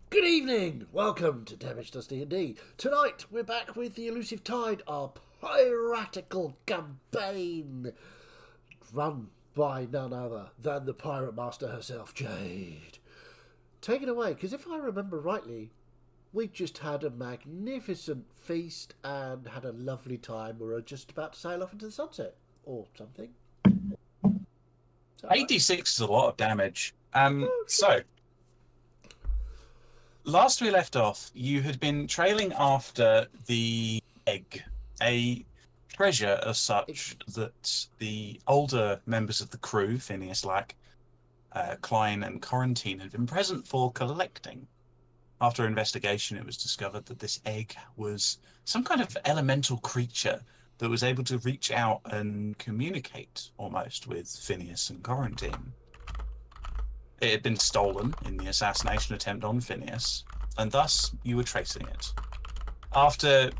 Good evening! Welcome to Damage Does D&D. Tonight we're back with the Elusive Tide, our piratical campaign, run by none other than the Pirate Master herself, Jade. Take it away, because if I remember rightly, we just had a magnificent feast and had a lovely time. We were just about to sail off into the sunset, or something. 86 is a lot of damage. So, last we left off, you had been trailing after the egg, a treasure as such that the older members of the crew, Phineas Lack, Klein and Quarantine, had been present for collecting. After investigation, it was discovered that this egg was some kind of elemental creature that was able to reach out and communicate almost with Phineas and Quarantine. It had been stolen in the assassination attempt on Phineas, and thus you were tracing it. After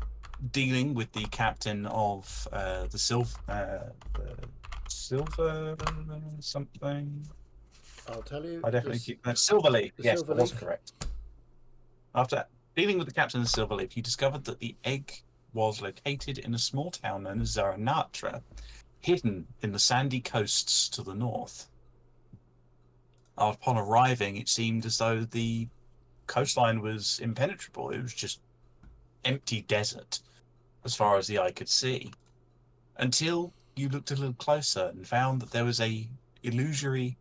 dealing with the captain of the Silver something. I'll tell you. I definitely keep that. Silverleaf. Yes, Silverleaf. that was correct. After dealing with the captain of the Silverleaf, you discovered that the egg was located in a small town known as Zaranatra, hidden in the sandy coasts to the north. Upon arriving, it seemed as though the coastline was impenetrable. It was just empty desert as far as the eye could see, until you looked a little closer and found that there was a illusion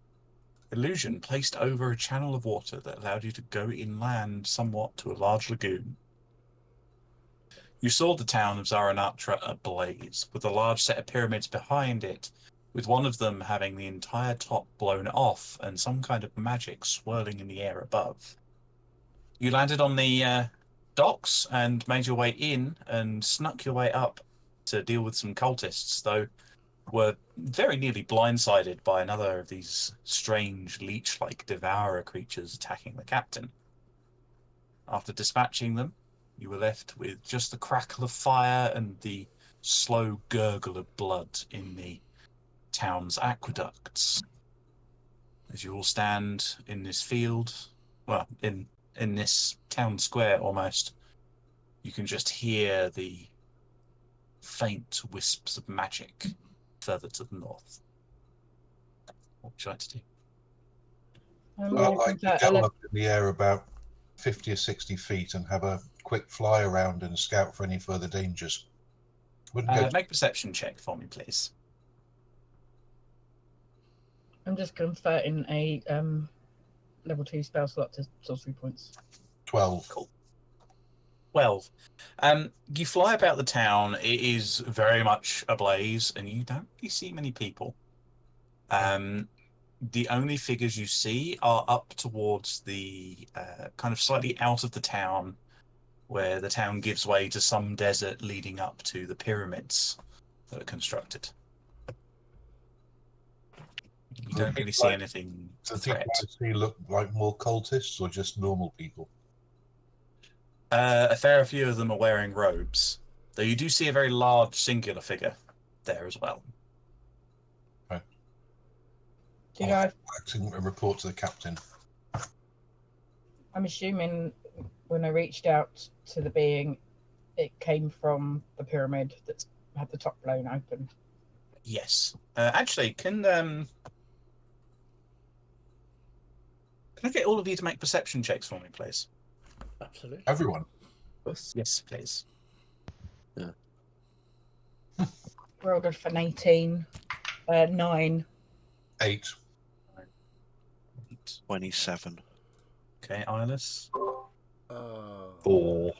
placed over a channel of water that allowed you to go inland somewhat to a large lagoon. You saw the town of Zaranatra ablaze, with a large set of pyramids behind it, with one of them having the entire top blown off and some kind of magic swirling in the air above. You landed on the docks and made your way in and snuck your way up to deal with some cultists, though were very nearly blindsided by another of these strange leech-like devourer creatures attacking the captain. After dispatching them, you were left with just the crackle of fire and the slow gurgle of blood in the town's aqueducts. As you all stand in this field, well, in this town square almost, you can just hear the faint wisps of magic further to the north. What would you like to do? I could go up in the air about 50 or 60 feet and have a quick fly around and scout for any further dangers. Make a perception check for me, please. I'm just converting a level 2 spell slot to sorcery points. 12. Cool. 12. You fly about the town. It is very much ablaze, and you don't really see many people. The only figures you see are up towards the kind of slightly out of the town, where the town gives way to some desert leading up to the pyramids that are constructed. You don't really see anything. Do the people I see look like more cultists or just normal people? A fair few of them are wearing robes, though you do see a very large singular figure there as well. Right. Do you guys? A report to the captain. I'm assuming when I reached out to the being, it came from the pyramid that had the top blown open. Yes. Actually, can I get all of you to make perception checks for me, please? Absolutely. Everyone. Yes, please. Yeah. Rolled for an 18. 9. 8. 27. Okay, Eyeless. Oh, 4.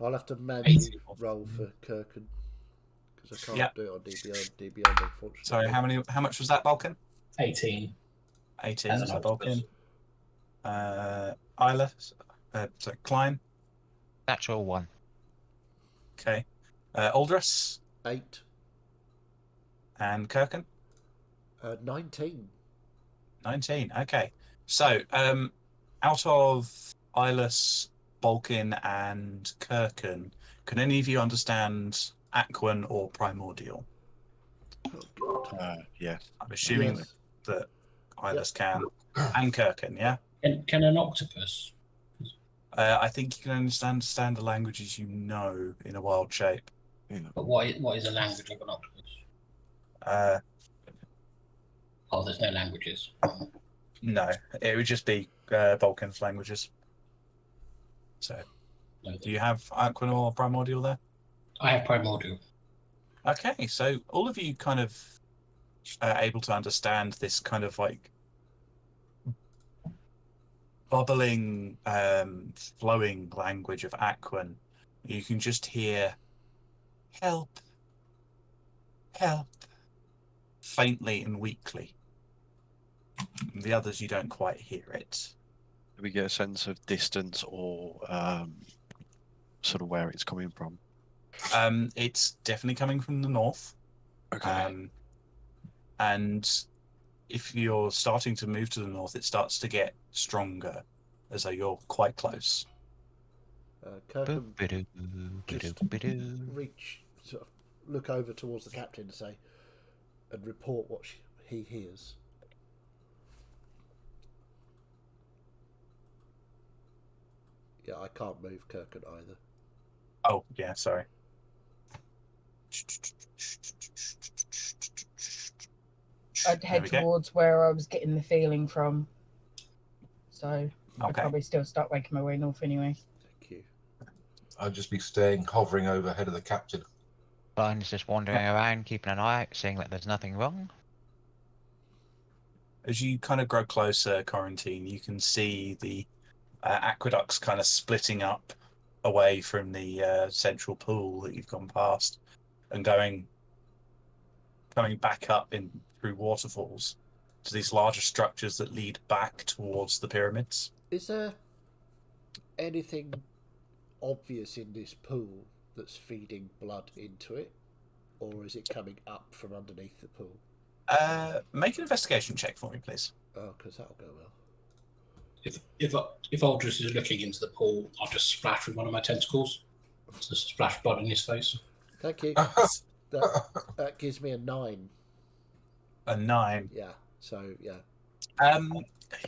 I'll have to manually 18. roll for Kirkin because I can't Yeah. do it on DBN, unfortunately. Sorry, how much was that, Balkan? 18. 18 As is an that Balkan. octopus. Eyeless. Sorry, Klein. Natural 1. Okay. Aldris 8, and Kirkin. 19. 19. Okay. So, out of Eyeless, Balkan, and Kirkin, can any of you understand Aquan or Primordial? Oh, God. Yeah. I'm assuming Yes. that Eyeless can. And Kirkin, yeah? Can an octopus? I think you can understand the languages you know in a wild shape. But what is a language of an octopus? Uh, Oh, there's no languages. no, it would just be Balkan's languages. So, No, do you have Aquan or Primordial there? I have primordial. Okay, so all of you kind of are able to understand this kind of like bubbling, flowing language of Aquan. You can just hear help, help, faintly and weakly. The others, you don't quite hear it. Do we get a sense of distance or sort of where it's coming from? It's definitely coming from the north. Okay. And if you're starting to move to the north, it starts to get stronger, as though you're quite close. Kirkham Boop-a-doo, just boop-a-doo. reach, sort of look over towards the captain and say, and report what he hears. Yeah, I can't move Kirkham either. Oh, yeah, sorry. I'd There head we go. towards where I was getting the feeling from. So I'd Okay. probably still start making my way north anyway. Thank you. I'd just be staying, hovering overhead of the captain. Blind just wandering around, keeping an eye out, seeing that there's nothing wrong. As you kind of grow closer, Quarantine, you can see the aqueducts kind of splitting up away from the central pool that you've gone past and coming back up in through waterfalls to these larger structures that lead back towards the pyramids. Is there anything obvious in this pool that's feeding blood into it? Or is it coming up from underneath the pool? Make an investigation check for me, please. Oh, because that'll go well. If Aldous is looking into the pool, I'll just splash with one of my tentacles. Just splash blood in his face. Thank you. That gives me a 9. A 9. Yeah, so yeah.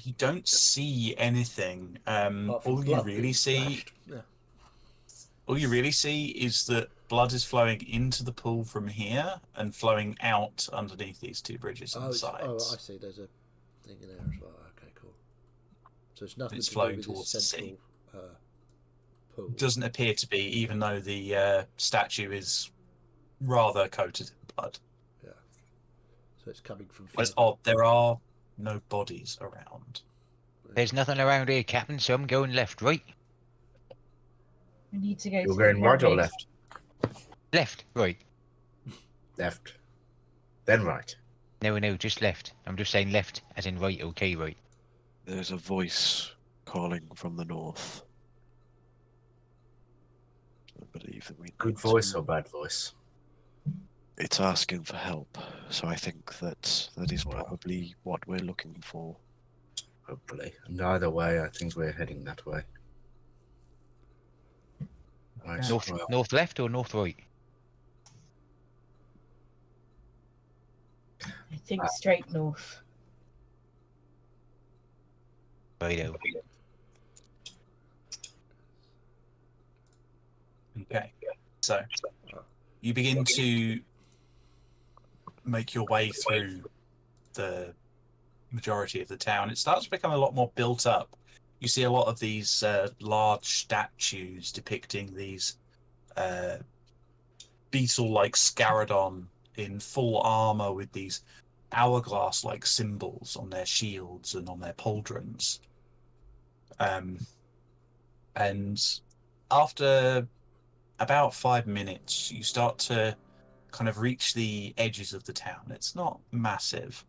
You don't see anything. Apart from All you blood really being see, splashed. Yeah. all you really see is that blood is flowing into the pool from here and flowing out underneath these two bridges on the sides. I see. There's a thing in there as well. Okay, cool. So it's nothing It's to flowing do with towards this the sea. central pool. Doesn't appear to be, even though the statue is rather coated in blood. Yeah. So it's coming from. It's further- odd. There are no bodies around. There's nothing around here, Captain, so I'm going left, right? We need to go You're to going the right or pyramid. left? Left, right. Left. Then right. No, just left. I'm just saying left, as in right, okay, right. There's a voice calling from the north. I believe that we Good need voice to- or bad voice? It's asking for help, so I think that is Wow. probably what we're looking for. Hopefully. And either way, I think we're heading that way. Right. North, Well, north left or north right? I think straight north. Righto. Okay. So you begin to make your way through the majority of the town. It starts to become a lot more built up. You see a lot of these large statues depicting these beetle-like Scaradon in full armor with these hourglass-like symbols on their shields and on their pauldrons. And after about 5 minutes, you start to kind of reach the edges of the town. It's not massive.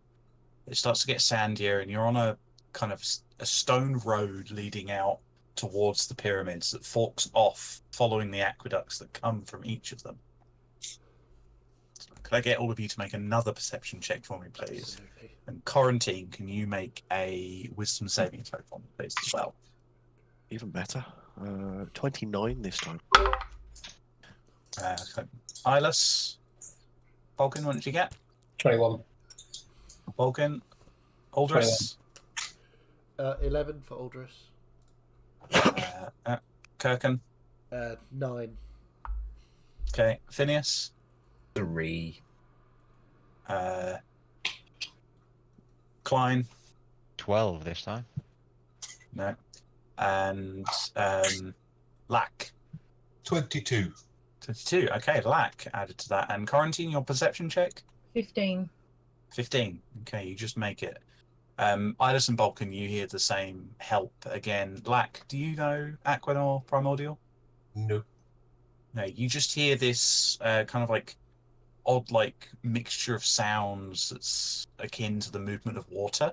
It starts to get sandier, and you're on a kind of a stone road leading out towards the pyramids that forks off following the aqueducts that come from each of them. Could I get all of you to make another perception check for me, please? Absolutely. And Quarantine, can you make a wisdom saving throw for me, please, as well? Even better. 29 this time. Eyeless. Vulcan, what did you get? 21. Vulcan. Aldris. 11 for Aldris. Kirkin. 9. Okay. Phineas. 3. Klein. 12 this time. No. And Lack. 22. 22. Okay, Lack added to that. And Quarantine, your perception check? 15. 15. Okay, you just make it. Idis and Balkan, you hear the same help again. Lack, do you know Aquanor Primordial? No. No, you just hear this kind of like odd like mixture of sounds that's akin to the movement of water.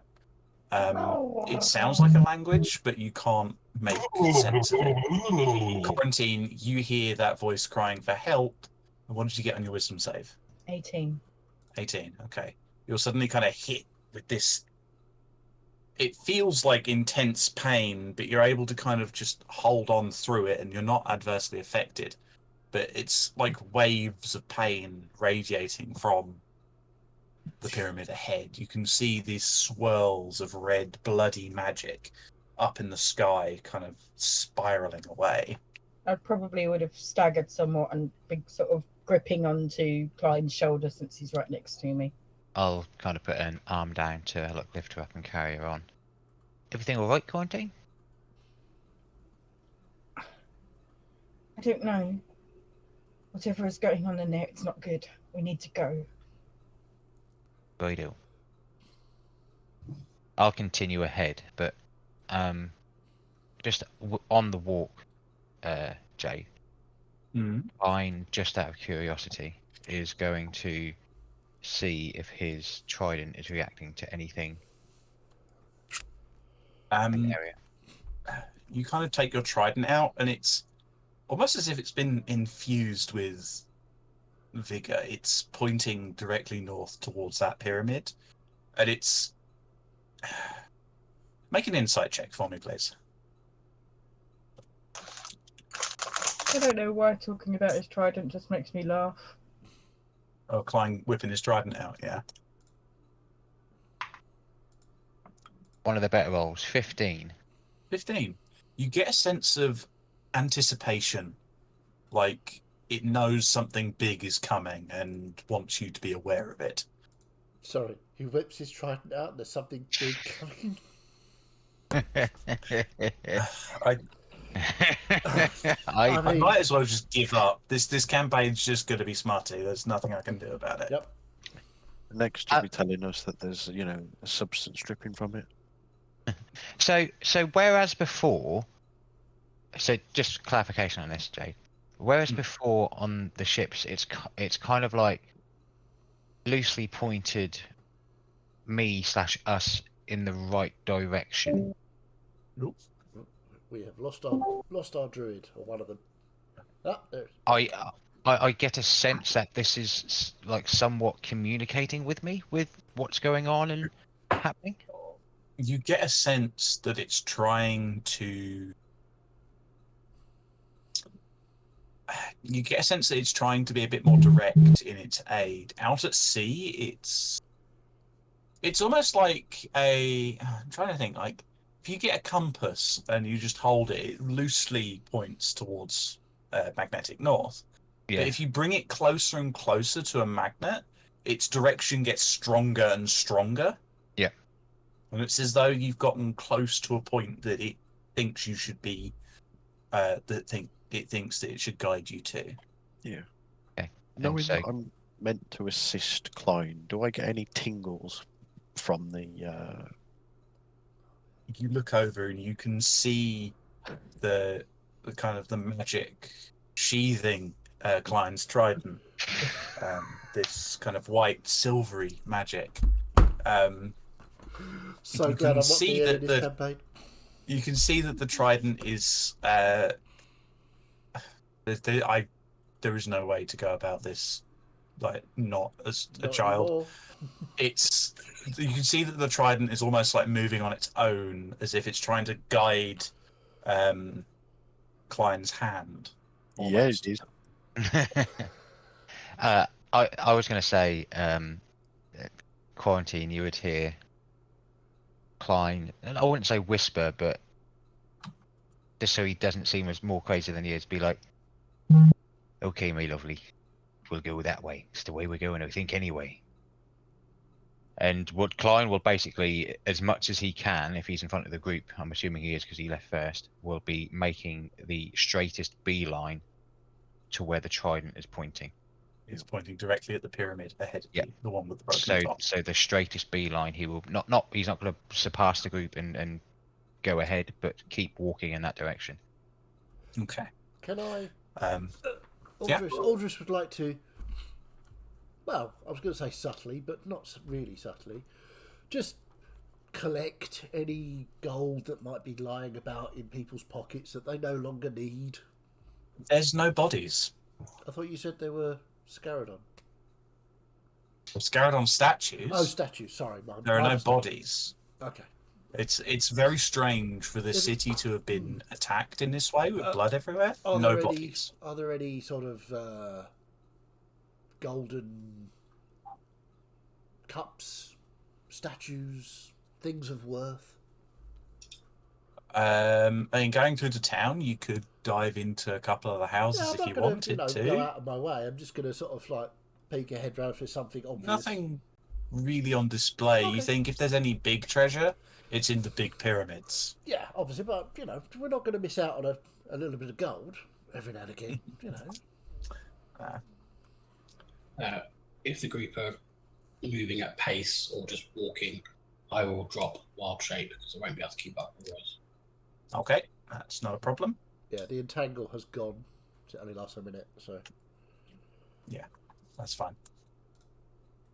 It sounds like a language, but you can't make sense of it. Quarantine, you hear that voice crying for help. And what did you get on your wisdom save? 18. 18. Okay. You're suddenly kind of hit with this. It feels like intense pain, but you're able to kind of just hold on through it and you're not adversely affected. But it's like waves of pain radiating from the pyramid ahead. You can see these swirls of red, bloody magic up in the sky, kind of spiraling away. I probably would have staggered somewhat and been sort of gripping onto Klein's shoulder since he's right next to me. I'll kind of put an arm down to lift her up and carry her on. Everything all right, Quarantine? I don't know. Whatever is going on in there, it's not good. We need to go. I do. I'll continue ahead, but just on the walk, Jay, Fine, just out of curiosity, is going to see if his trident is reacting to anything in the area. You kind of take your trident out, and it's almost as if it's been infused with vigor. It's pointing directly north towards that pyramid, and it's... Make an insight check for me, please. I don't know why talking about his trident just makes me laugh. Oh, Klein whipping his trident out, yeah. One of the better rolls, 15. 15. You get a sense of anticipation, like it knows something big is coming and wants you to be aware of it. Sorry, he whips his trident out and there's something big coming. I mean, might as well just give up. This campaign's just going to be smutty. There's nothing I can do about it. Yep. Next, you'll be telling us that there's, a substance dripping from it. So whereas before, so just clarification on this, Jay. Whereas before on the ships, it's kind of like loosely pointed me/us in the right direction. Nope. We have lost our druid, or one of them. Ah, there. I get a sense that this is like somewhat communicating with me with what's going on and happening. You get a sense that it's trying to... You get a sense that it's trying to be a bit more direct in its aid. Out at sea, it's almost like a... I'm trying to think, like, if you get a compass and you just hold it, it loosely points towards magnetic north. Yeah. But if you bring it closer and closer to a magnet, its direction gets stronger and stronger. Yeah. And it's as though you've gotten close to a point that it thinks you should be, it thinks that it should guide you to. Yeah. Okay. Knowing so- that I'm meant to assist Klein, do I get any tingles from the... you look over and you can see the kind of the magic sheathing Klein's trident. This kind of white, silvery magic. So you glad can I'm not see DMing that this campaign. you can see that the trident is. There is no way to go about this, like not as a Not child. anymore. You can see that the trident is almost like moving on its own, as if it's trying to guide Klein's hand. Yeah, Almost. it is. I was going to say, Quarantine, you would hear Klein, and I wouldn't say whisper, but just so he doesn't seem as more crazy than he is, be like, "Okay, my lovely, we'll go that way. It's the way we're going, I think, anyway." And what Klein will basically, as much as he can, if he's in front of the group, I'm assuming he is because he left first, will be making the straightest beeline to where the trident is pointing. It's pointing directly at the pyramid ahead of Yeah. you, the one with the broken So, top. so the straightest beeline, he will he's not going to surpass the group and go ahead, but keep walking in that direction. Okay. Can I? Yeah. Aldris would like to. Well, I was going to say subtly, but not really subtly. Just collect any gold that might be lying about in people's pockets that they no longer need. There's no bodies. I thought you said they were Scaradon. Scaradon statues. Oh, statues. Sorry, there are no bodies. Okay. It's very strange for the city to have been attacked in this way with blood everywhere. No bodies. Are there any sort of golden cups, statues, things of worth? I mean, going through the town, you could dive into a couple of the houses if you wanted to. Go out of my way. I'm just going to sort of like peek a head round for something obvious. Nothing really on display. Okay. You think if there's any big treasure, it's in the big pyramids. Yeah, obviously, but we're not going to miss out on a little bit of gold every now and again. If the group are moving at pace or just walking, I will drop wild shape because I won't be able to keep up otherwise. Okay, that's not a problem. Yeah, the entangle has gone. It only lasts a minute, so. Yeah, that's fine.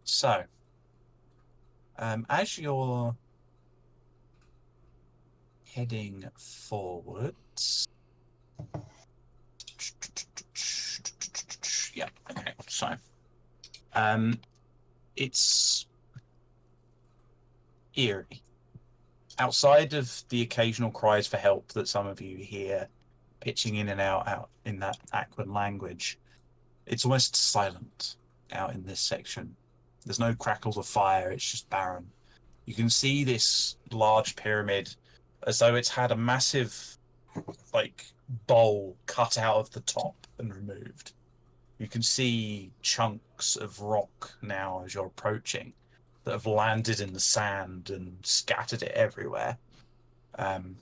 So, as you're heading forwards, yeah, okay, so, it's eerie. Outside of the occasional cries for help that some of you hear pitching in and out in that Aquan language, it's almost silent out in this section. There's no crackles of fire, it's just barren. You can see this large pyramid as though it's had a massive, bowl cut out of the top and removed. You can see chunks of rock now as you're approaching that have landed in the sand and scattered it everywhere. And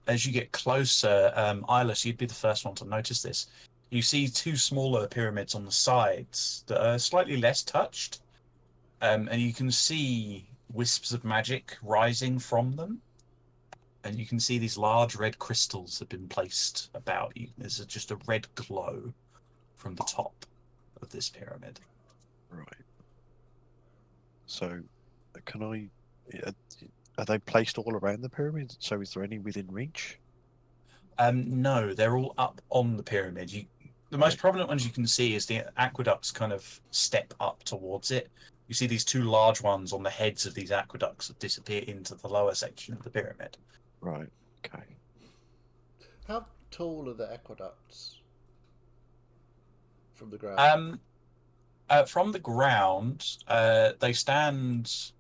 as you get closer, Eyeless, you'd be the first one to notice this. You see two smaller pyramids on the sides that are slightly less touched. And you can see wisps of magic rising from them. And you can see these large red crystals have been placed about you. There's just a red glow from the top of this pyramid. Right. So, are they placed all around the pyramid? So is there any within reach? No, they're all up on the pyramid. The most prominent ones you can see is the aqueducts kind of step up towards it. You see these two large ones on the heads of these aqueducts that disappear into the lower section of the pyramid. Right, okay. How tall are the aqueducts from the ground? From the ground, they stand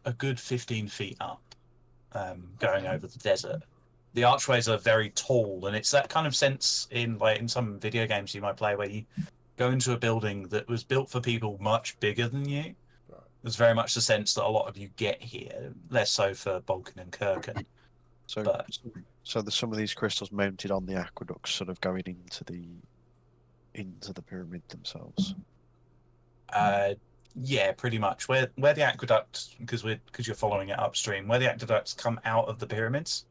a good 15 feet up, going over the desert. The archways are very tall, and it's that kind of sense in some video games you might play where you go into a building that was built for people much bigger than you. Right. There's very much the sense that a lot of you get here, less so for Balkan and Kirken. So there's some of these crystals mounted on the aqueducts, sort of going into the pyramid themselves. Yeah, pretty much. Where the aqueduct, because you're following it upstream, where the aqueducts come out of the pyramids,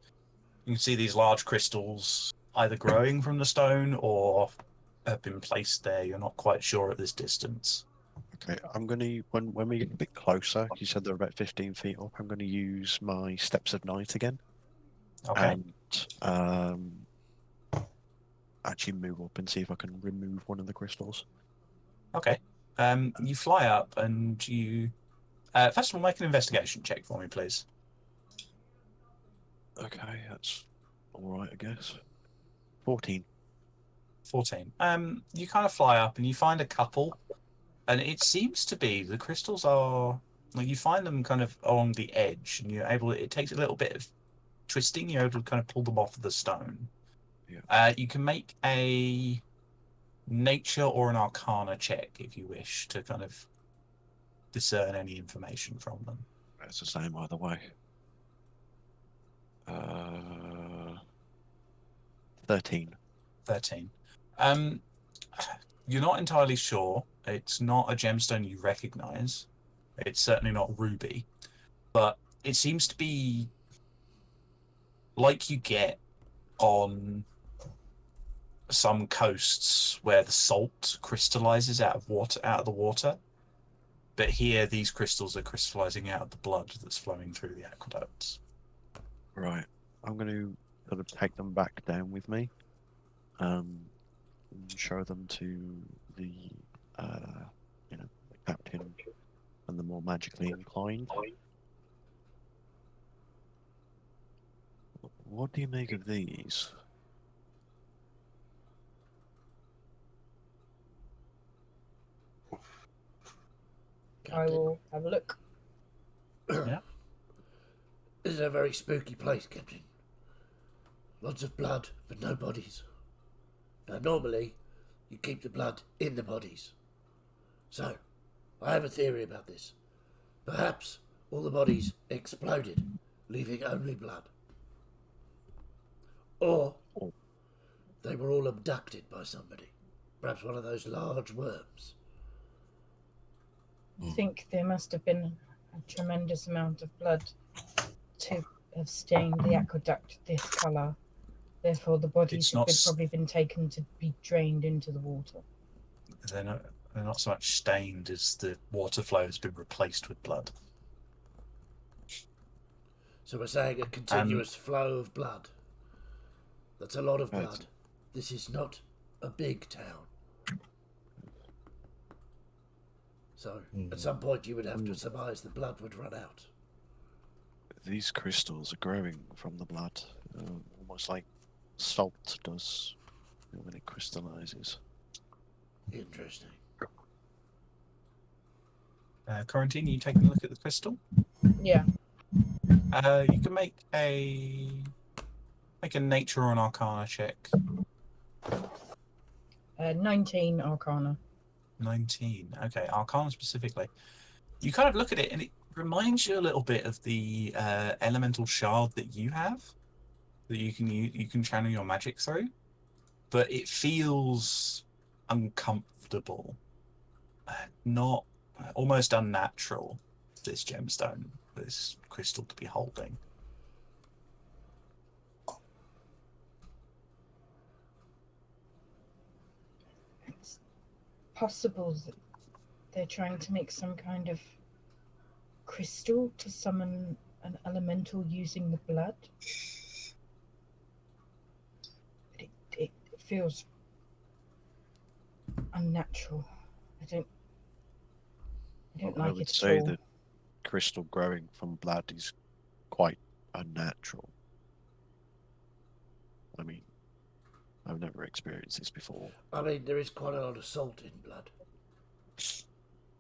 you can see these large crystals either growing from the stone or have been placed there. You're not quite sure at this distance. Okay, I'm going to, when we get a bit closer, you said they're about 15 feet up, I'm going to use my Steps of Night again. Okay. And actually move up and see if I can remove one of the crystals. Okay. You fly up and you... first of all, make an investigation check for me, please. Okay, that's alright, I guess. 14. 14. You kind of fly up and you find a couple, and it seems to be the crystals are... Like, you find them kind of along the edge, and you're able... It takes a little bit of twisting. You're able to kind of pull them off of the stone. Yeah. You can make a nature or an arcana check if you wish to kind of discern any information from them. It's the same either way. 13. 13. You're not entirely sure. It's not a gemstone you recognize. It's certainly not ruby, but it seems to be like you get on some coasts where the salt crystallizes out of the water. But here, these crystals are crystallizing out of the blood that's flowing through the aqueducts. Right. I'm going to sort of take them back down with me. And show them to the, the captain and the more magically inclined. What do you make of these? I will have a look. Yeah. This is a very spooky place, Captain. Lots of blood, but no bodies. Now, normally, you keep the blood in the bodies. So, I have a theory about this. Perhaps all the bodies exploded, leaving only blood. Or they were all abducted by somebody. Perhaps one of those large worms. I think there must have been a tremendous amount of blood to have stained the aqueduct this colour. Therefore, the bodies have probably been taken to be drained into the water. They're not so much stained as the water flow has been replaced with blood. So we're saying a continuous flow of blood. That's a lot of blood. This is not a big town. So, at some point you would have to surmise the blood would run out. These crystals are growing from the blood, almost like salt does when it crystallizes. Interesting. Quarantine, you taking a look at the crystal? Yeah. You can make a nature or an arcana check. 19 arcana. 19. Okay, arcana specifically. You kind of look at it and it reminds you a little bit of the elemental shard that you have, that you can channel your magic through, but it feels uncomfortable, not almost unnatural. This gemstone, this crystal to be holding. It's possible that they're trying to make some kind of crystal to summon an elemental using the blood. But it feels unnatural. I don't like it at all. I would say that crystal growing from blood is quite unnatural. I mean, I've never experienced this before. I mean, there is quite a lot of salt in blood.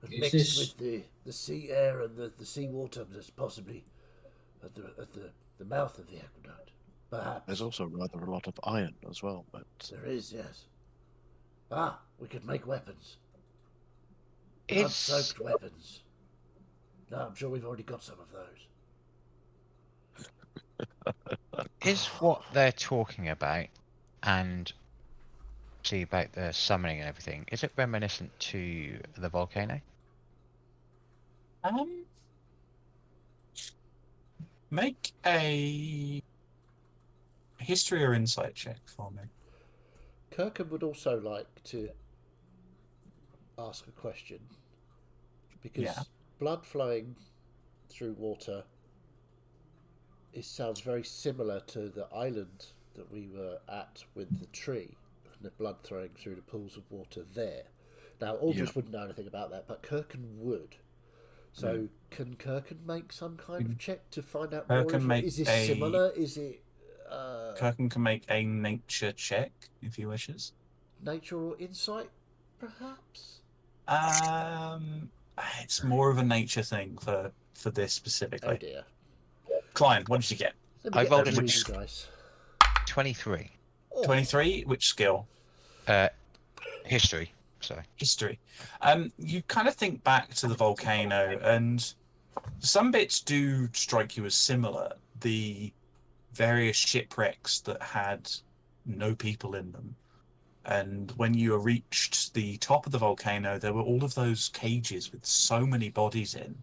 But Is mixed this- with the sea air and the sea water that's possibly at the mouth of the aqueduct. Perhaps. There's also rather a lot of iron as well, but There is, yes. Ah, we could make weapons. Is Blood-soaked weapons. No, I'm sure we've already got some of those. what they're talking about, and see about the summoning and everything, is it reminiscent to the volcano? Make a history or insight check for me. Kirkham would also like to ask a question because blood flowing through water sounds very similar to the island that we were at with the tree and the blood throwing through the pools of water there. Now, Aldrich wouldn't know anything about that, but Kirkham would. So, can Kirkham make some kind of check to find out more? Is this similar? Is it... Kirkham can make a nature check, if he wishes. Nature or insight, perhaps? It's more of a nature thing for this specifically. Oh dear. Klein, what did you get? I rolled a which dice. 23. 23? Which skill? History. Sorry. History. You kind of think back to the volcano, and some bits do strike you as similar. The various shipwrecks that had no people in them. And when you reached the top of the volcano, there were all of those cages with so many bodies in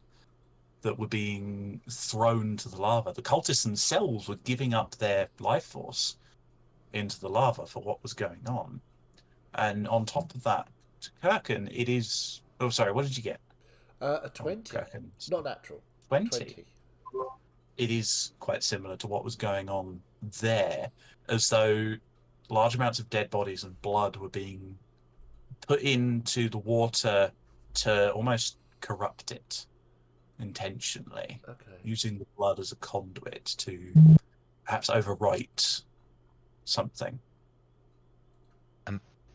that were being thrown to the lava. The cultists themselves were giving up their life force into the lava for what was going on. And on top of that, Kirkin, it is... Oh, sorry, what did you get? A 20. Not natural. 20. It is quite similar to what was going on there, as though large amounts of dead bodies and blood were being put into the water to almost corrupt it intentionally, using the blood as a conduit to perhaps overwrite something.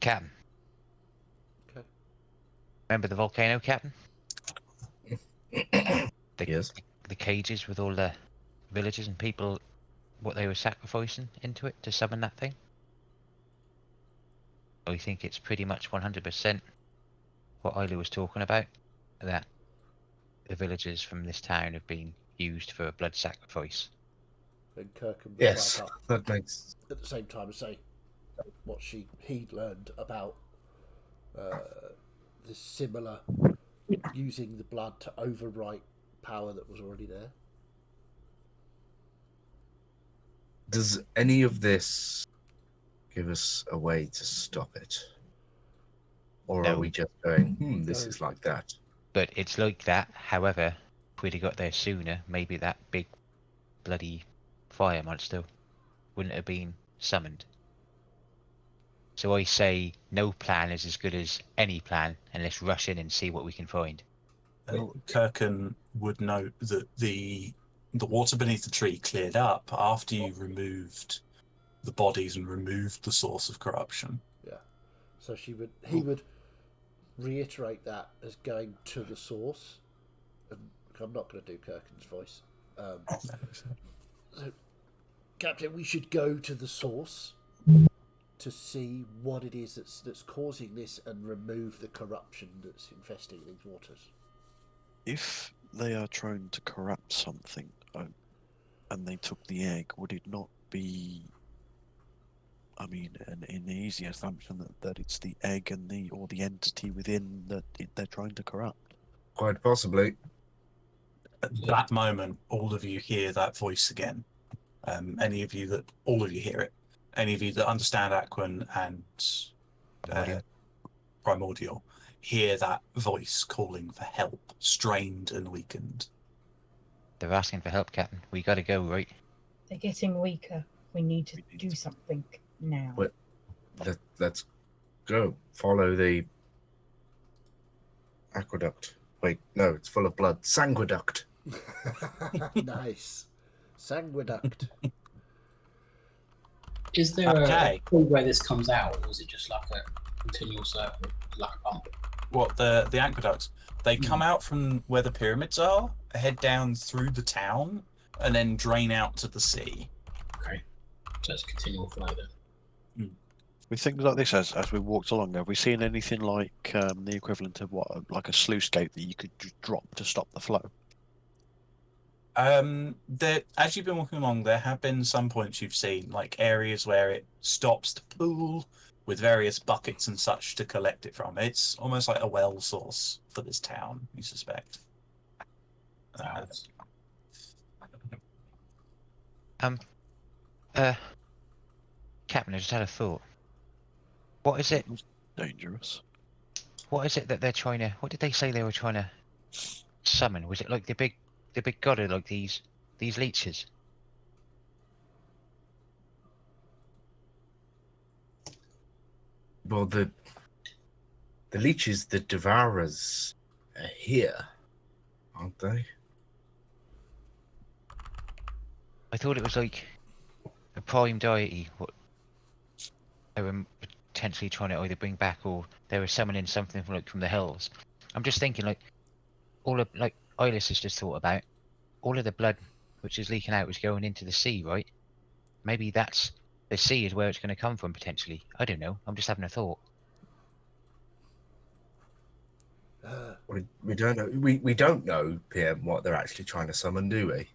Captain. Okay. Remember the volcano, Captain? Yes. The cages with all the villagers and people, what they were sacrificing into it to summon that thing? I think it's pretty much 100% what Isla was talking about, that the villagers from this town have been used for a blood sacrifice. And Kirkham would Yes, write up that makes... at the same time and say what he'd learned about the similar using the blood to overwrite power that was already there. Does any of this give us a way to stop it? Or No. are we just going, this is like that? But it's like that. However, if we'd have got there sooner, maybe that big bloody fire monster wouldn't have been summoned. So I say no plan is as good as any plan, and let's rush in and see what we can find. Kirkin would note that the water beneath the tree cleared up after you removed the bodies and removed the source of corruption. Yeah. So he would reiterate that as going to the source. And I'm not going to do Kirkin's voice. So, Captain, we should go to the source to see what it is that's causing this and remove the corruption that's infesting these waters. If they are trying to corrupt something and they took the egg, would it not be, I mean, an easy assumption that it's the egg and the entity within that they're trying to corrupt? Quite possibly. At that moment, all of you hear that voice again. All of you hear it. Any of you that understand Aquan and Primordial hear that voice calling for help, strained and weakened. They're asking for help, Captain. We gotta go, right? They're getting weaker. We need to do something now. Well, let's go. Follow the aqueduct. Wait, no, it's full of blood. Sangueduct. Nice. Sangueduct. Is there a point where this comes out, or is it just like a continual circle, like a pump? What, the aqueducts? They come out from where the pyramids are, head down through the town, and then drain out to the sea. Okay. So it's continual flow then. With things like this, as we walked along, have we seen anything like the equivalent of like a sluice gate that you could drop to stop the flow? As you've been walking along, there have been some points you've seen, like areas where it stops the pool with various buckets and such to collect it from. It's almost like a well source for this town, you suspect. Captain, I just had a thought. What is it? Dangerous. What is it that they're trying to? What did they say they were trying to summon? Was it like the big god of like these leeches? Well, the leeches, the devourers, are here, aren't they? I thought it was like a prime deity. What they were potentially trying to either bring back, or they were summoning something from the hills. I'm just thinking like all of like Eyeless has just thought about all of the blood which is leaking out was going into the sea, right? Maybe that's the sea is where it's going to come from potentially. I don't know. I'm just having a thought. We don't know. We don't know, PM, what they're actually trying to summon, do we?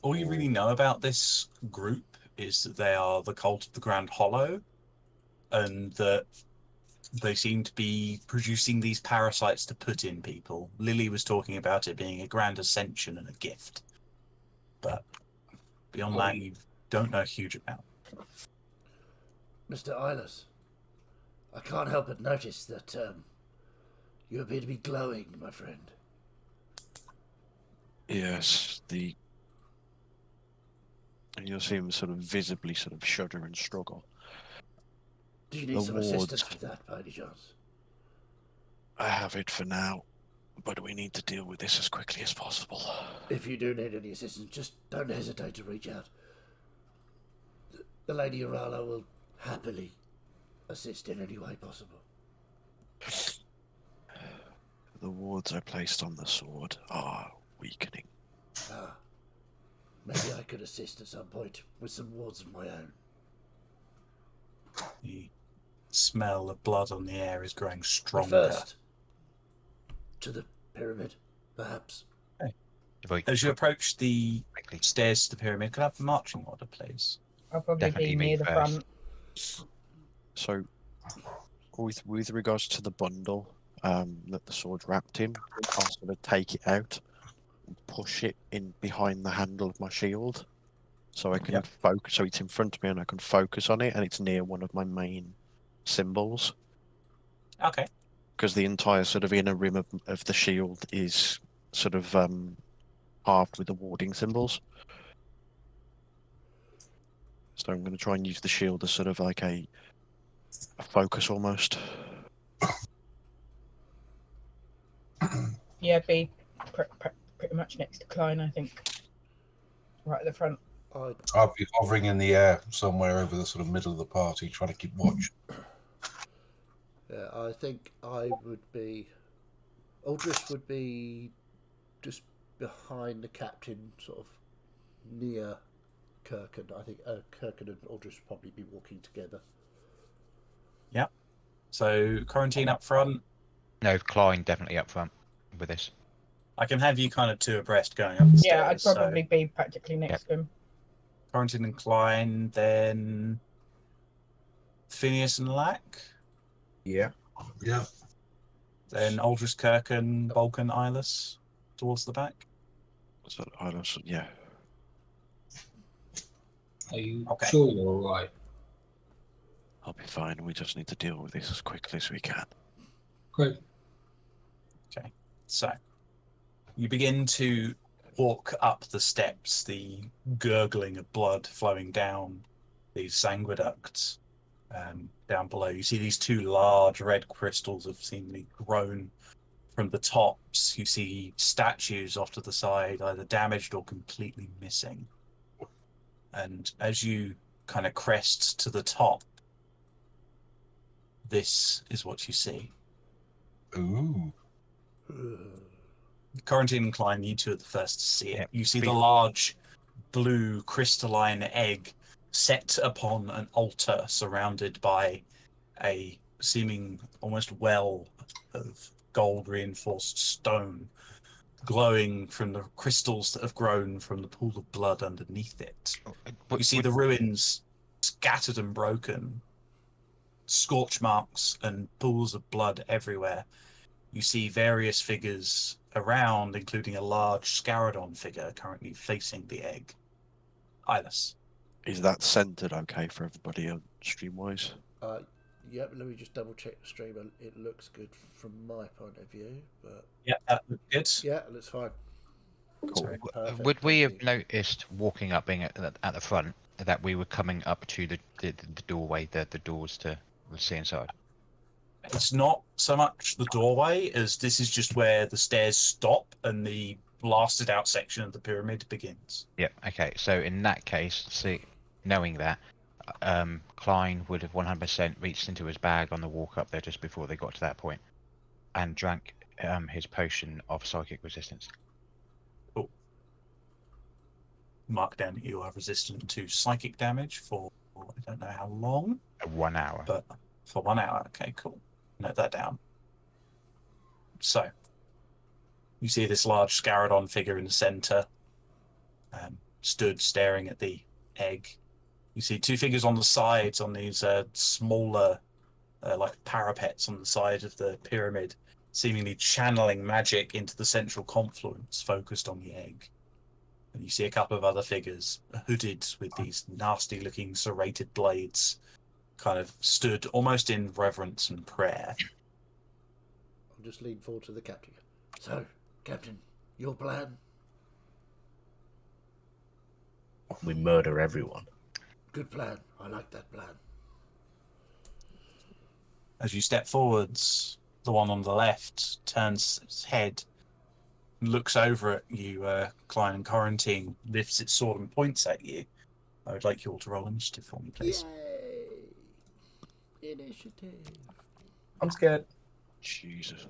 All you really know about this group is that they are the cult of the Grand Hollow, and that they seem to be producing these parasites to put in people. Lily was talking about it being a grand ascension and a gift. But beyond that, you don't know a huge amount. Mr. Eyeless, I can't help but notice that you appear to be glowing, my friend. Yes, and you'll see him sort of visibly sort of shudder and struggle. Do you need some assistance with that, by any chance? I have it for now, but we need to deal with this as quickly as possible. If you do need any assistance, just don't hesitate to reach out. The Lady Urala will happily assist in any way possible. The wards I placed on the sword are weakening. Maybe I could assist at some point with some wards of my own. The smell of blood on the air is growing But stronger. first, to the pyramid, perhaps. Okay. As you approach the stairs to the pyramid, could I have the marching order, please? I'll probably be near the front. So, with regards to the bundle that the sword wrapped in, I'll sort of take it out and push it in behind the handle of my shield, so I can focus. So it's in front of me, and I can focus on it, and it's near one of my main symbols. Okay. Because the entire sort of inner rim of the shield is sort of halved with the warding symbols. So I'm going to try and use the shield as sort of like a focus almost. Yeah, be pretty much next to Klein, I think. Right at the front. I'll be hovering in the air somewhere over the sort of middle of the party, trying to keep watch. Yeah, I think I would be... Aldris would be just behind the captain, sort of near Kirkin. I think Kirkin and Aldris would probably be walking together. Yep. So, Quarantine up front. No, Klein definitely up front with this. I can have you kind of two abreast going up the stairs. Yeah, I'd probably be practically next to him. Quarantine and Klein, then Phineas and Lack. Yeah. Yeah. Then Aldris, Kirkin, Vulcan, Eyeless towards the back. So Eyeless, yeah. Are you sure you're all right? I'll be fine. We just need to deal with this as quickly as we can. Great. Okay, so you begin to walk up the steps, the gurgling of blood flowing down these sanguiducts down below. You see these two large red crystals have seemingly grown from the tops. You see statues off to the side, either damaged or completely missing. And as you kind of crest to the top, this is what you see. Ooh. Quarantine and Klein, you two are the first to see it. You see the large blue crystalline egg set upon an altar surrounded by a seeming almost well of gold reinforced stone glowing from the crystals that have grown from the pool of blood underneath it. You see the ruins scattered and broken, scorch marks and pools of blood everywhere. You see various figures around, including a large Scaradon figure currently facing the egg. Eyeless. Is that centered okay for everybody on stream-wise? Yep, let me just double check the stream. It looks good from my point of view, but Yeah, that looks good. yeah, it looks fine. Cool. Perfect, Would we thank have noticed walking up, being at the front, that we were coming up to the doorway, the doors to see inside? It's not so much the doorway as this is just where the stairs stop and the blasted out section of the pyramid begins. Yeah. Okay. So in that case, knowing that, Klein would have 100% reached into his bag on the walk up there just before they got to that point, and drank his potion of psychic resistance. Cool. Mark down that you are resistant to psychic damage for I don't know how long. 1 hour. But for 1 hour. Okay, cool. Note that down. So, you see this large Scaradon figure in the center, stood staring at the egg. You see two figures on the sides on these smaller, like parapets on the side of the pyramid, seemingly channeling magic into the central confluence focused on the egg. And you see a couple of other figures hooded with these nasty-looking serrated blades, kind of stood almost in reverence and prayer. I'll just lean forward to the captain. So, Captain, your plan? We murder everyone. Good plan. I like that plan. As you step forwards, the one on the left turns its head, looks over at you, Klein and Quarantine, lifts its sword and points at you. I would like you all to roll initiative for me, please. Yay! Initiative. I'm scared. Jesus.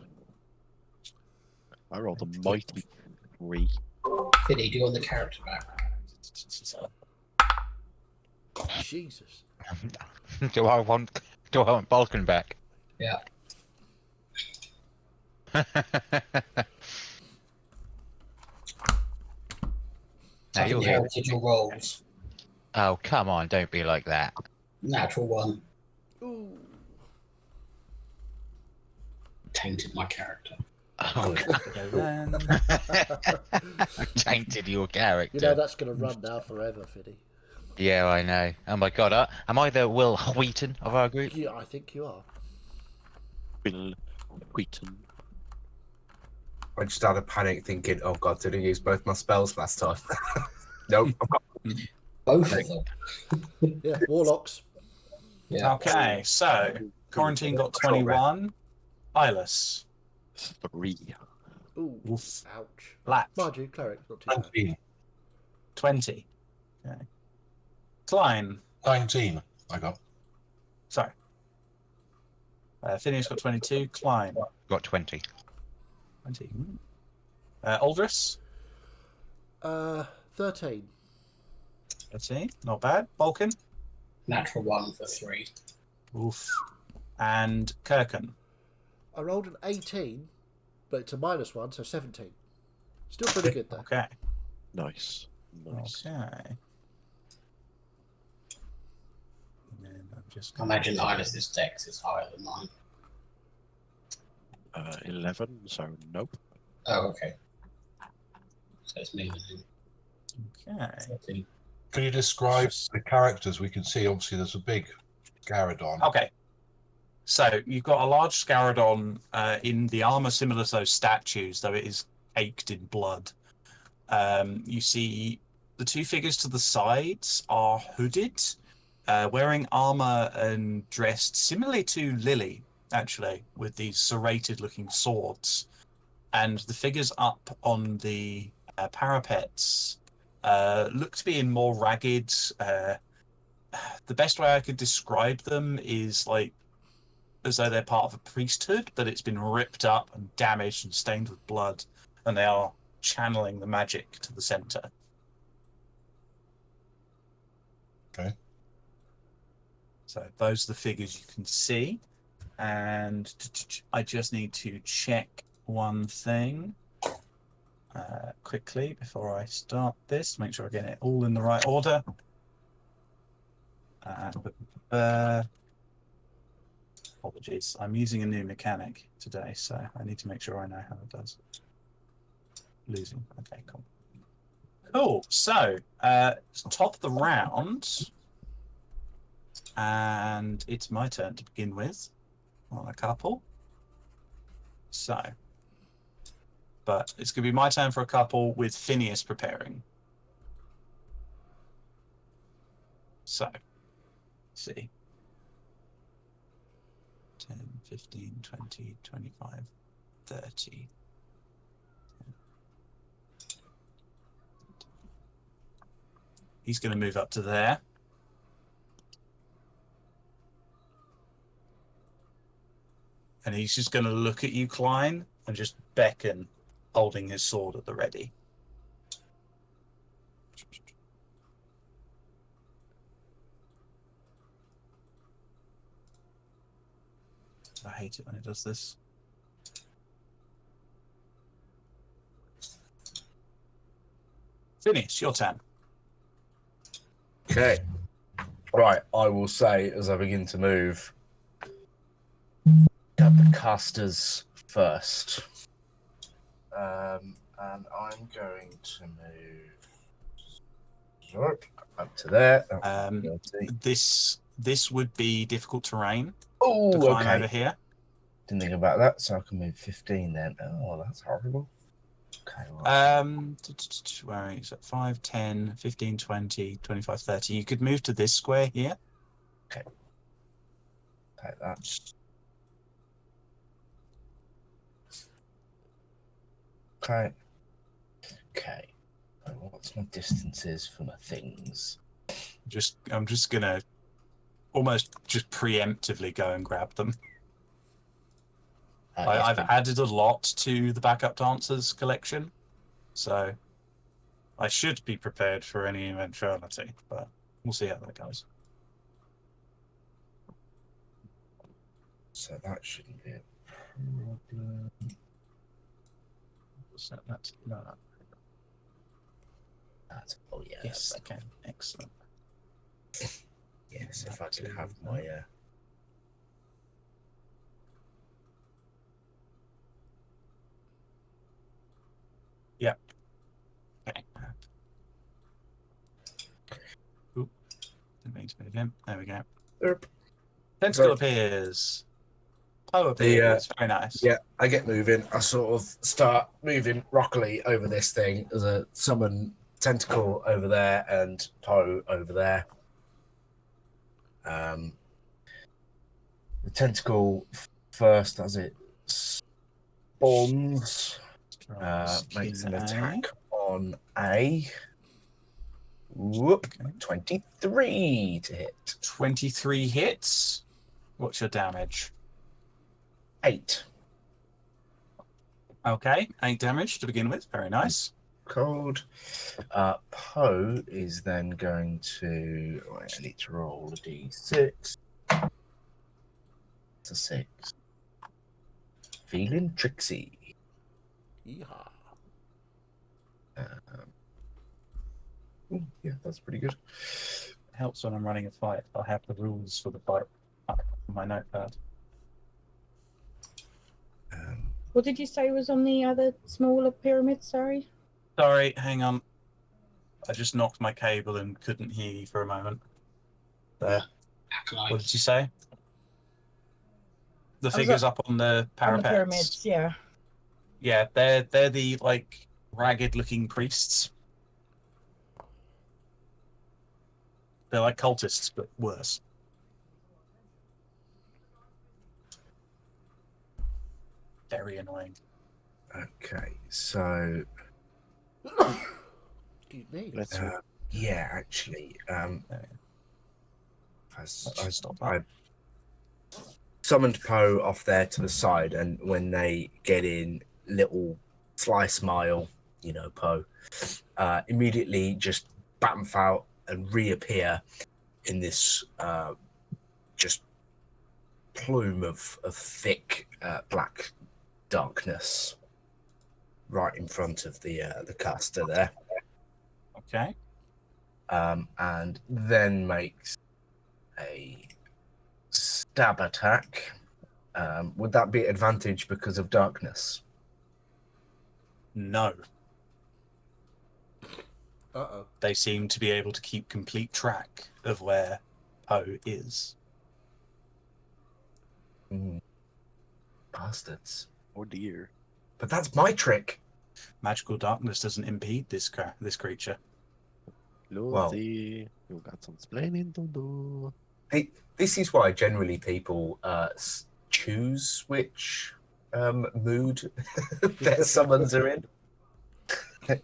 I rolled a mighty 3. Fiddy, do you want the character back? Jesus. Do I want Balkan back? Yeah. Now you're here. Heritage or rolls. Oh, come on, don't be like that. Natural 1. Ooh. Tainted my character. Oh, tainted your character. You know, that's going to run now forever, Fiddy. Yeah, I know. Oh my god, am I the Will Wheaton of our group? Yeah, I think you are. Bill Wheaton. I just started panic thinking, oh god, did I use both my spells last time? Nope. I've got... Both of them. Yeah, warlocks. Yeah. Okay, so Quarantine got 21. Eyeless. 3. Ooh, Oof. ouch. Black. Mind you, cleric, not too bad. 19. 20. Okay. Klein. 19, I got. Sorry. Phineas got 22. Klein. Got 20. 20. Aldris. 13. 13. Not bad. Balkan. Natural 1 for 3. Oof. And Kirken. I rolled an 18, but it's a -1, so 17. Still pretty good, though. Okay. Nice. Nice. Okay. And then I'm just I imagine Iris' dex is higher than mine. 11, so nope. Oh, okay. So it's me and him. Okay. 13. Can you describe the characters we can see? Obviously, there's a big Scaradon. Okay. So you've got a large Scaradon in the armor similar to those statues, though it is caked in blood. You see the two figures to the sides are hooded, wearing armor and dressed similarly to Lily, actually, with these serrated-looking swords. And the figures up on the parapets look to be in more ragged. The best way I could describe them is like as though they're part of a priesthood, but it's been ripped up and damaged and stained with blood, and they are channeling the magic to the center. Okay. So those are the figures you can see. And I just need to check one thing quickly before I start this, make sure I get it all in the right order. Apologies, I'm using a new mechanic today, so I need to make sure I know how it does. Losing. Okay, cool. Cool. So, top of the round, and it's my turn to begin with on a couple. So, but it's going to be my turn for a couple with Phineas preparing. So, let's see. 10, 15, 20, 25, 30. He's going to move up to there. And he's just going to look at you, Klein, and just beckon, holding his sword at the ready. I hate it when it does this. Phineas, your turn. Okay. Right, I will say as I begin to move, grab the casters first. And I'm going to move up to there. This would be difficult terrain to Oh, climb okay. over here. Didn't think about that, so I can move 15 then. Oh, that's horrible. Okay, right. Where is it? 5, 10, 15, 20, 25, 30. You could move to this square here. Okay. Take that. Okay. Okay. What's my distances for my things? I'm just gonna almost just preemptively go and grab them. I've added a lot to the backup dancers collection, so I should be prepared for any eventuality, but we'll see how that goes. So that shouldn't be a problem. So that's no. Oh yeah. Yes, I can. Excellent. Yes, if I could have my Yep. Okay. Oop. Didn't mean to move him. There we go. Erp. Tentacle appears. Poe appears. Very nice. Yeah, I get moving. I sort of start moving rockily over this thing as a summon tentacle over there and Poe over there. The tentacle first, as it spawns, makes an attack on A. Whoop, 23 to hit. 23 hits. What's your damage? 8. Okay, 8 damage to begin with. Very nice. Cold. Poe is then going to. I need to roll a d6. It's a 6. Feeling tricksy. Yeehaw. Yeah, that's pretty good. It helps when I'm running a fight. I'll have the rules for the fight up on my notepad. What did you say was on the other smaller pyramid? Sorry. Sorry, hang on. I just knocked my cable and couldn't hear you for a moment. There. What did you say? The figures up on the parapets. On the pyramids, yeah. Yeah, they're the like ragged-looking priests. They're like cultists, but worse. Very annoying. Okay, so Excuse me. yeah, actually, I summoned Poe off there to the side, and when they get in, little sly smile, you know, Poe, immediately just bamf out and reappear in this just plume of thick black darkness right in front of the caster there. Okay. And then makes a stab attack. Would that be advantage because of darkness? No. Uh-oh. They seem to be able to keep complete track of where Poe is. Bastards. Oh dear. But that's my trick. Magical darkness doesn't impede this creature. Lucy, you got some explaining to do. This is why generally people choose which mood their summons are in.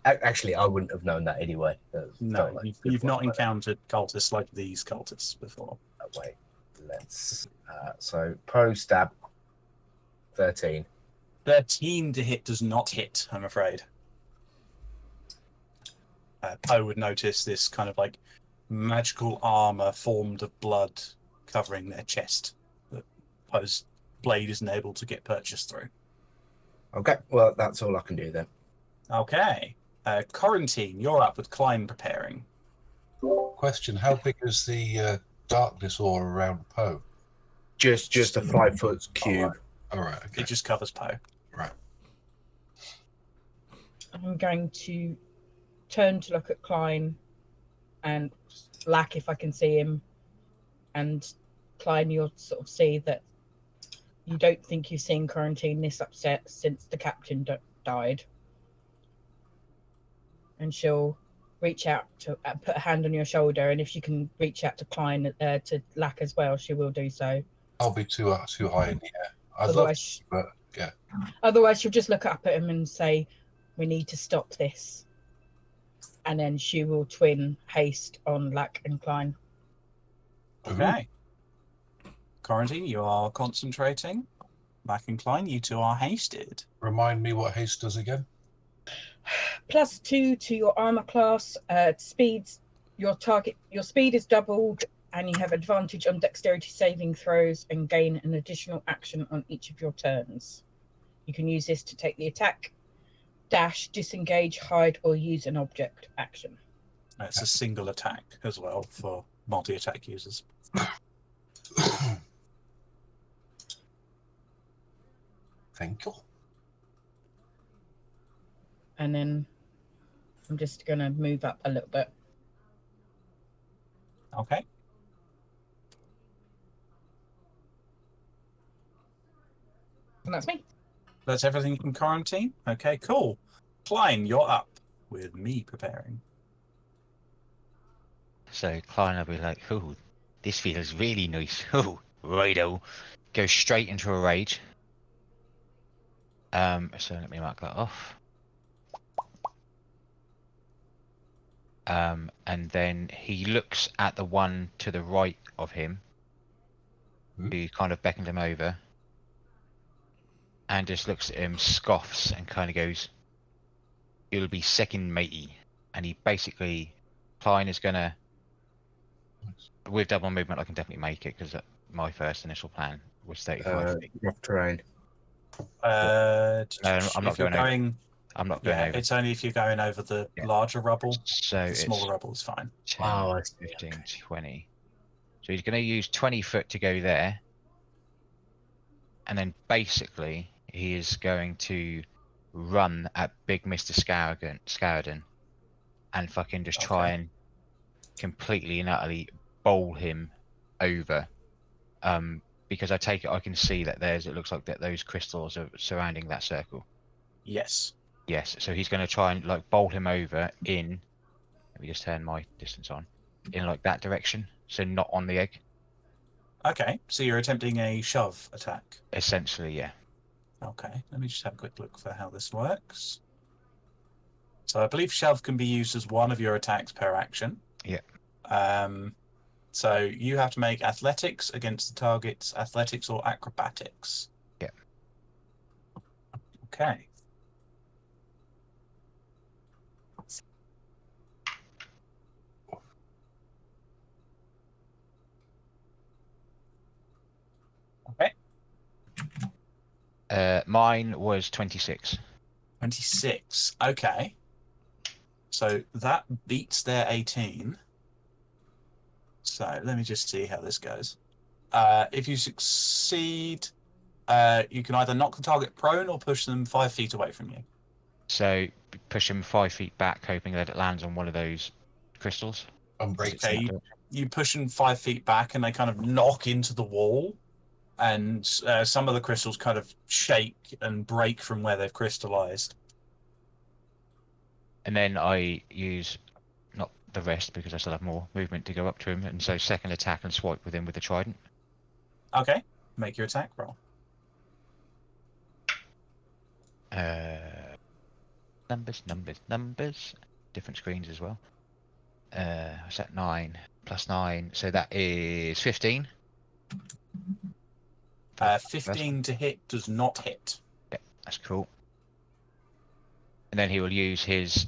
Actually, I wouldn't have known that anyway. No, you've not encountered cultists like these cultists before. Wait, let's. So, Poe stab 13. 13 to hit does not hit, I'm afraid. Poe would notice this kind of like magical armor formed of blood covering their chest that Poe's blade isn't able to get purchased through. Okay, well, that's all I can do then. Okay. Quarantine, you're up with Klein preparing. Question: how big is the darkness aura around Poe? Just a 5-foot cube. All right. Okay. It just covers Poe. Right. I'm going to turn to look at Klein and Lack if I can see him. And Klein, you'll sort of see that you don't think you've seen Quarantine this upset since the captain died. And she'll reach out to put a hand on your shoulder, and if she can reach out to Klein, to Lack as well, she will do so. I'll be too high in the air. Otherwise, but yeah. Otherwise, she'll just look up at him and say, "We need to stop this." And then she will twin haste on Lack and Klein. Okay. Quarantine, you are concentrating. Lack and Klein, you two are hasted. Remind me what haste does again. +2 to your armor class. Speeds. Your speed is doubled, and you have advantage on dexterity saving throws and gain an additional action on each of your turns. You can use this to take the attack, dash, disengage, hide, or use an object action. It's a single attack as well for multi-attack users. Thank you. And then I'm just going to move up a little bit. Okay. And that's me. That's everything from Quarantine? Okay, cool. Klein, you're up with me preparing. So Klein will be like, "Oh, this feels really nice. Oh, righto." Go straight into a rage. So let me mark that off. And then he looks at the one to the right of him, who kind of beckoned him over, and just looks at him, scoffs, and kind of goes, "It'll be second, matey." And he basically, Klein is gonna, with double movement, I can definitely make it because my first initial plan was 35 feet. Rough terrain. I'm not going over. I'm not going over. It's only if you're going over the larger rubble. So the it's smaller rubble is fine. 10, 15, 20. So he's going to use 20 foot to go there. And then basically he is going to run at big Mr. Scowden and fucking just try and completely and utterly bowl him over. Because I take it I can see that it looks like that those crystals are surrounding that circle. Yes. Yes, so he's going to try and like bowl him over in. Let me just turn my distance on. In like that direction, so not on the egg. Okay, so you're attempting a shove attack. Essentially, yeah. Okay, let me just have a quick look for how this works. So I believe shove can be used as one of your attacks per action. Yeah. So you have to make athletics against the target's athletics or acrobatics. Yeah. Okay. Okay. Mine was 26. 26. Okay. So that beats their 18. So let me just see how this goes. If you succeed, you can either knock the target prone or push them 5 feet away from you. So push him 5 feet back, hoping that it lands on one of those crystals. I'm breaking Okay, you push them 5 feet back, and they kind of knock into the wall, and some of the crystals kind of shake and break from where they've crystallized. And then I use, not the rest because I still have more movement to go up to him, and so second attack and swipe with him with the trident. Okay, make your attack roll. Numbers. Different screens as well. What's that? 9 plus 9, so that is 15. 15 to hit does not hit. Yeah, that's cool. And then he will use his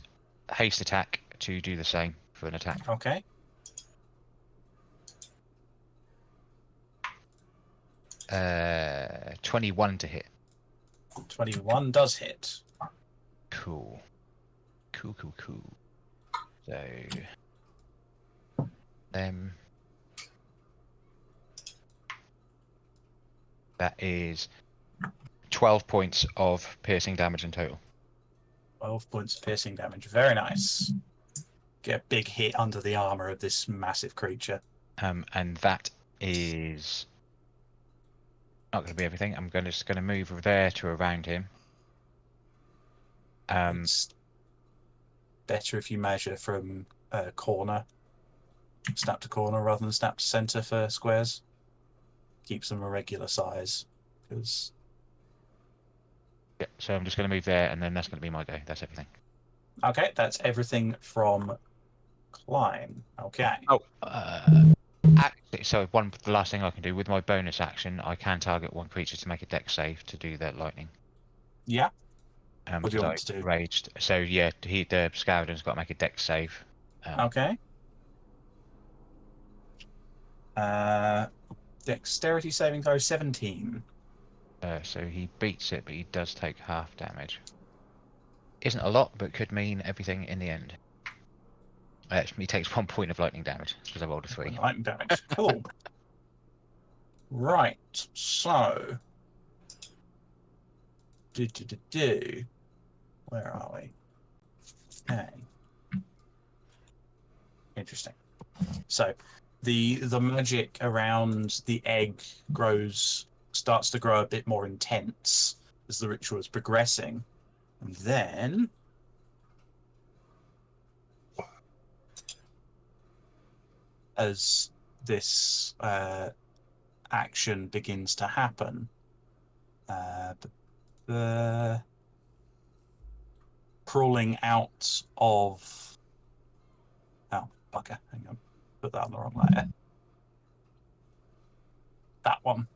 haste attack to do the same for an attack. Okay. Uh, 21 to hit. 21 does hit. Cool. So, that is 12 points of piercing damage in total. 12 points of piercing damage. Very nice. Get a big hit under the armor of this massive creature. And that is not going to be everything. I'm just going to move there to around him. It's better if you measure from corner, snap to corner, rather than snap to center for squares. Keeps them a regular size. Because yeah, so I'm just going to move there, and then that's going to be my go. That's everything. okay, that's everything from Klein. Okay. Oh, actually, so the last thing I can do with my bonus action, I can target one creature to make a dex save to do that lightning. Yeah. What do you because want to do? Raged. So yeah, the Scaradon's got to make a dex save. Okay. Dexterity saving throw 17. So he beats it, but he does take half damage. Isn't a lot, but could mean everything in the end. He takes 1 point of lightning damage because I rolled a 3. Lightning damage. Cool. Right. So. Where are we? Okay. Interesting. So, the magic around the egg starts to grow a bit more intense as the ritual is progressing, and then as this action begins to happen, the crawling out of bugger, hang on, put that on the wrong layer. That one.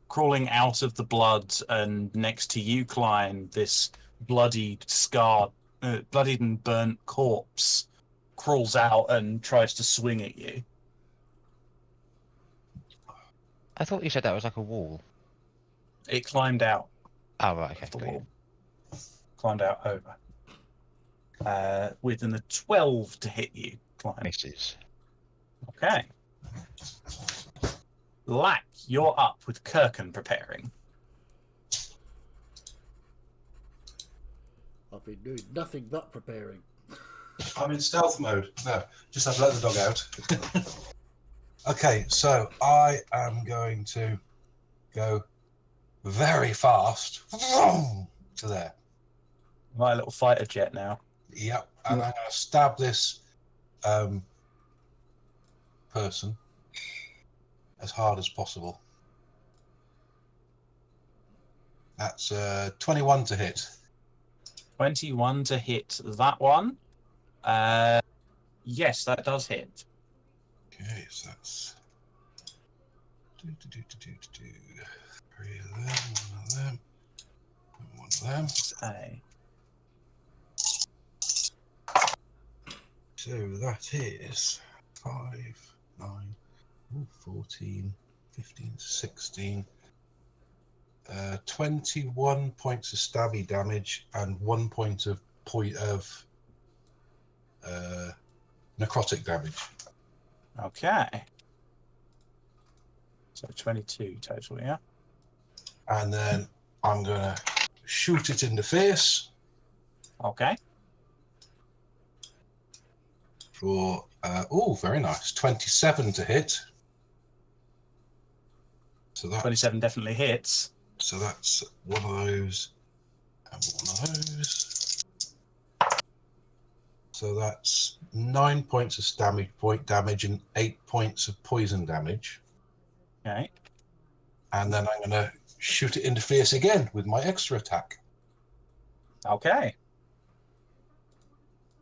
Crawling out of the blood, and next to you, Klein, this bloodied and burnt corpse crawls out and tries to swing at you. I thought you said that was like a wall. It climbed out. Oh, right, okay. Of the wall. Climbed out over. Within a 12 to hit you, Klein. Misses. Okay. Lack, you're up with Kirken preparing. I've been doing nothing but preparing. I'm in stealth mode. No, just have to let the dog out. Okay, so I am going to go very fast to there. My little fighter jet now. Yep, and I'm going to stab this person as hard as possible. That's 21 to hit. 21 to hit that one. Yes, that does hit. Okay, so that's 3 of them, one of them, and one of them. So that is 5, 9, 14, 15, 16. 21 points of stabby damage and 1 point of necrotic damage. Okay. So 22 total, yeah? And then I'm going to shoot it in the face Okay. for, very nice. 27 to hit. So that 27 definitely hits. So that's one of those and one of those. So that's 9 points of point damage and 8 points of poison damage. Okay. And then I'm going to shoot it in the face again with my extra attack. Okay.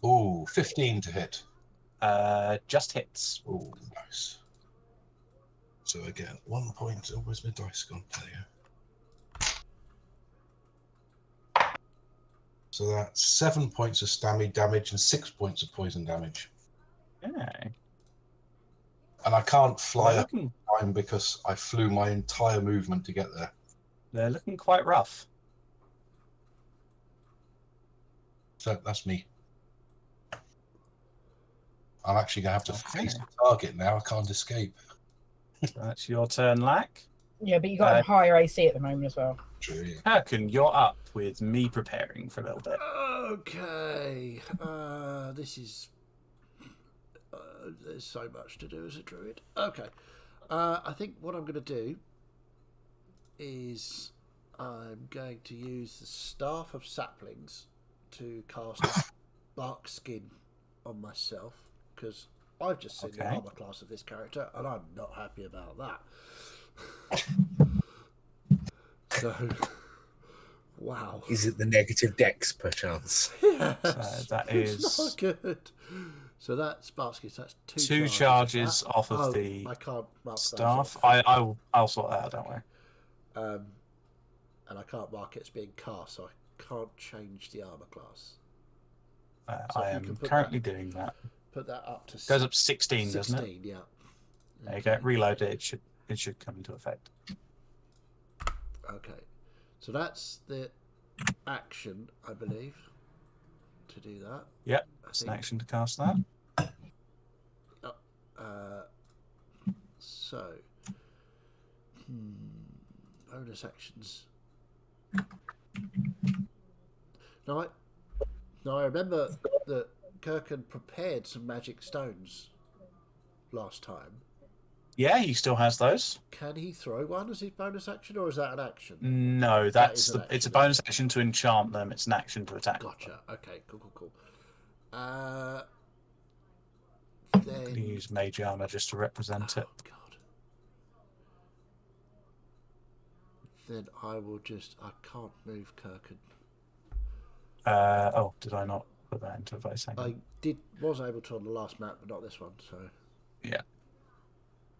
Ooh, 15 to hit. Just hits. Ooh, nice. So again, 1 point. Oh, where's my dice gone? There you go. So that's 7 points of stamina damage and 6 points of poison damage. Okay. And I can't fly up Looking, time because I flew my entire movement to get there. they're looking quite rough. So that's me. I'm actually going to have to Okay. face the target now. I can't escape. That's your turn, Lack. Yeah, but you got a higher AC at the moment as well. True, yeah. Kirkin, you're up with me preparing for a little bit. Okay. This is... there's so much to do as a druid. Okay. I think what I'm going to do is I'm going to use the Staff of Saplings to cast Bark Skin on myself, because I've just seen the armor class of this character and I'm not happy about that. So, wow. Is it the negative dex, perchance? Yes, So that it's is not good. So that's Bark Skin. So that's two charges off of the I can't mark those staff. off. I'll sort that out, don't worry. And I can't mark it as being cast, so I can't change the armor class. So I if you am can put currently doing that. Put that up to Goes up to 16, doesn't it? 16, yeah. There you go. Reload it. It should come into effect. Okay. So that's the action, I believe, to do that. Yep. It's an action to cast that. So, bonus actions. Now I remember that Kirkin prepared some magic stones last time. Yeah, he still has those. Can he throw one as his bonus action, or is that an action? No, That is an it's a action, bonus action to enchant them. It's an action to attack. Gotcha. Okay, cool. Then... Can you use mage armor just to represent it? God. Then I will I can't move Kirkin. Did I not put that into place? I was able to on the last map, but not this one, so... Yeah.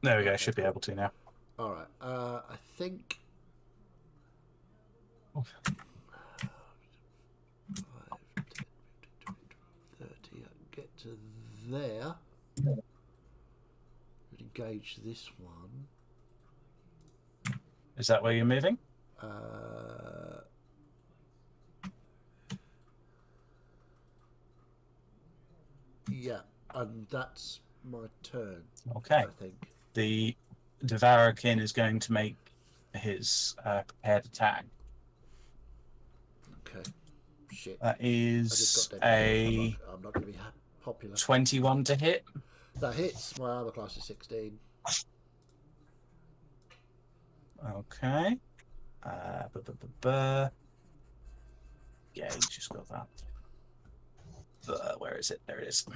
There we go, should be able to now. Alright, I think... 5, 10, 15, 20, 30, I can get to there. Engage this one. Is that where you're moving? Yeah, and that's my turn. Okay. I think. The Devourer-kin is going to make his prepared attack. Okay. Shit. That is I'm not going to be popular. 21 to hit. That hits. My armor class is 16. Okay. Yeah, you just got that. Where is it? There it is.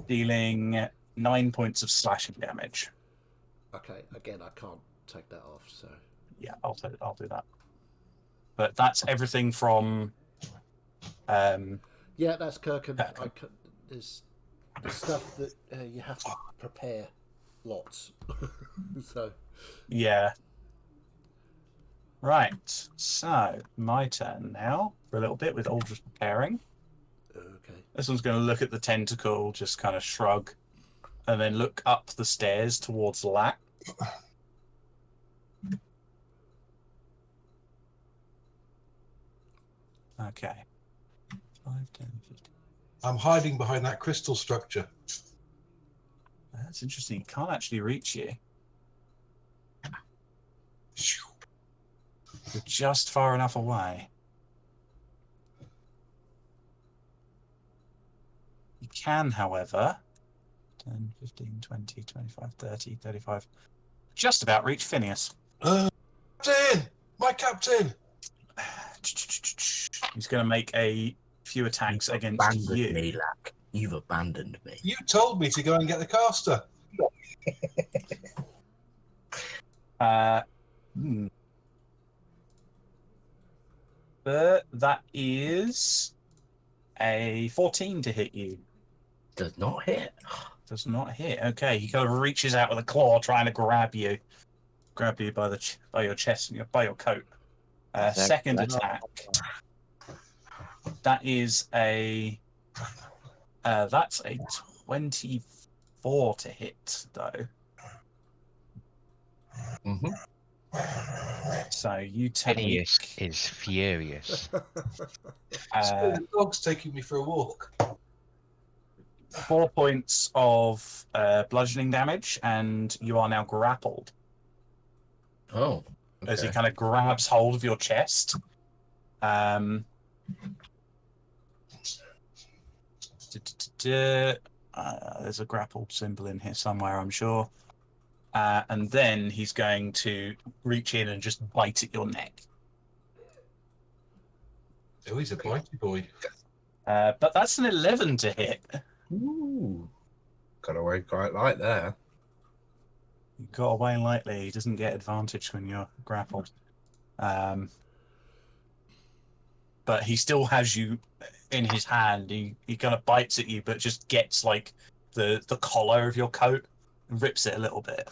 Dealing 9 points of slashing damage. Okay. Again, I can't take that off. So. Yeah, I'll do that. But that's everything from. Yeah, that's Kirkin. There's stuff that you have to prepare lots. So. Yeah. Right. So my turn now for a little bit with Aldrich preparing. Okay. This one's going to look at the tentacle, just kind of shrug, and then look up the stairs towards Lack. Okay. 5, 10, 15. I'm hiding behind that crystal structure. That's interesting. He can't actually reach you. You're just far enough away. You can, however, 10, 15, 20, 25, 30, 35, just about reach Phineas. Captain! My captain! He's going to make a few attacks You've against abandoned you. me, Lack. You've abandoned me. You told me to go and get the caster. But that is a 14 to hit you. Does not hit. Does not hit. Okay, he kind of reaches out with a claw, trying to grab you by your chest and by your coat. Second attack. That is that's a 24 to hit though. Mm-hmm. So you take. Phineas is furious. The dog's taking me for a walk. 4 points of bludgeoning damage, and you are now grappled. Oh. As he Okay. kind of grabs hold of your chest. There's a grappled symbol in here somewhere, I'm sure. And then he's going to reach in and just bite at your neck. Oh, he's a bitey boy. But that's an 11 to hit. Ooh. Got away quite light there. You got away lightly. He doesn't get advantage when you're grappled. But he still has you in his hand. He kind of bites at you, but just gets like the collar of your coat and rips it a little bit,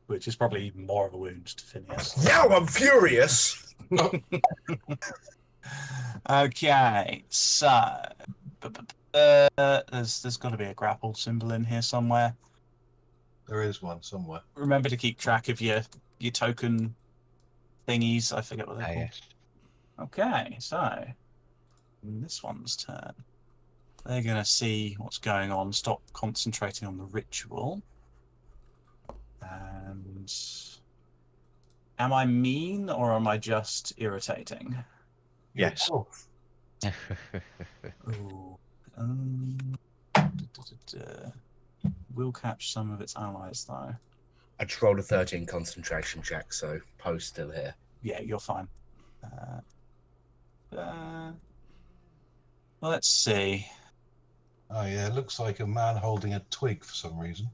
which is probably even more of a wound to Phineas. Now I'm furious. Okay, so there's got to be a grapple symbol in here somewhere. There is one somewhere. Remember to keep track of your token thingies. I forget what they're called. Yes. Okay, so this one's turn. They're going to see what's going on, stop concentrating on the ritual. And am I mean or am I just irritating? Yes. Ooh. We'll catch some of its allies, though. I just rolled a 13 concentration check, so Poe's still here. Yeah, you're fine. Well, let's see. Oh, yeah, it looks like a man holding a twig for some reason.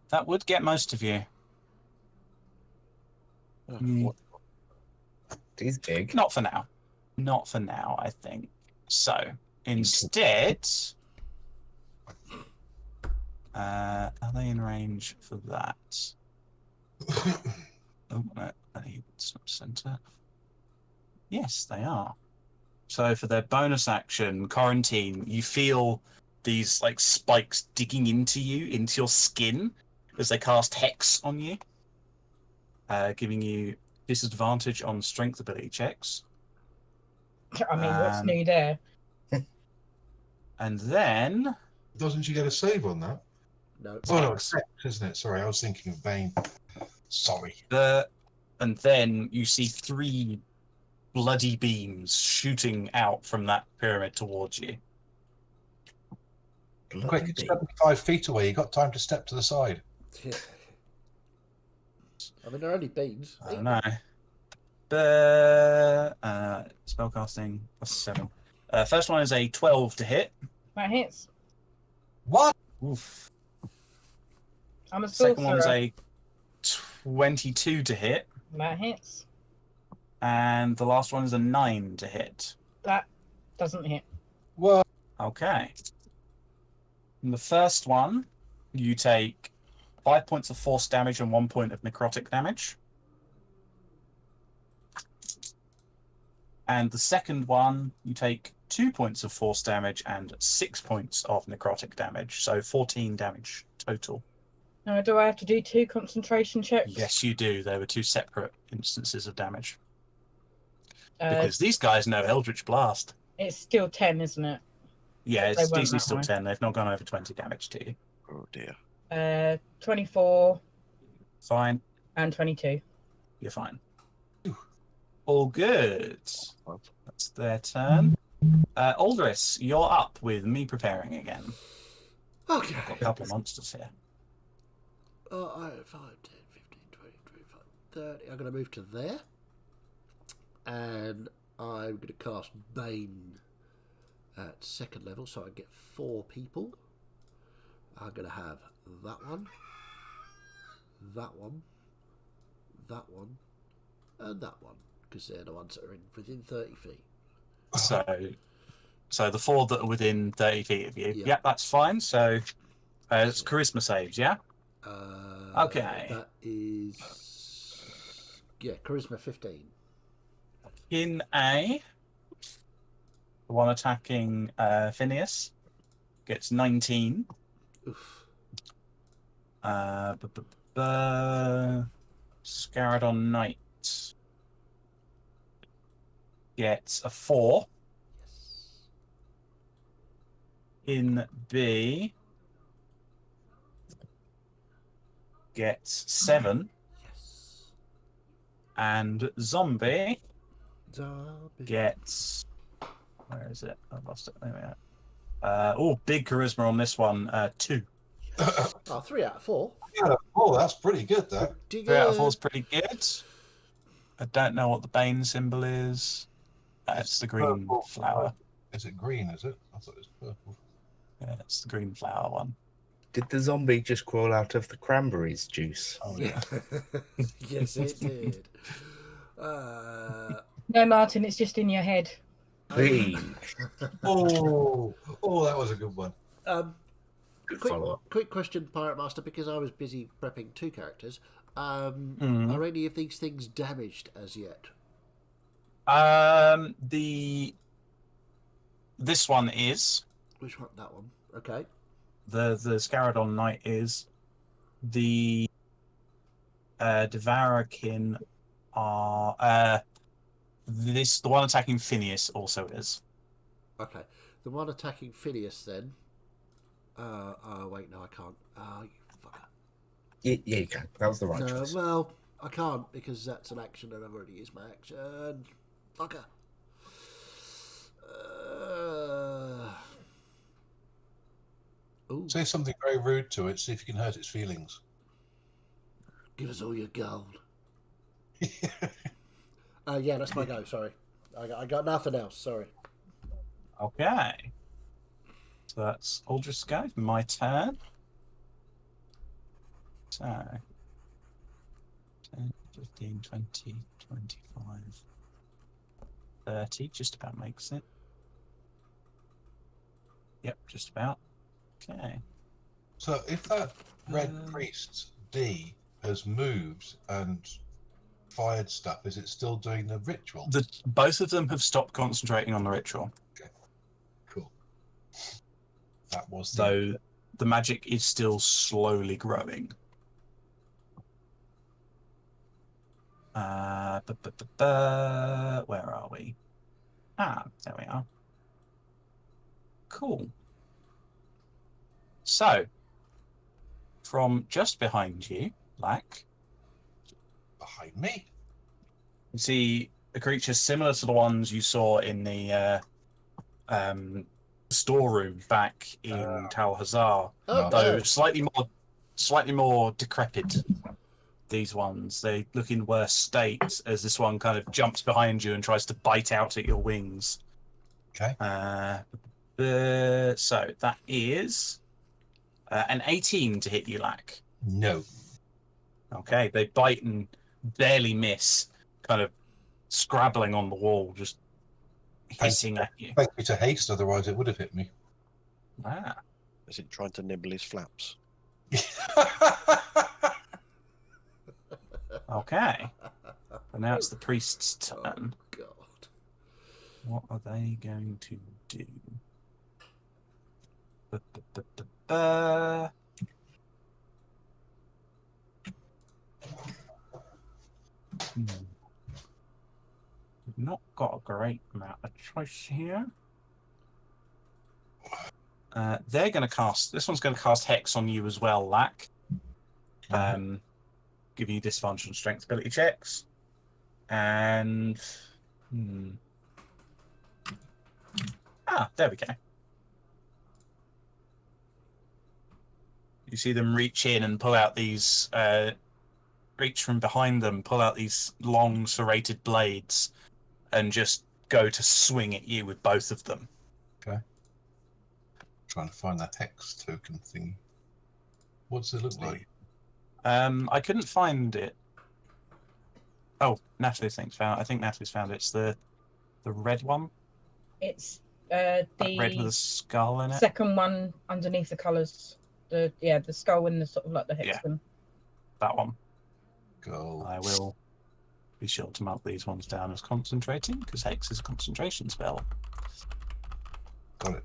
That would get most of you. What? He's big. Not for now. Not for now, I think. So, instead... are they in range for that? Oh, no, it's not center. Yes, they are. So for their bonus action, Quarantine, you feel these like spikes digging into you, into your skin, as they cast Hex on you, giving you disadvantage on strength ability checks. I mean, what's new there? And then... Doesn't she get a save on that? No. Oh, no, it's Hex, isn't it? Sorry, I was thinking of Bane. Sorry. And then you see 3 bloody beams shooting out from that pyramid towards you. Quick, it's 75 feet away. You got time to step to the side. Yeah. I mean, they're only beans. I don't know. Spellcasting +7. First one is a 12 to hit. That hits. What? Oof. I'm a Second one's sorcerer. a 22 to hit. That hits. And the last one is a 9 to hit. That doesn't hit. What? Okay. In the first one, you take 5 points of force damage and 1 point of necrotic damage. And the second one, you take 2 points of force damage and 6 points of necrotic damage. So 14 damage total. Now, do I have to do 2 concentration checks? Yes, you do. There were 2 separate instances of damage. Because these guys know Eldritch Blast. It's still 10, isn't it? Yeah, They it's weren't DC that still high. 10. They've not gone over 20 damage to you. Oh dear. 24 Fine. and 22. You're fine. All good. That's their turn. Aldris, you're up with me preparing again. Okay. I've got a couple of monsters here. I have 5, 10, 15, 20, 25, 30. I'm going to move to there. And I'm going to cast Bane at 2nd level, so I get 4 people. I'm going to have that one, that one, that one, and that one, because they're the ones that are within 30 feet. So the 4 that are within 30 feet of you. Yeah. Yeah, that's fine. So it's charisma saves, yeah? Okay. That is... Yeah, charisma 15. In A, the one attacking Phineas gets 19. Oof. Scaradon Knight gets a 4. Yes. In B, gets 7. Yes. And Zombie Zombie. gets... Where is it? I lost it. There we are. Big charisma on this one. 2. 3 out of 4. Yeah, oh, that's pretty good, though. 3 out of 4 is pretty good. I don't know what the Bane symbol is. It's the green purple flower. Is it green, is it? I thought it was purple. Yeah, it's the green flower one. Did the zombie just crawl out of the cranberries juice? Oh, yeah. Yes, it did. No, Martin, it's just in your head. Please. Oh, that was a good one. Good follow-up. Quick question, Pirate Master, because I was busy prepping 2 characters. Are any of these things damaged as yet? This one is. Which one? That one. Okay. The Scaradon Knight is. The Devourkin are the one attacking Phineas also is. Okay. The one attacking Phineas then. Oh wait, no, I can't. You fucker. Yeah, you can. That was the right No, choice. well, I can't because that's an action and I've already used my action. Fucker. Ooh. Say something very rude to it, see if you can hurt its feelings. Give us all your gold. Yeah, that's my go. Sorry, I got nothing else. Sorry. Okay. So that's Aldris' go. My turn. So 10, 15, 20, 25, 30. Just about makes it. Yep, just about. Okay. So if that red priest D has moved and fired stuff, is it still doing the ritual? Both of them have stopped concentrating on the ritual. Okay. Cool. That was So the magic is still slowly growing. Where are we? There we are. Cool. So, from just behind you, Black, behind me. you see a creature similar to the ones you saw in the storeroom back in Tal Hazar, though slightly more decrepit. These ones, they look in worse state as this one kind of jumps behind you and tries to bite out at your wings. Okay. So that is an 18 to hit you, Lack. No. Okay, they bite and barely miss, kind of scrabbling on the wall, just hissing at you. Thank you to haste, otherwise it would have hit me. Is it trying to nibble his flaps? Okay. And now it's the priest's turn. Oh, God. What are they going to do? We've not got a great amount of choice here. They're going to cast... This one's going to cast Hex on you as well, Lack. Give you disadvantage on strength ability checks. And there we go. You see them reach in and pull out these, reach from behind them, pull out these long serrated blades, and just go to swing at you with both of them. Okay. Trying to find that hex token thing. What does it look like? I couldn't find it. Oh, Natalie's found. I think Natalie's found it. It's the red one. It's Red with the a skull in it. second one underneath the colours. The skull and the sort of like the hexagon. That one. Go. I will be sure to mark these ones down as concentrating, because hex is a concentration spell. Got it.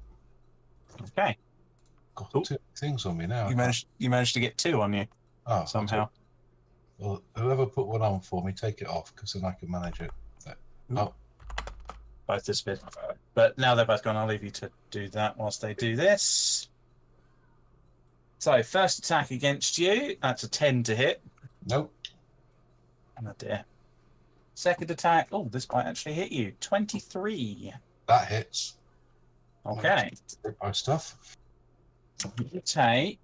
Okay. Got Cool. 2 things on me now. You managed to get 2 on you somehow. Well, whoever put one on for me, take it off, because then I can manage it. Oh. Both this bit. But now they're both gone, I'll leave you to do that whilst they do this. So, first attack against you, that's a 10 to hit. Nope. Oh dear. Second attack, this might actually hit you. 23. That hits. Okay. My stuff. You take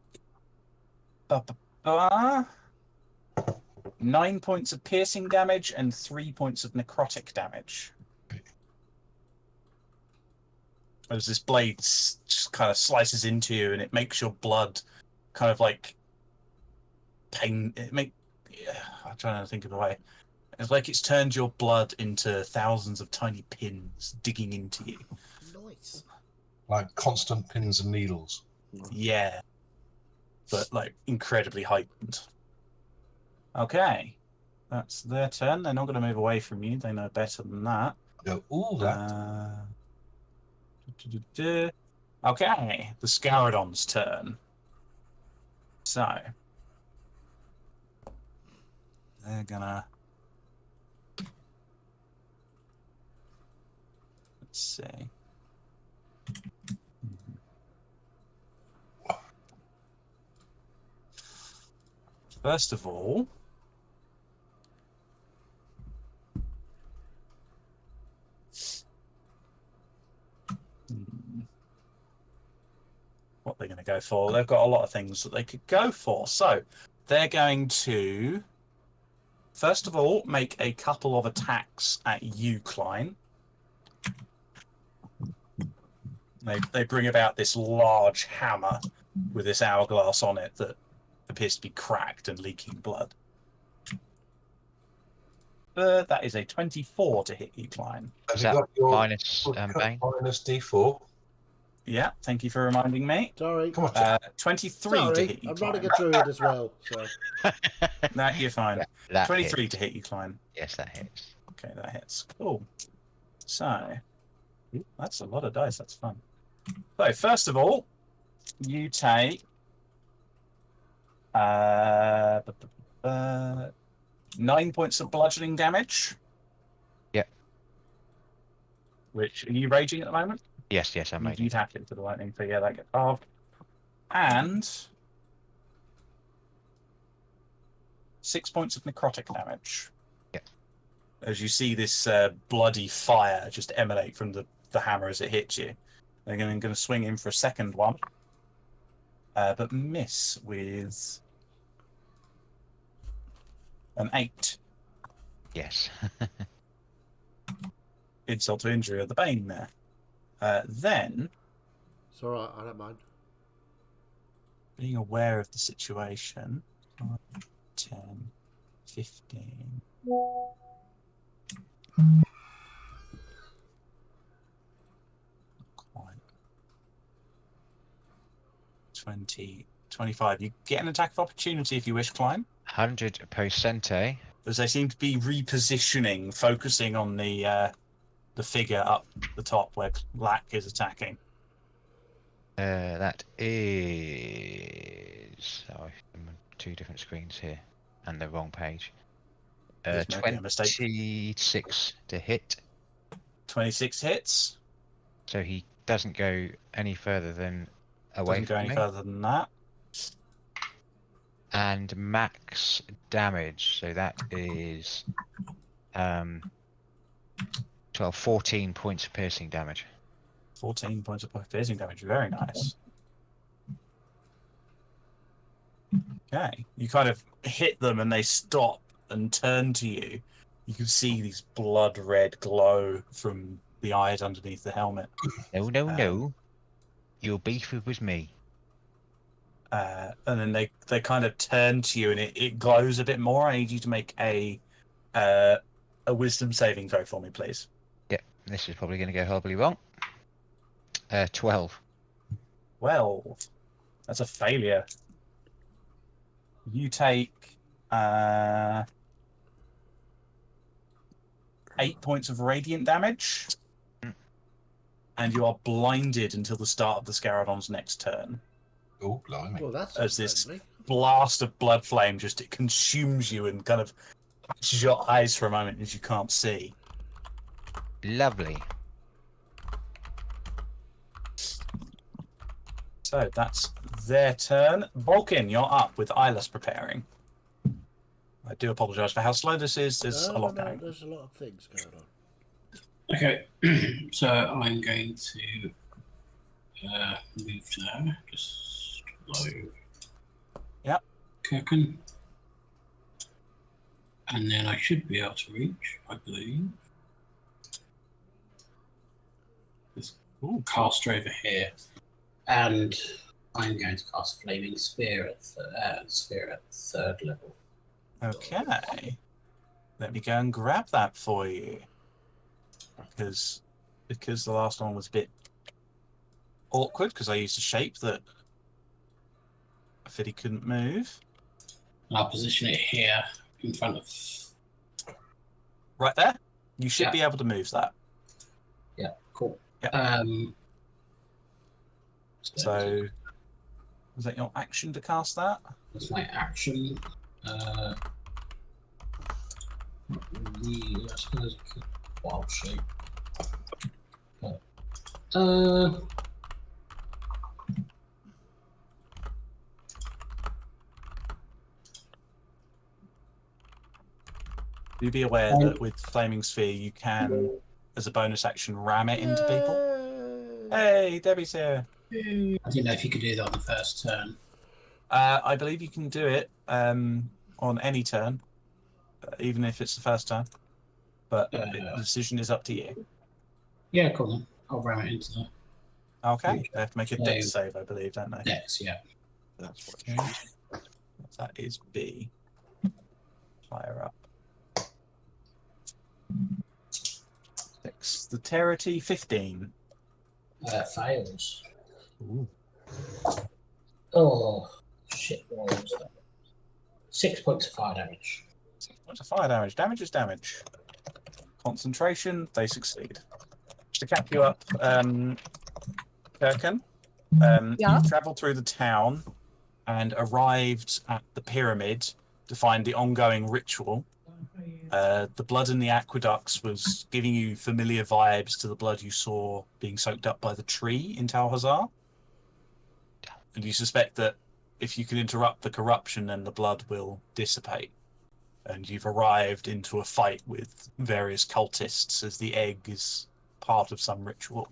9 points of piercing damage and 3 points of necrotic damage. As this blade just kind of slices into you, and it makes your blood kind of like pain. I'm trying to think of a way. It's like it's turned your blood into thousands of tiny pins digging into you. Nice. Like constant pins and needles. Yeah. But like incredibly heightened. Okay. That's their turn. They're not going to move away from you. They know better than that. Go, ooh, that. Okay. The Scaradon's turn. So. They're gonna. Let's see. First of all, what they're going to go for? They've got a lot of things that they could go for. So they're going to, first of all, make a couple of attacks at you, Klein. They bring about this large hammer with this hourglass on it that appears to be cracked and leaking blood. That is a 24 to hit you, Klein. Have Is you that got your minus Bane? minus D4? Yeah, thank you for reminding me. Sorry. Come on, Jack. 23 to Sorry, hit you, I'm Klein. running a druid as well. So That you're fine. That 23 hits. to hit you, Klein. Yes, that hits. Okay, that hits. Cool. So, that's a lot of dice. That's fun. So, first of all, you take 9 points of bludgeoning damage. Yep. Which, are you raging at the moment? Yes, I'm You tap into the lightning, so yeah, that gets halved. And 6 points of necrotic damage. Yeah. As you see this bloody fire just emanate from the hammer as it hits you. They're going to swing in for a second one. But miss with an 8. Yes. Insult to injury of the Bane there. Then, it's all right. I don't mind. being aware of the situation, 5, 10, 15. 20, 25. You get an attack of opportunity if you wish, Klein. 100 percente. As they seem to be repositioning, focusing on the figure up the top where Lack is attacking. That is. Oh, I'm on 2 different screens here, and the wrong page. He's making a mistake. 26 to hit. 26 hits. So he doesn't go any further than away Doesn't go from any me. further than that. And max damage. So that is 12, 14 points of piercing damage. 14 points of piercing damage. Very nice. Okay. You kind of hit them and they stop and turn to you. You can see these blood red glow from the eyes underneath the helmet. No, no, no. Your beef was me. And then they kind of turn to you and it glows a bit more. I need you to make a wisdom saving throw for me, please. Yep, this is probably going to go horribly wrong. 12. 12. That's a failure. You take 8 points of radiant damage, and you are blinded until the start of the Scaradon's next turn. Oh, blimey. Well, that's As this friendly. blast of blood flame it consumes you and kind of catches your eyes for a moment as you can't see. Lovely. So that's their turn. Vulcan, you're up with Eyeless preparing. I do apologise for how slow this is. There's a lot going. There's a lot of things going on. Okay, so I'm going to move to there, just below. Yep. Kirkin. And then I should be able to reach, I believe. This caster over here. And I'm going to cast Flaming Spear at third level. Okay. Let me go and grab that for you. Because the last one was a bit awkward because I used a shape that Fiddy couldn't move. And I'll position it here in front of... Right there. You should be able to move that. Yeah, cool. Yeah. So, was that your action to cast that? That's my action. I suppose it could wild shape. But, Do be aware that with Flaming Sphere you can, as a bonus action, ram it into people. Hey, Debbie's here. I didn't know if you could do that on the first turn. I believe you can do it on any turn, even if it's the first turn. But the decision is up to you. Yeah, cool. Then. I'll ram it into the... Okay, they have to make a dex save, I believe, don't they? Dex, yeah. That's what That is B. Fire up. 6. The Dexterity 15. Fails. Ooh. Oh, shit. What was that? 6 points of fire damage. 6 points of fire damage. Damage is damage. Concentration, they succeed. Just to cap you up, Kirkin, you've travelled through the town and arrived at the pyramid to find the ongoing ritual. The blood in the aqueducts was giving you familiar vibes to the blood you saw being soaked up by the tree in Talhazar. And you suspect that if you can interrupt the corruption, then the blood will dissipate. And you've arrived into a fight with various cultists as the egg is part of some ritual.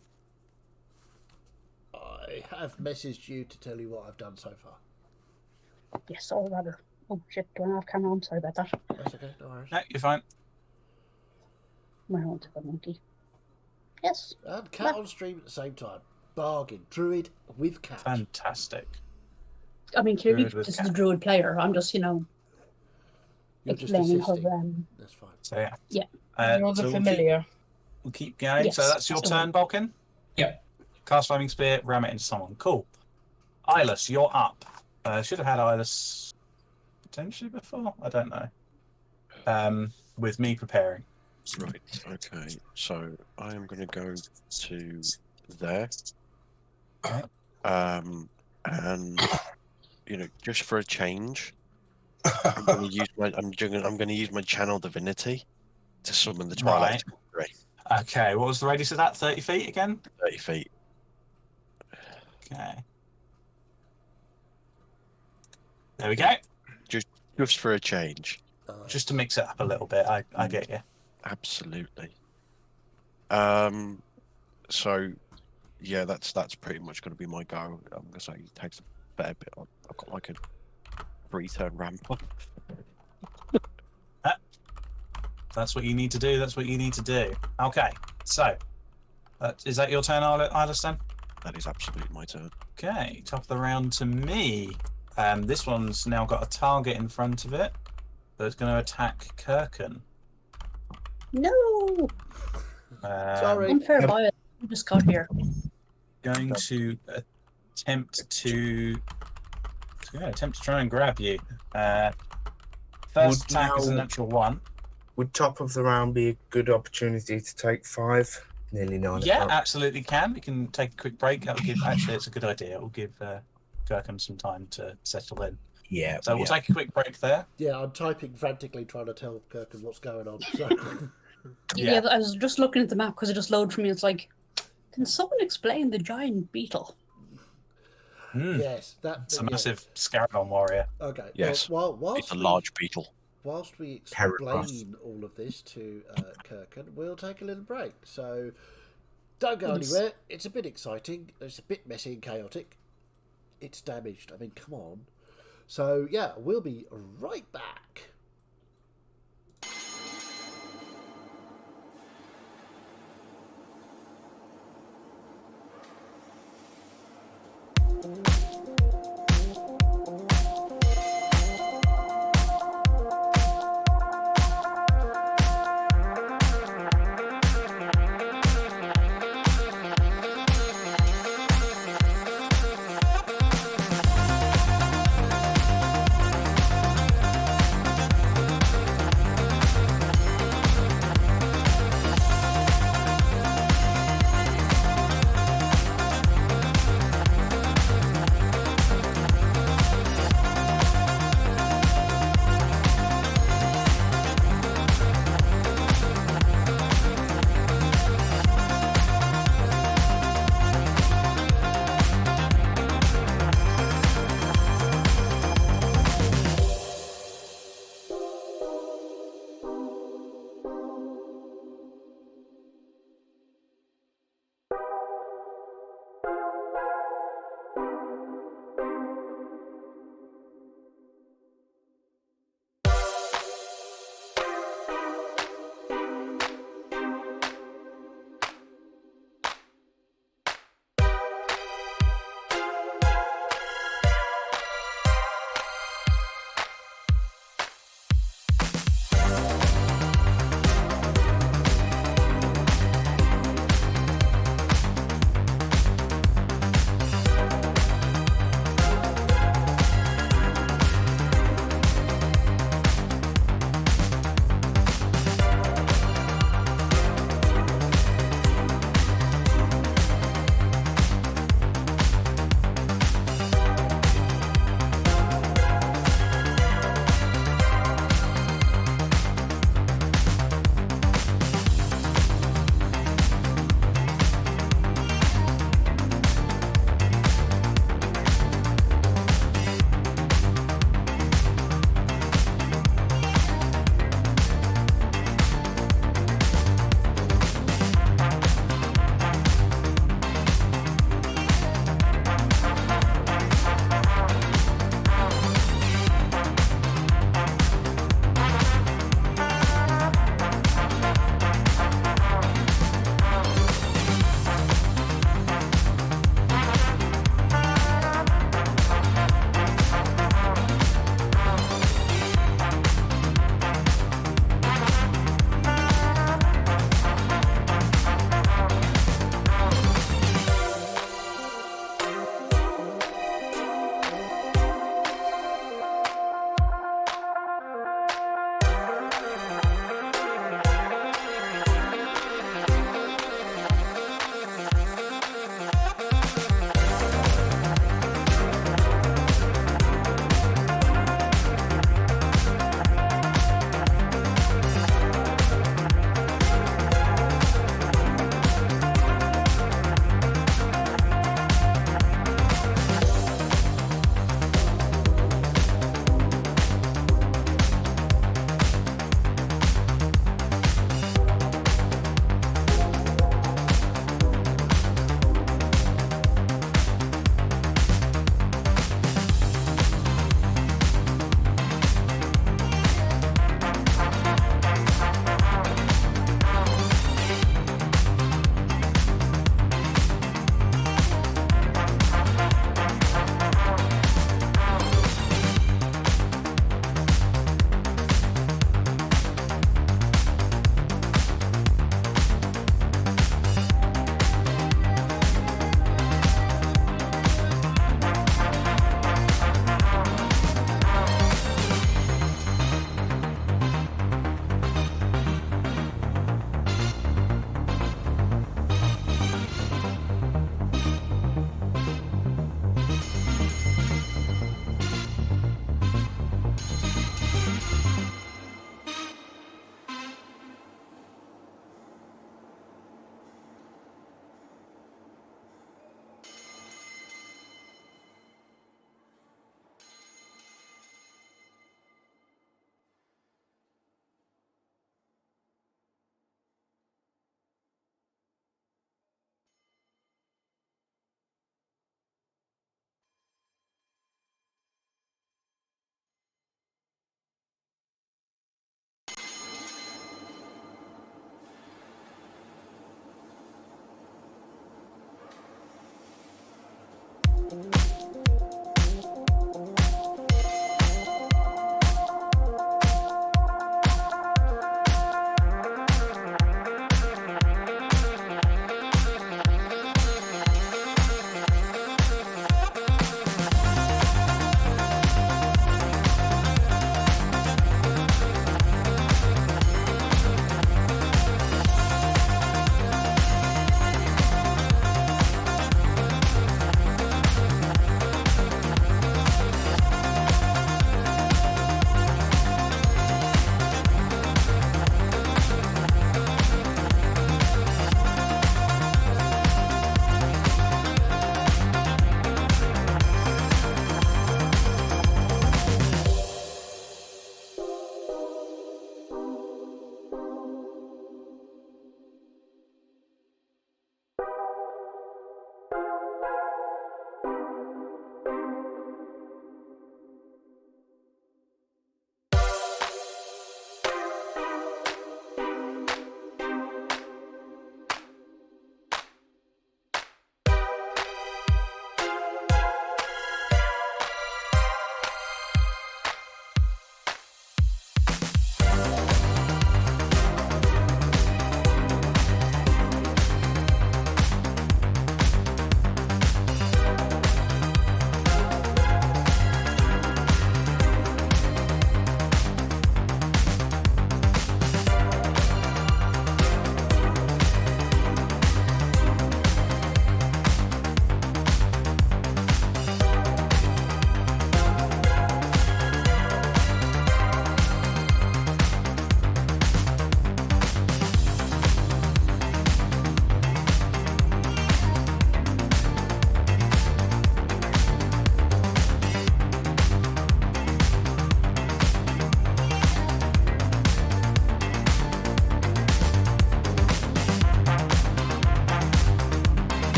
I have messaged you to tell you what I've done so far. Yes, or rather. Oh shit, do I have camera on? Sorry about that. That's okay, no worries. No, you're fine. My own to the monkey. Yes. And cat on stream at the same time. Bargain. Druid with cat. Fantastic. I mean, clearly Druid with this cat. is a druid player. I'm just, You're just explaining how assisting. That's fine. So yeah. Yeah. You're the so familiar. We'll keep going. Yes, So that's your turn, Balkan? Yep. Cast Flaming Spear, ram it into someone. Cool. Eyeless, you're up. Should have had Eyeless potentially before. I don't know. With me preparing. Right. Okay. So I am going to go to there. Okay. And just for a change, I'm going to use my channel divinity to summon the Twilight. Right. Okay. What was the radius of that? 30 feet again? 30 feet. Okay. There we go. Just for a change. Just to mix it up a little bit. I get you. Absolutely. So, yeah, that's pretty much going to be my go. I'm going to say it takes a fair bit. I've got like a 3-turn ramp up. That's what you need to do. That's what you need to do. Okay, so is that your turn, Alistan? That is absolutely my turn. Okay, top of the round to me. This one's now got a target in front of it that's going to attack Kirken. No! Sorry. Unfair bias. I just got here. Going to attempt to try and grab you. First attack is a natural 1. Would top of the round be a good opportunity to take 5? Nearly 9 Yeah, o'clock. absolutely can. We can take a quick break. Actually, it's a good idea. It will give Kirkham some time to settle in. Yeah. So we'll take a quick break there. Yeah, I'm typing frantically trying to tell Kirkham what's going on. So. Yeah, I was just looking at the map because it just loaded for me. It's like, can someone explain the giant beetle? Yes, it's a massive Scaradon warrior. Okay. Yes. Well, it's a large beetle. Whilst we explain all of this to Kirken, we'll take a little break. So don't go anywhere. It's a bit exciting. It's a bit messy and chaotic. It's damaged. I mean, come on. So yeah, we'll be right back.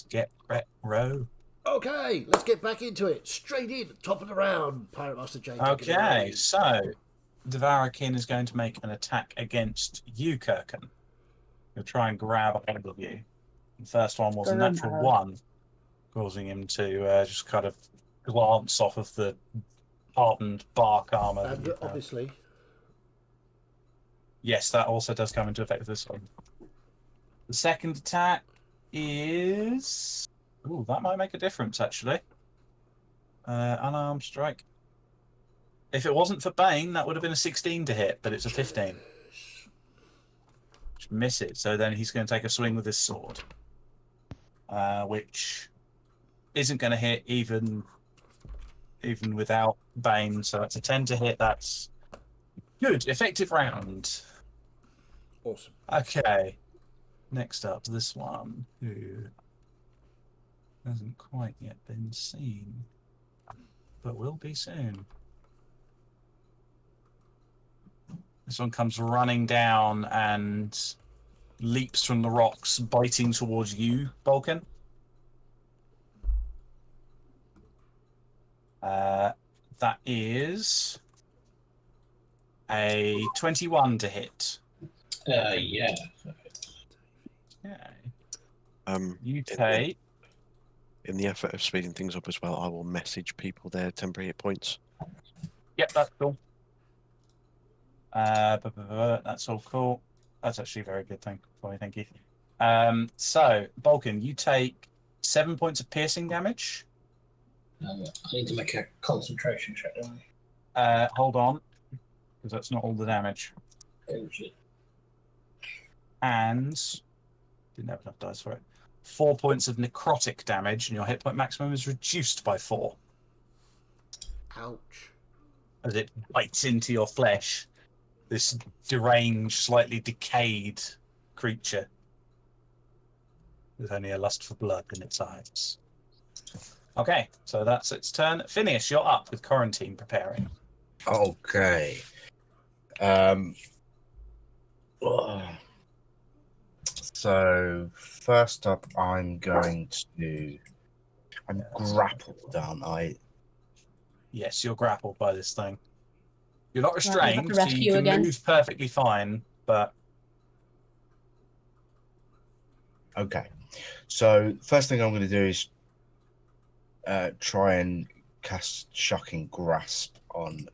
let's get row. Okay, let's get back into it. Straight in, top of the round. Pirate Master Jay. take it Okay, away. so Devourekin is going to make an attack against you, Kirkin. He'll try and grab a hold of you. The first one was a natural 1, causing him to just kind of glance off of the hardened bark armor. And obviously, yes, that also does come into effect with this one. The second attack is... Ooh, that might make a difference, actually. Unarmed strike. If it wasn't for Bane, that would have been a 16 to hit, but it's a 15. Which misses. So then he's going to take a swing with his sword. Which isn't going to hit even without Bane. So that's a 10 to hit. That's good. Effective round. awesome. Okay. Next up, this one, who hasn't quite yet been seen, but will be soon. This one comes running down and leaps from the rocks, biting towards you, Balkan. That is a 21 to hit. Yeah. Okay. You take... In the effort of speeding things up as well, I will message people their temporary hit points. Yep, that's cool. That's all cool. That's actually a very good thing for me, thank you. So, Balkan, you take 7 points of piercing damage. I need to make a concentration check, don't Hold on, because that's not all the damage. I? Oh, shit. And didn't have enough dice for it. 4 points of necrotic damage, and your hit point maximum is reduced by 4. Ouch. As it bites into your flesh. This deranged, slightly decayed creature with only a lust for blood in its eyes. Okay, so that's its turn. Phineas, you're up with quarantine preparing. Okay. So first up, I'm grappled, aren't I? Yes, you're grappled by this thing. You're not Right, we have restrained, to so rescue you can again. move perfectly fine, but... Okay. So first thing I'm going to do is try and cast Shocking Grasp on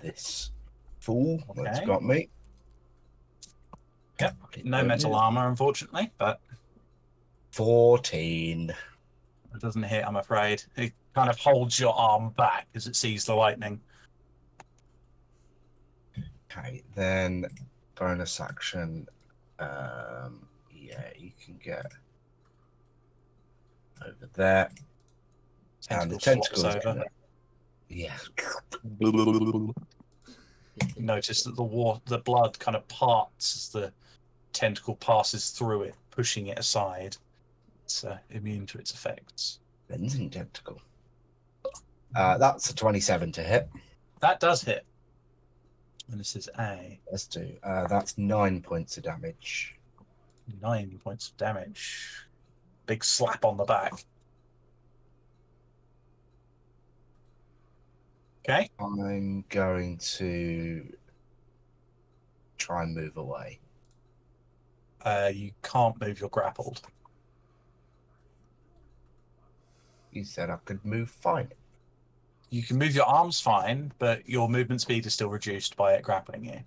this fool that's Okay. got me. Yep, no metal armor, unfortunately, but... 14. It doesn't hit, I'm afraid. It kind of holds your arm back as it sees the lightning. Okay, then bonus action. Yeah, you can get over there. And the tentacles. Over. Yeah. Notice that the blood kind of parts as the tentacle passes through it, pushing it aside. It's immune to its effects. Bending tentacle. That's a 27 to hit. That does hit. And this is A. Let's do. That's 9 points of damage. 9 points of damage. Big slap on the back. Okay. I'm going to try and move away. You can't move, you're grappled. You said I could move fine. You can move your arms fine, but your movement speed is still reduced by it grappling you.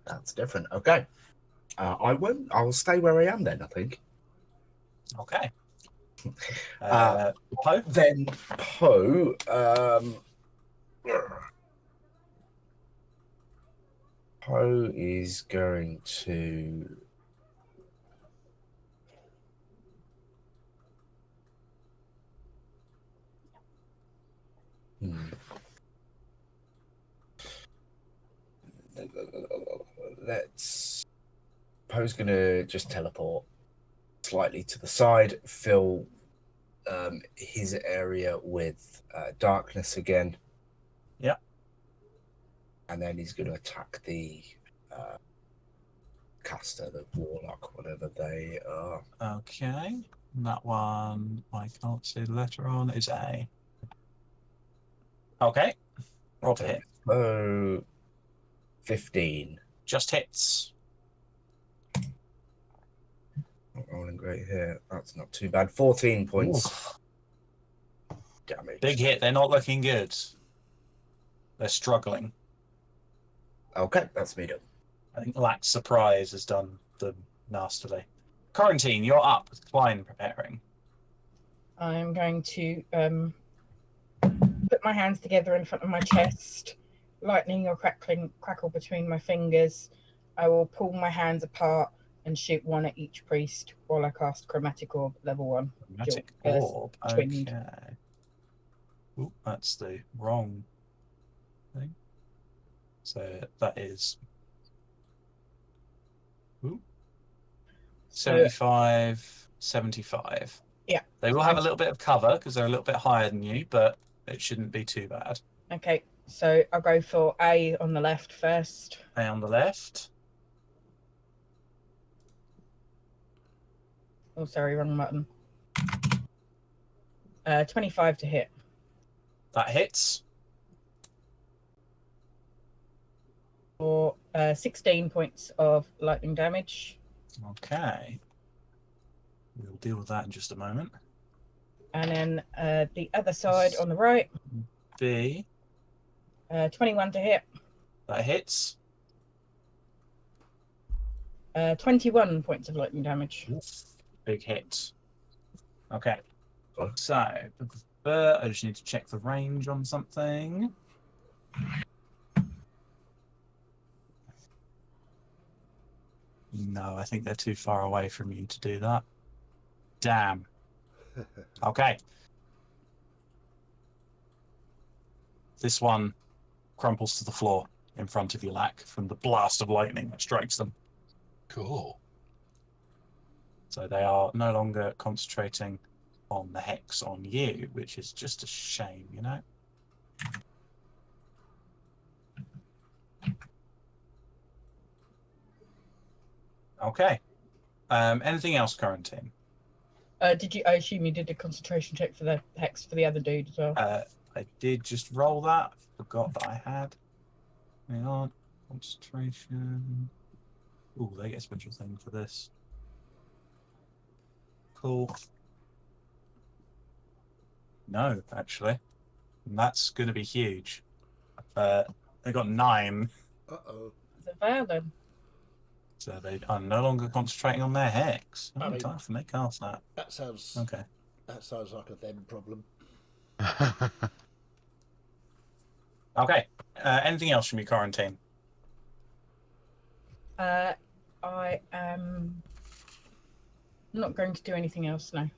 That's different. Okay. I won't. I'll stay where I am then, I think. Okay. Poe? Then Poe. Poe is going to. Poe's going to just teleport slightly to the side, fill his area with darkness again. Yep. And then he's going to attack the caster, the warlock, whatever they are. Okay. That one, I can't see the letter on, is A. Okay. Roll to hit. Oh, 15. Just hits. Not rolling great here. That's not too bad. 14 points Oof. damage. Big hit. They're not looking good. They're struggling. Okay, that's me done. I think lack surprise has done them nastily. Quarantine, you're up with Klein preparing. I'm going to put my hands together in front of my chest, lightning or crackle between my fingers. I will pull my hands apart and shoot one at each priest while I cast Chromatic Orb level 1. Chromatic Jewel- Orb. twinned. Okay. Ooh, that's the wrong thing. So that is 75, 75. Yeah. They will have a little bit of cover because they're a little bit higher than you, but it shouldn't be too bad. Okay, so I'll go for A on the left first. A on the left. Oh, sorry, wrong button. 25 to hit. That hits. For 16 points of lightning damage. Okay. We'll deal with that in just a moment. And then the other side on the right. B. 21 to hit. That hits. 21 points of lightning damage. Big hit. Okay. So, I just need to check the range on something. No, I think they're too far away from you to do that. Damn. Okay. This one crumples to the floor in front of you, Lack, from the blast of lightning that strikes them. Cool. So they are no longer concentrating on the hex on you, which is just a shame, you know? Okay. Anything else, Quarantine? I assume you did a concentration check for the hex for the other dude as well? I did just roll that. Forgot that I had. Hang on. Concentration. Ooh, they get a special thing for this. Cool. No, actually. And that's going to be huge. They got 9. Uh-oh. Is it fair then? So they are no longer concentrating on their hex. I mean, Time for me cast that. That sounds Okay. like a them problem. Okay. Anything else from your quarantine? I am not going to do anything else now.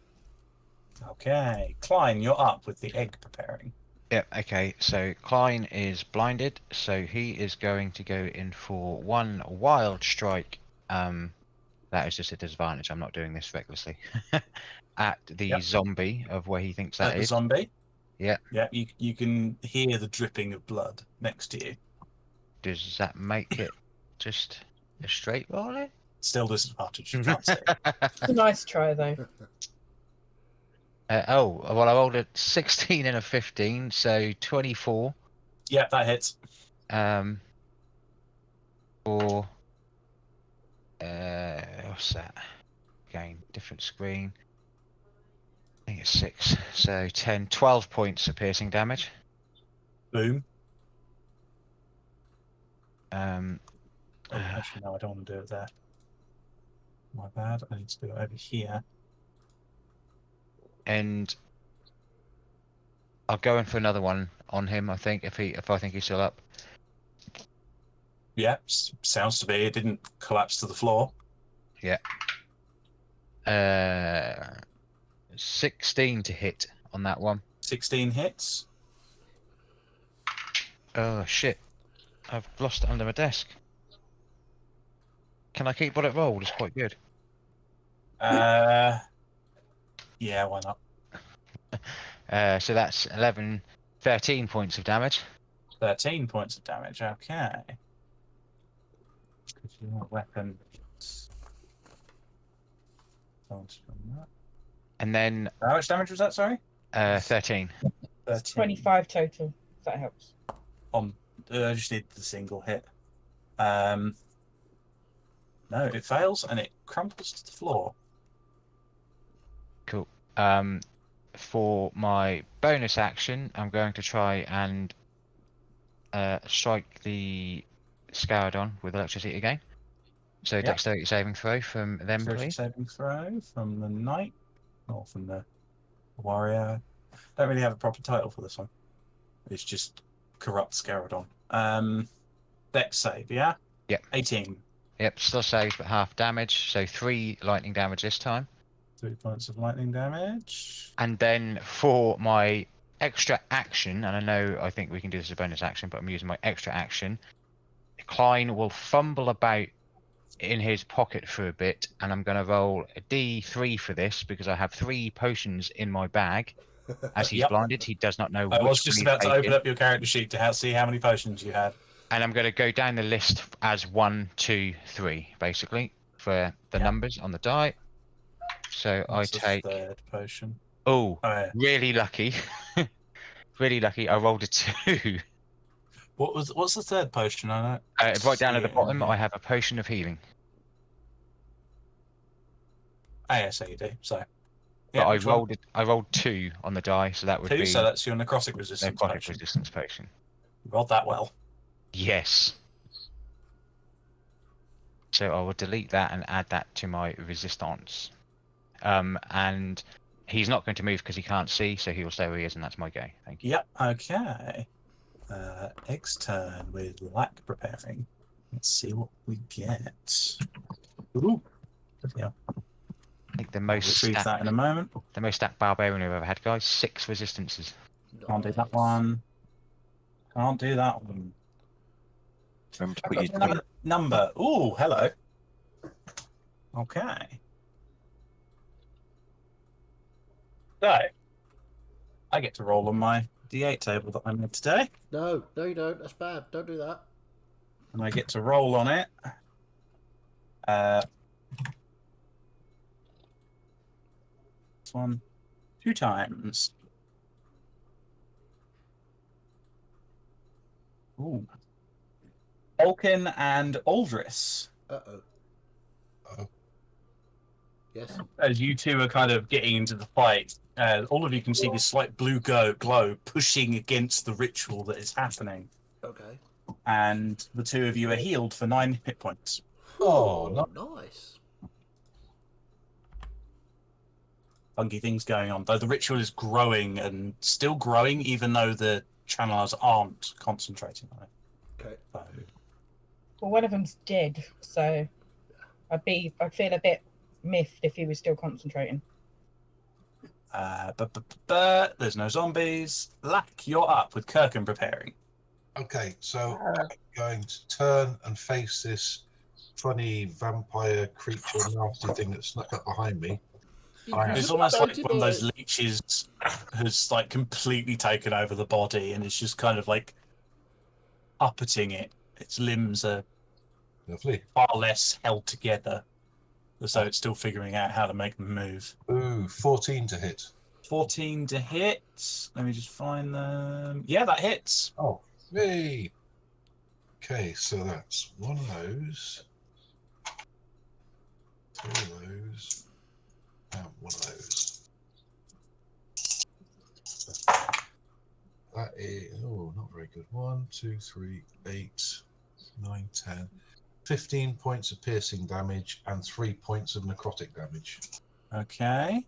Okay. Klein, you're up with the egg preparing. Yep, okay, so Klein is blinded, so he is going to go in for one wild strike. That is just a disadvantage, I'm not doing this recklessly. At the zombie of where he thinks that At the is. zombie? Yeah. Yeah, you can hear the dripping of blood next to you. Does that make it just a straight roll? Still disadvantage, you can't see. It's a nice try though. Oh, well, I rolled a 16 and a 15, so 24. Yeah, that hits. For what's that? Again, different screen. I think it's 6. So 10, 12 points of piercing damage. Boom. Oh, actually, no, I don't want to do it there. My bad. I need to do it over here. And I'll go in for another one on him. I think if I think he's still up. Yeah, sounds to be. It didn't collapse to the floor. Yeah. 16 to hit on that one. 16 hits. Oh shit! I've lost it under my desk. Can I keep what it rolled? It's quite good. Yeah, why not? So that's 13 points of damage. 13 points of damage. Okay. Because your weapon. From that. And then How much damage was that? Sorry. 13. 13. 25 total, if that helps. I just need the single hit. No, it fails and it crumples to the floor. Cool. For my bonus action, I'm going to try and strike the Scaradon with electricity again. So dexterity saving throw from them, Dexterity please. saving throw from the knight or from the warrior. Don't really have a proper title for this one. It's just corrupt Scaradon. Dex save, yeah? Yep. 18. Yep, still saves but half damage, so 3 lightning damage this time. 3 points of lightning damage. And then for my extra action, and I think we can do this as a bonus action, but I'm using my extra action. Klein will fumble about in his pocket for a bit, and I'm going to roll a D3 for this because I have 3 potions in my bag. As he's blinded, he does not know which I was just one about he's to open taken. up your character sheet to see how many potions you had. And I'm going to go down the list as 1, 2, 3, basically, for the numbers on the die. So What's I the take. third potion? Oh, yeah. Really lucky. Really lucky. I rolled a 2. What's the third potion? I don't Right down at the bottom, here. I have a potion of healing. So you do. So. But I rolled 2 on the die, so that would 2, be. so that's your necrotic resistance potion. Resistance potion. You rolled that well. Yes. So I will delete that and add that to my resistance. And he's not going to move because he can't see, so he will stay where he is, and that's my go. Thank you. Yep. Okay. X turn with lack preparing. Let's see what we get. Ooh. Yeah. I think the most retrieve that in a moment. The most stacked barbarian we've ever had, guys. 6 resistances. Can't do that one. Can't do that one. Remember to put your Number. Ooh, hello. Okay. So, I get to roll on my D8 table that I made today. No, you don't. That's bad. Don't do that. And I get to roll on it. This one 2 times. Ooh. Vulcan and Aldris. Uh-oh. Yes. As you two are kind of getting into the fight, all of you can see this slight blue glow pushing against the ritual that is happening. Okay. And the 2 of you are healed for 9 hit points. Oh, nice. Funky things going on. Though the ritual is growing and still growing, even though the channelers aren't concentrating on it. Okay. So, Well, one of them's dead, so I'd feel a bit miffed if he was still concentrating. there's no zombies. Lack, you're up with Kirkham preparing. Okay, so I'm going to turn and face this funny vampire creature nasty thing that snuck up behind me. It's almost like one of those leeches has like completely taken over the body and it's just kind of like puppeting it. Its limbs are Lovely. far less held together, as though it's still figuring out how to make them move. Ooh, 14 to hit. 14 to hit. Let me just find them. Yeah, that hits. Oh, yay! Okay, so that's one of those, 2 of those, and 1 of those. That is, not very good. 1, 2, 3, 8, 9, 10. 15 points of piercing damage and 3 points of necrotic damage. Okay.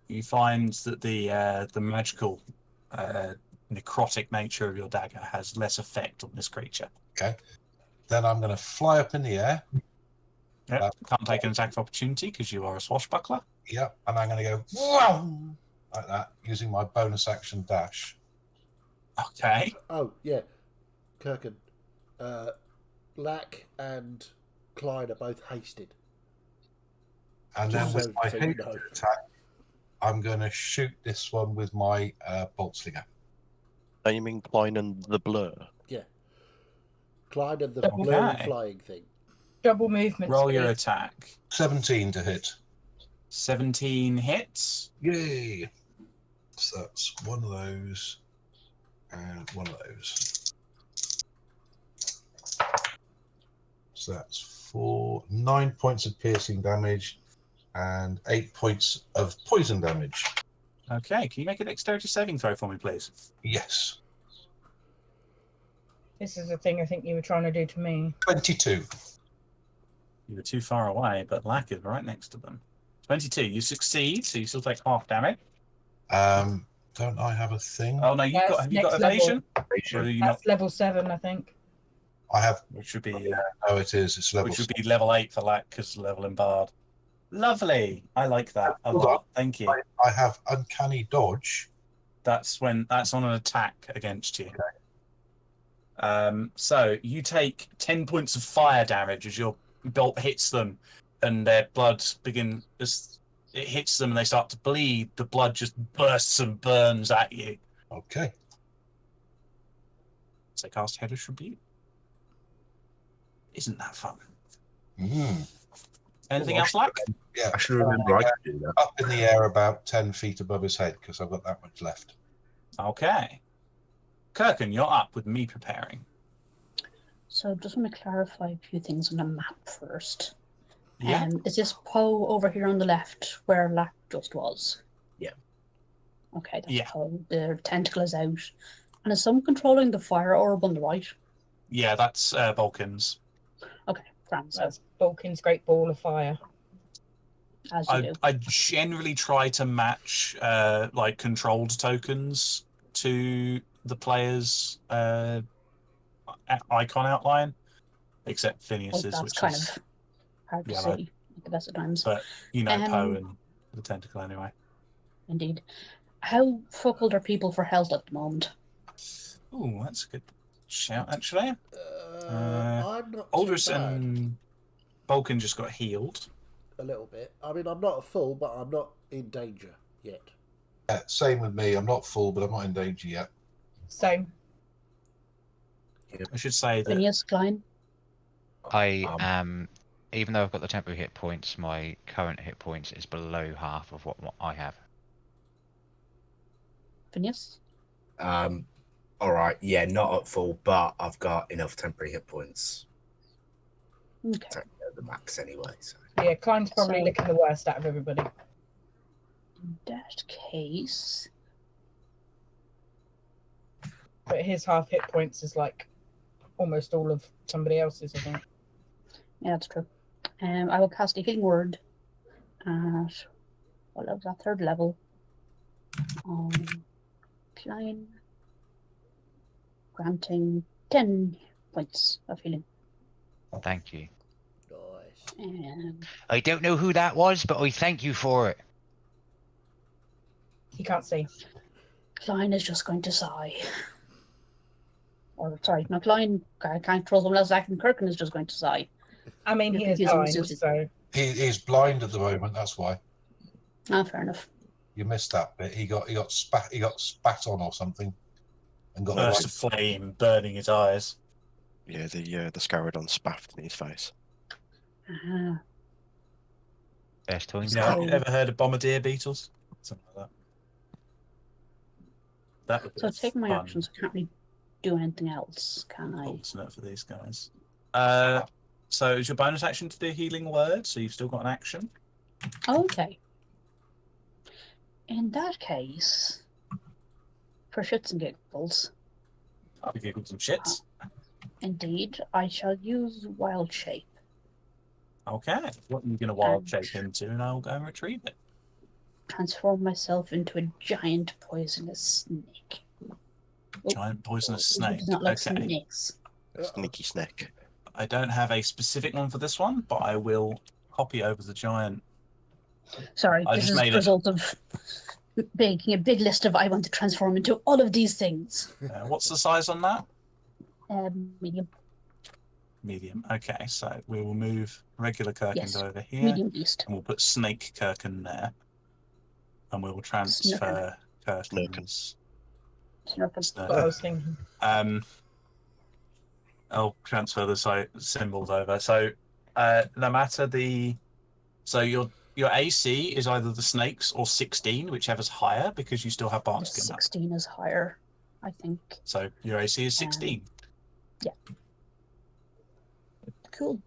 You find that the magical necrotic nature of your dagger has less effect on this creature. Okay. Then I'm going to fly up in the air. Yep. Can't take an attack of opportunity because you are a swashbuckler. Yep. And I'm going to go wow, like that using my bonus action dash. Okay. Oh, yeah. Kirkin. Lack and Clyde are both hasted. And then with my so hasted attack, I'm going to shoot this one with my bolt slinger. Aiming Klein and the blur. Yeah. Clyde and the blurry flying thing. Double movement. Roll your attack. 17 to hit. 17 hits. Yay! So that's one of those and one of those. So that's 9 points of piercing damage and 8 points of poison damage. Okay, can you make a dexterity saving throw for me, please? Yes. This is the thing I think you were trying to do to me. 22. You were too far away, but Lack is right next to them. 22, you succeed, so you still take half damage. Don't I have a thing? Oh no, have you got evasion? Or are you That's not? level 7, I think. I have. Which should be Oh, it is. It's level. which would be level 8 for Lack because level in Bard. Lovely. I like that a lot. Thank you. I have uncanny dodge. That's on an attack against you. So you take 10 points of fire damage as your bolt hits them, and their blood as it hits them and they start to bleed. The blood just bursts and burns at you. Okay. So cast Hellish Rebuke. Isn't that fun? Anything else, Lack? Yeah. I should remember I could do that. Up in the air about 10 feet above his head because I've got that much left. Okay. Kirkin, you're up with me preparing. So just want to clarify a few things on the map first. Yeah. Is this Poe over here on the left where Lack just was? Yeah. Okay, that's Yeah. Poe. The tentacle is out. And is someone controlling the fire orb on the right? Yeah, that's Balkans. Okay, grand. So, That's Balkan's great ball of fire. as you do. I generally try to match like controlled tokens to the player's icon outline, except Phineas's, That's which kind is of hard to yellow. see at the best of times. But Poe and the tentacle anyway. Indeed. How fuckled are people for health at the moment? Ooh, that's a good shout, actually. I'm not Aldous too bad. and Balkan just got healed. A little bit. I mean, I'm not a fool, but I'm not in danger yet. Same with me. I'm not full, but I'm not in danger yet. Same. I should say that Phineas, Klein? I am, even though I've got the temporary hit points, my current hit points is below half of what I have. Phineas? All right. Yeah, not at full, but I've got enough temporary hit points Okay. to go the max anyway. So. Yeah, Klein's probably So- looking the worst out of everybody. In that case, But his half hit points is like almost all of somebody else's, I think. yeah, that's true. I will cast a healing word at what level was that? 3rd level. Klein, granting 10 points of healing. Thank you. Nice. I don't know who that was, but I thank you for it. He can't see. Klein is just going to sigh. Or sorry, not Klein. I can't control someone else acting. Kirkin is just going to sigh. I mean, he You're is confusing blind, Susan. so He's blind at the moment. That's why Ah, fair enough. you missed that bit. He got spat on or something, and got burst of flame burning his eyes. Yeah, the Scarodon spaffed in his face. Best time. So- Ever heard of bombardier beetles? Something like that. That would be So taking my fun. actions, I can't really do anything else, can I? Alternate for these guys. So is your bonus action to do healing word? So you've still got an action. Okay. In that case, for shits and giggles, I'll give you some shits. indeed, I shall use wild shape. Okay. What are you going to wild shape into, and I'll go and retrieve it. Transform myself into a giant poisonous snake. Giant poisonous Who snake. does not like Okay. snakes? Sneaky snake. I don't have a specific one for this one, but I will copy over the giant. Sorry, I this just is made the it. result of making a big list of I want to transform into all of these things. What's the size on that? Medium. Medium. Okay, so we will move regular Kirkin Yes, over here, medium beast. and we'll put Snake Kirkin there, and we will transfer Kirkin's. Snurkin. what I was thinking. I'll transfer the symbols over. So no matter the, so your your AC is either the snakes or 16, whichever's higher, because you still have bark Just skin. 16 is higher, I think. So your AC is 16. Yeah. Cool.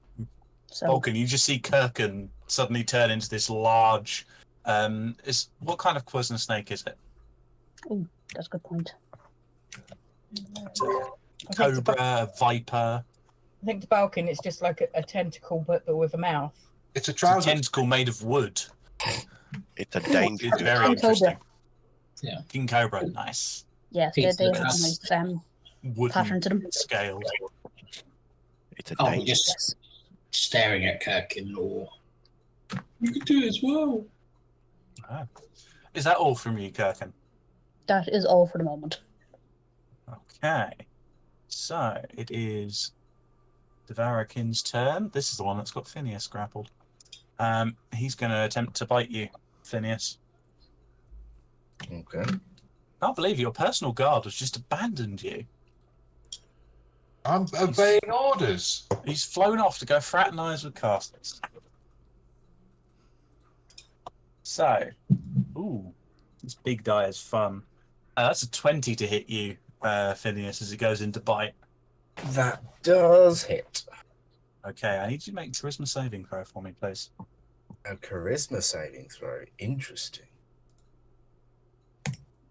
So Vulcan, you just see Kirkin suddenly turn into this large. What kind of poisonous snake is it? oh, that's a good point. Cobra, a viper. I think to Balkan, it's just like a tentacle, but with a mouth. It's a It's a trouser. tentacle made of wood. It's a danger. It's very King interesting. Cobra. Yeah. King Cobra, nice. Yes, Piece they of have a glass. nice Wooden pattern to them. scaled. It's a Oh, we're danger. just Yes. staring at Kirk in awe. You could do it as well. Ah. Is that all from you, Kirkin? That is all for the moment. Okay. So it is Devarakin's turn. This is the one that's got Phineas grappled. He's going to attempt to bite you, Phineas. Okay. Can't believe your personal guard has just abandoned you. I'm obeying orders. He's flown off to go fraternise with casters. So, ooh, this big die is fun. That's a 20 to hit you, Phineas, as it goes into bite. That does hit. Okay, I need you to make a charisma saving throw for me, please. A charisma saving throw. Interesting.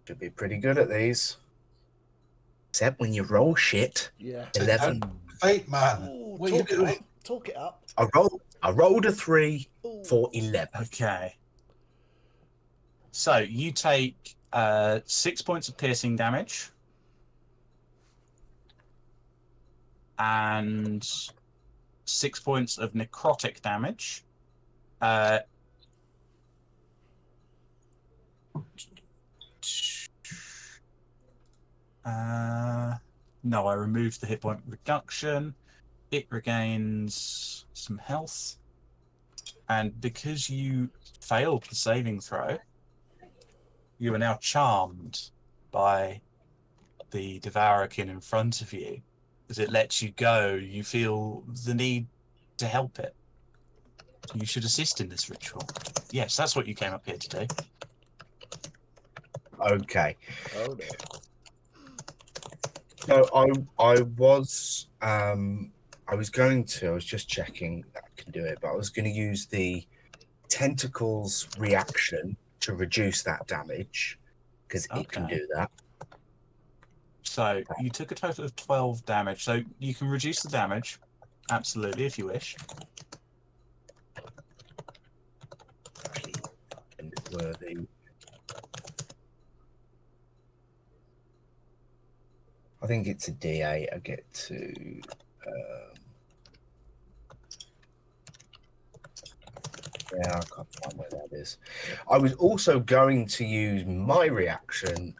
Should be pretty good at these. Except when you roll shit. Yeah. 11. Fate man. Ooh, What are you talk it doing? up. Talk it up. I rolled a 3 Ooh. for 11. Okay. So you take 6 points of piercing damage and 6 points of necrotic damage. No, I removed the hit point reduction. It regains some health. And because you failed the saving throw, you are now charmed by the Devarakin in front of you. As it lets you go, you feel the need to help it. You should assist in this ritual. Yes, that's what you came up here to do. Okay. Oh no. So I was just checking that I can do it, but I was going to use the tentacles reaction to reduce that damage because it can Okay. do that. So you took a total of 12 damage. So you can reduce the damage, absolutely, if you wish. And worthy. I think it's a D8. I get to. Yeah, I can't find where that is. I was also going to use my reaction,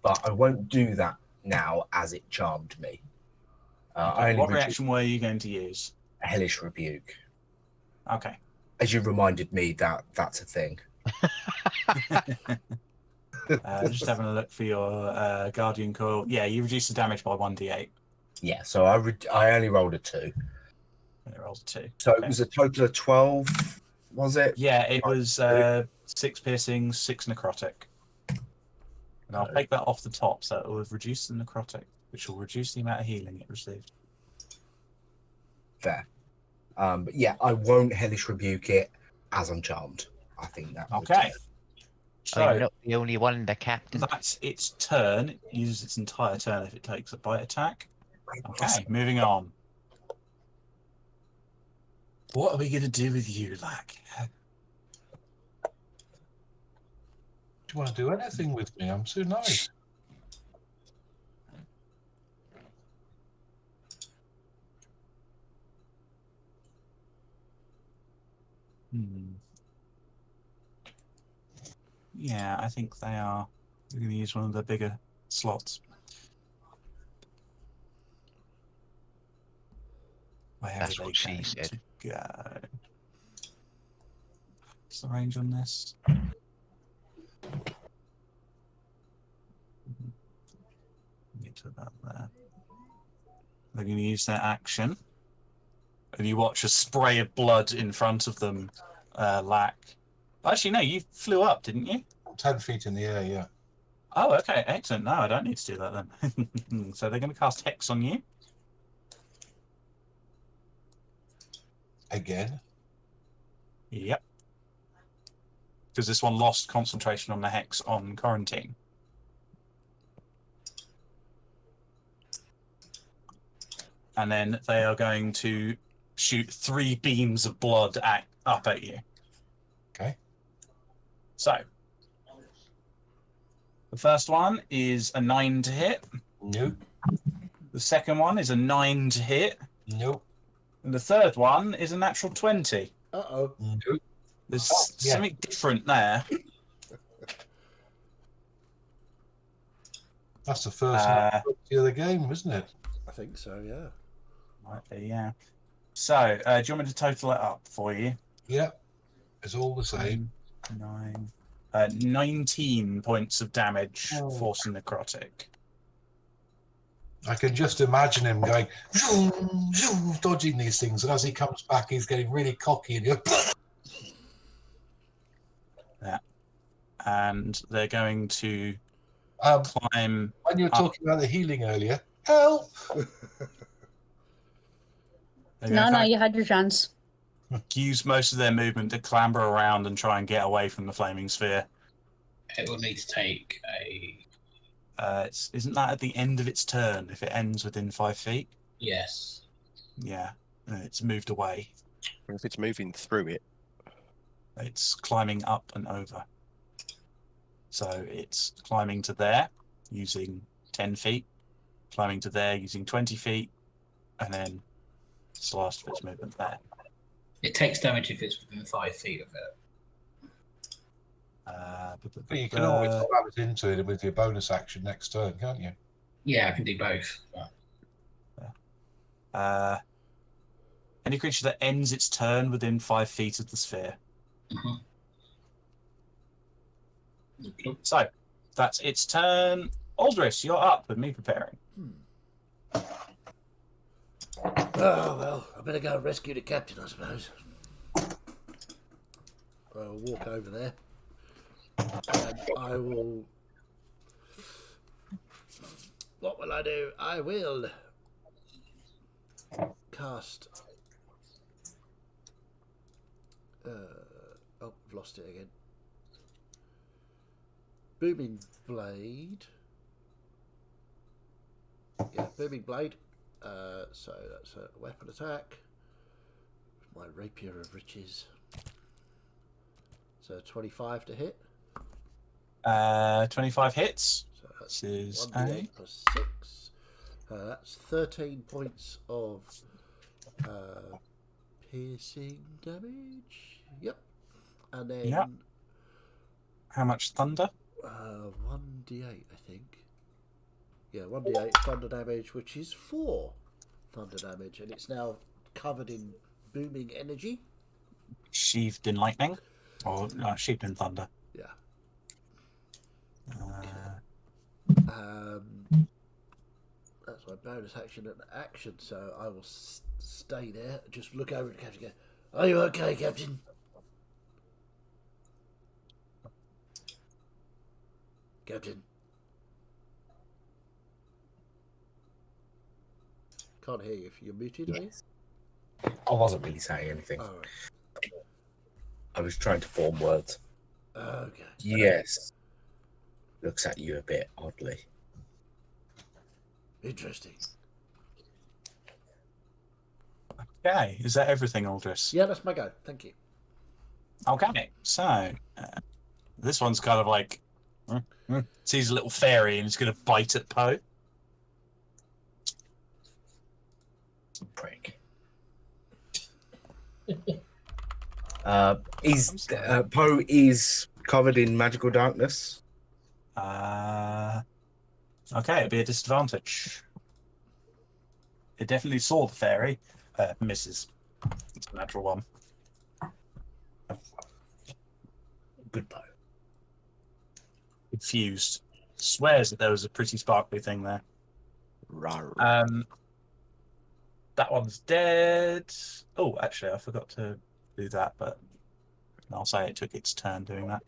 but I won't do that now as it charmed me. I only What reduced reaction were you going to use? a hellish rebuke. Okay. As you reminded me that that's a thing. Just having a look for your Guardian Coil. Yeah, you reduce the damage by 1d8. Yeah, so I only rolled a 2. And it rolls a 2. So Okay. it was a total of 12, was it? Yeah, it was 6 piercings, 6 necrotic. And I'll take that off the top, so it will have reduced the necrotic, which will reduce the amount of healing it received. Fair. But yeah, I won't hellish rebuke it as I'm charmed. I think that. Okay. Oh, you're So not the only one, the captain. that's its turn. It uses its entire turn if it takes a bite attack. Okay, moving on. What are we going to do with you, Lack? Do you want to do anything with me? I'm too nice. Yeah, I think they are. They're going to use one of the bigger slots. Where That's are they what she going said. to go? What's the range on this? Get to about there. They're going to use their action. And you watch a spray of blood in front of them lack. Actually, no, you flew up, didn't you? 10 feet in the air, yeah. Oh, okay, excellent. No, I don't need to do that then. So they're going to cast Hex on you. Again. Yep. Because this one lost concentration on the Hex on quarantine. And then they are going to shoot 3 beams of blood up at you. Okay. So, the first one is a 9 to hit. Nope. The second one is a 9 to hit. Nope. And the third one is a natural 20. Uh-oh. Nope. There's something different there. That's the first of the game, isn't it? I think so, yeah. Might be, yeah. So, do you want me to total it up for you? Yeah. It's all the same. 19 points of damage, force and necrotic. I can just imagine him going, zoom, zoom, dodging these things. And as he comes back, he's getting really cocky and Yeah. And they're going to climb. When you were talking about the healing earlier, help! No, you had your chance. Use most of their movement to clamber around and try and get away from the flaming sphere. It will need to take a... Isn't that at the end of its turn if it ends within 5 feet? Yes. Yeah, it's moved away. If it's moving through it. It's climbing up and over. So it's climbing to there using 10 feet, climbing to there using 20 feet, and then it's the last of its movement there. It takes damage if it's within 5 feet of it. But you can always grab it into it with your bonus action next turn, can't you? Yeah, I can do both. Any creature that ends its turn within 5 feet of the sphere. Mm-hmm. So, that's its turn. Aldris, you're up with me preparing. Oh, well, I better go and rescue the captain, I suppose. I'll walk over there. And I will... What will I do? I will cast... oh, I've lost it again. Booming Blade. Yeah, Booming Blade. So that's a weapon attack. My Rapier of Riches. So 25 to hit. 25 hits. So that's This is 1d8 plus 6. That's 13 points of piercing damage. Yep. And then... Yep. How much thunder? 1d8, I think. Yeah, 1d8 thunder damage, which is 4 thunder damage, and it's now covered in booming energy. Sheathed in lightning? Or sheathed in thunder? Yeah. That's my bonus action and action, so I will stay there. Just look over at the captain and go, "Are you okay, Captain?" Captain. Can't hear you if you're muted, are you? I wasn't really saying anything. Oh, right. I was trying to form words. Okay. Yes. Looks at you a bit oddly. Interesting. Okay, is that everything, Aldris? Yeah, that's my go. Thank you. Okay, so this one's kind of like sees a little fairy and it's going to bite at Poe. Prick. Poe is covered in magical darkness. Okay, it'd be a disadvantage. It definitely saw the fairy. Misses. It's a natural one. Good Poe. Confused. Swears that there was a pretty sparkly thing there. Rawr. That one's dead. Oh, actually, I forgot to do that, but I'll say it took its turn doing that.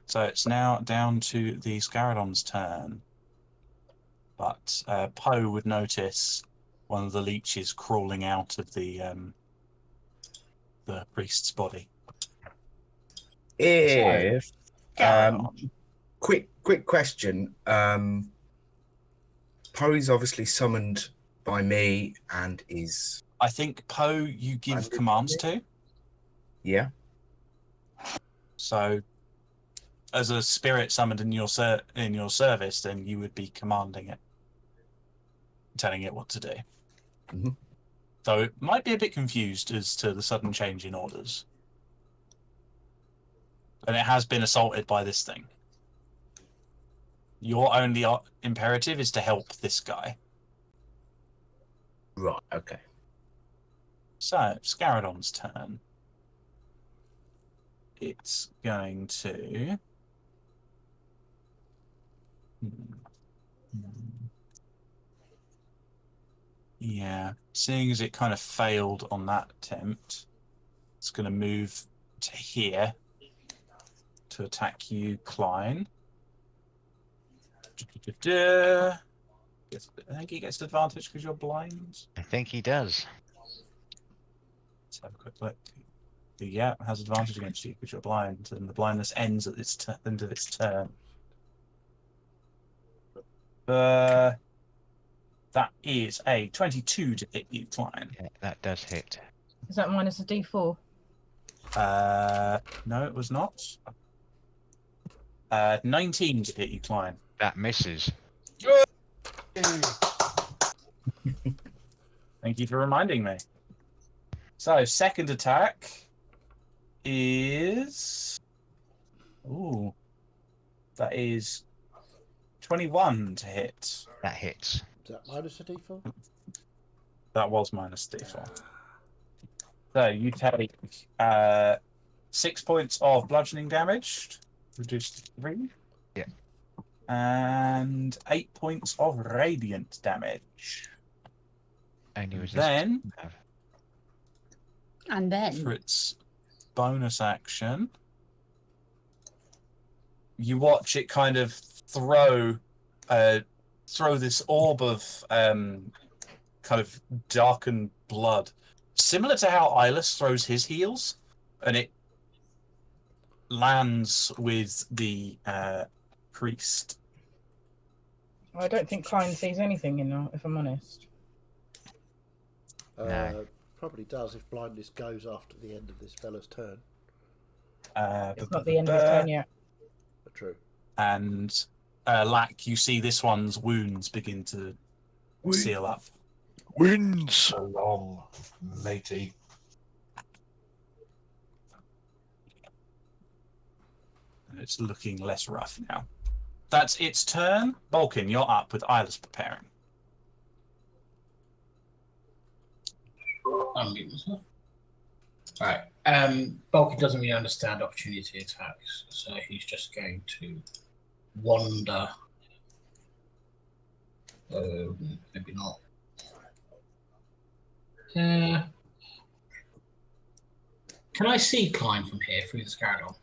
So it's now down to the Scaradon's turn. But Poe would notice one of the leeches crawling out of the priest's body. If Scaradon. quick question. Poe's obviously summoned by me and is. I think Poe you give commands to. Yeah. So, as a spirit summoned in your service, then you would be commanding it, telling it what to do. Mm-hmm. So it might be a bit confused as to the sudden change in orders, and it has been assaulted by this thing. Your only imperative is to help this guy. Right. Okay. So Scaradon's turn. It's going to. Yeah, seeing as it kind of failed on that attempt, it's going to move to here to attack you, Klein. I think he gets advantage because you're blind. I think he does. Let's have a quick look. Yeah, it has advantage against you because you're blind, and the blindness ends at its end of its turn. That is a 22 to hit you, Klein. Yeah, that does hit. Is that minus a D4? No, it was not. 19 to hit you, Klein. That misses. Thank you for reminding me. So, second attack is... Ooh. That is 21 to hit. That hits. Is that minus a D4? That was minus D4. So, you take 6 points of bludgeoning damage, reduced to 3. Yeah. And 8 points of radiant damage. Only resistance. Then, And then for its bonus action, you watch it kind of throw this orb of kind of darkened blood, similar to how Eyeless throws his heals, and it lands with the priest. I don't think Klein sees anything in there, if I'm honest. No. Probably does if blindness goes after the end of this fella's turn. It's not the end of his turn yet. True. And Lack, you see this one's wounds begin to seal up. Wins. So long, matey. And it's looking less rough now. That's its turn. Balkan, you're up with Eyeless preparing. Unmute myself. Right. Balkan doesn't really understand opportunity attacks, so he's just going to wander. Maybe not. Can I see Klein from here through the Scaradon?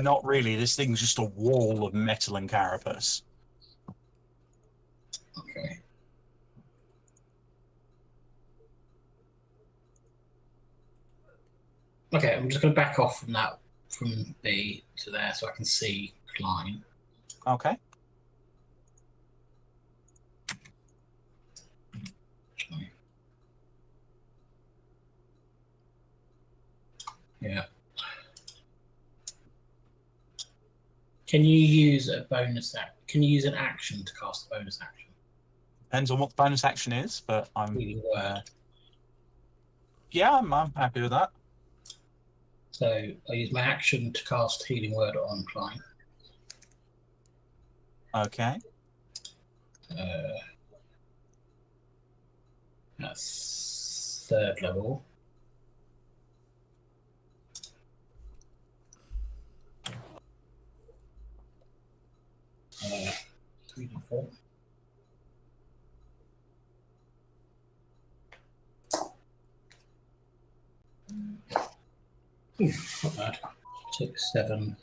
Not really. This thing's just a wall of metal and carapace. Okay. Okay, I'm just going to back off from that, from B to there, so I can see Klein. Okay. Yeah. Can you use a bonus Can you use an action to cast a bonus action? Depends on what the bonus action is, but I'm. Yeah, I'm happy with that. So I use my action to cast Healing Word on Klein. Okay. That's 3rd level. Uh, 3d4. Not bad. 6, 7,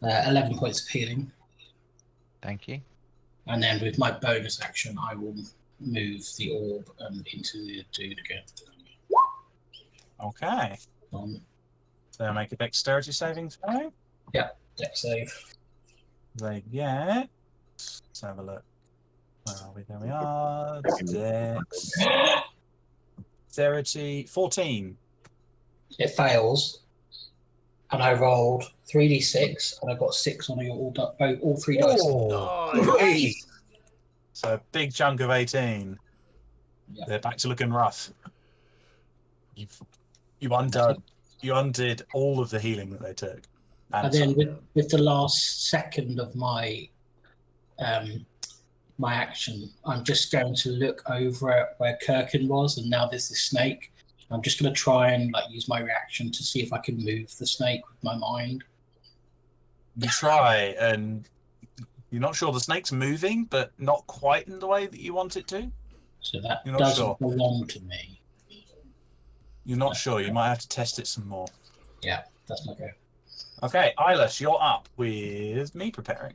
11 points of healing. Thank you. And then with my bonus action, I will move the orb into the dude again. Okay. So make a dexterity saving throw. Yeah, dex save. They get. Let's have a look. Where are we? There we are. Dex. Dexterity 14. It fails. And I rolled 3d6, and I got 6 on all 3 dice. Nice. So a big chunk of 18. Yeah. They're back to looking rough. You undid all of the healing that they took. And then with the last second of my my action, I'm just going to look over at where Kirkin was, and now there's this snake. I'm just going to try and use my reaction to see if I can move the snake with my mind. You try, and you're not sure the snake's moving, but not quite in the way that you want it to. So that You're not doesn't sure. belong to me. You're not sure. You might have to test it some more. Yeah, that's my go. Okay, Eilish, you're up with me preparing.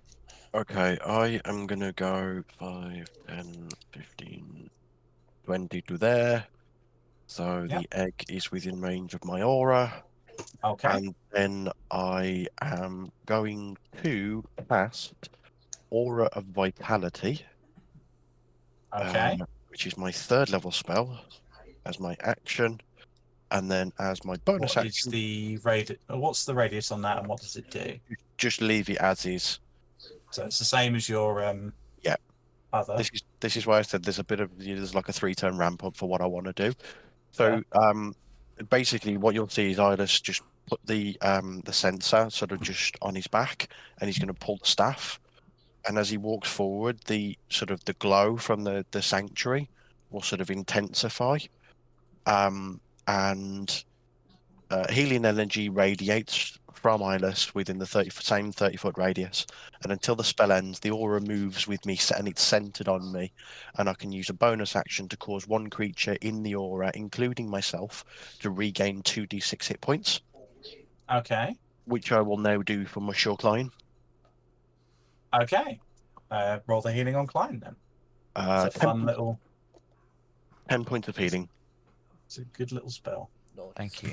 Okay, I am going to go 5, 10, 15, 20 to there. So Yep. the egg is within range of my aura. Okay. And then I am going to cast Aura of Vitality. Okay. Which is my 3rd level spell as my action. And then as my bonus What action, is the radius? What's the radius on that, and what does it do? just leave it as is. So it's the same as your Yeah. other. This is why I said there's a bit of there's like a 3-turn ramp up for what I want to do. So basically what you'll see is Iris just put the sensor sort of just on his back, and he's going to pull the staff, and as he walks forward, the sort of the glow from the sanctuary will sort of intensify, and healing energy radiates from Ilis within the same 30-foot radius, and until the spell ends, the aura moves with me, and it's centered on me, and I can use a bonus action to cause one creature in the aura, including myself, to regain 2d6 hit points. Okay. Which I will now do for my Shore Klein. Okay. Roll the healing on Klein then. It's a fun little... 10 points of healing. It's a good little spell. Thank you.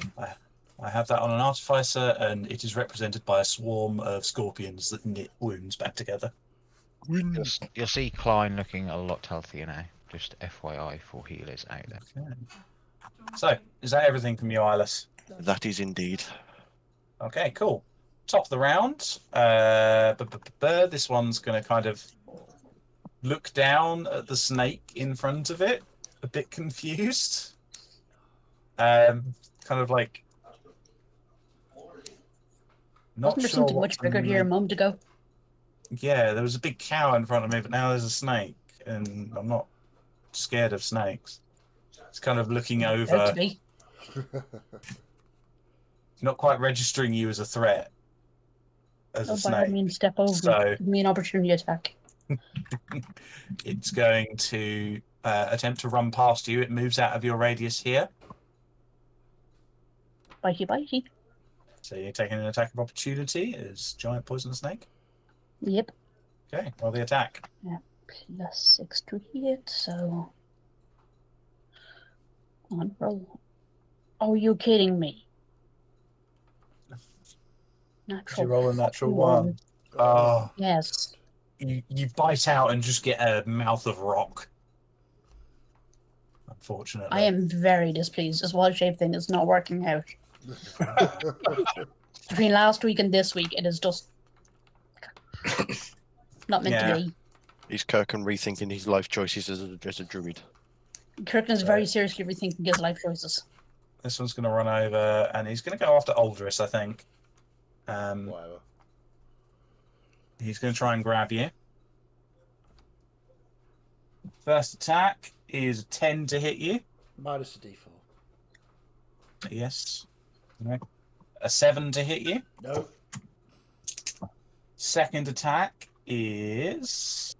I have that on an artificer, and it is represented by a swarm of scorpions that knit wounds back together. You'll see Klein looking a lot healthier now. Just FYI for healers out there. Okay. So, is that everything from you, Ilis? That is indeed. Okay, cool. Top of the round. This one's going to kind of look down at the snake in front of it, a bit confused. Kind of like... Wasn't there something much bigger here a moment ago? Yeah, there was a big cow in front of me, but now there's a snake, and I'm not scared of snakes. It's kind of looking over. Not quite registering you as a threat. As a snake. By all means, step over me. Give me an opportunity attack. It's going to attempt to run past you. It moves out of your radius here. Bitey, bitey. So you're taking an attack of opportunity as giant poison snake? Yep. Okay, roll the attack. Yeah, +6 to hit, so... On roll. Oh, you kidding me? Natural. You roll a natural one. Oh. Yes. You bite out and just get a mouth of rock. Unfortunately. I am very displeased. This wild shape thing is not working out. Between last week and this week, it is just not meant to be. Is Kirkin rethinking his life choices as a druid? Kirkin is very seriously rethinking his life choices. This one's going to run over, and he's going to go after Aldris, I think. Whatever. He's going to try and grab you. First attack is 10 to hit you. Minus a d4. Yes. A 7 to hit you. No. Second attack is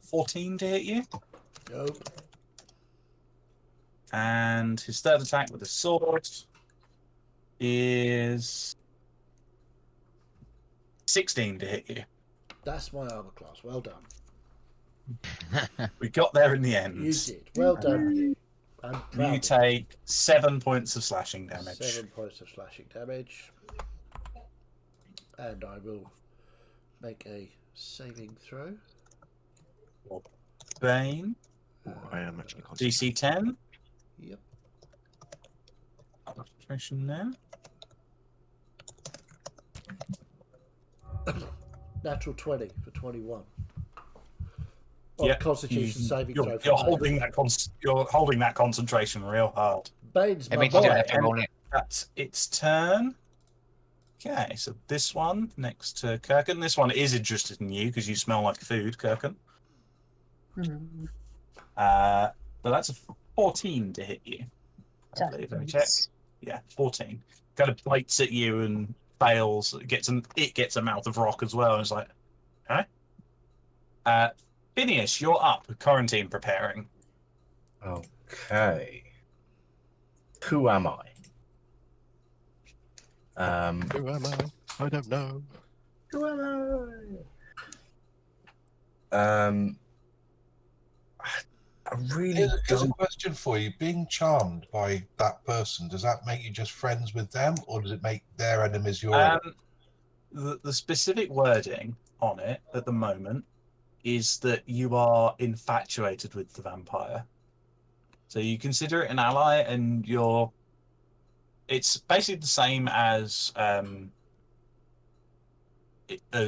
14 to hit you. No. And his third attack with the sword is 16 to hit you. That's my armor class. Well done. We got there in the end. You did. Well done, you. I'm proud You of take 7 points of slashing damage. 7 points of slashing damage. And I will make a saving throw. Bane. I am actually DC 10. Yep. Concentration there. Natural 20 for 21. Yeah, Constitution saving throw. You're holding that. You're holding that concentration real hard. Bane's It my means you don't boy. have to roll it. That's its turn. Okay, so this one next to Kirkin. This one is interested in you because you smell like food, Kirkin. Mhm. But that's a 14 to hit you. I believe. Let me check. Yes. Yeah, 14. Kind of bites at you and fails. It gets a mouth of rock as well. And it's like, okay. Phineas, you're up. Quarantine preparing. Okay. Who am I? Who am I? I don't know. Who am I? I really Here's a don't. question for you. Being charmed by that person, does that make you just friends with them, or does it make their enemies your enemies? The specific wording on it at the moment is that you are infatuated with the vampire. So you consider it an ally, and it's basically the same as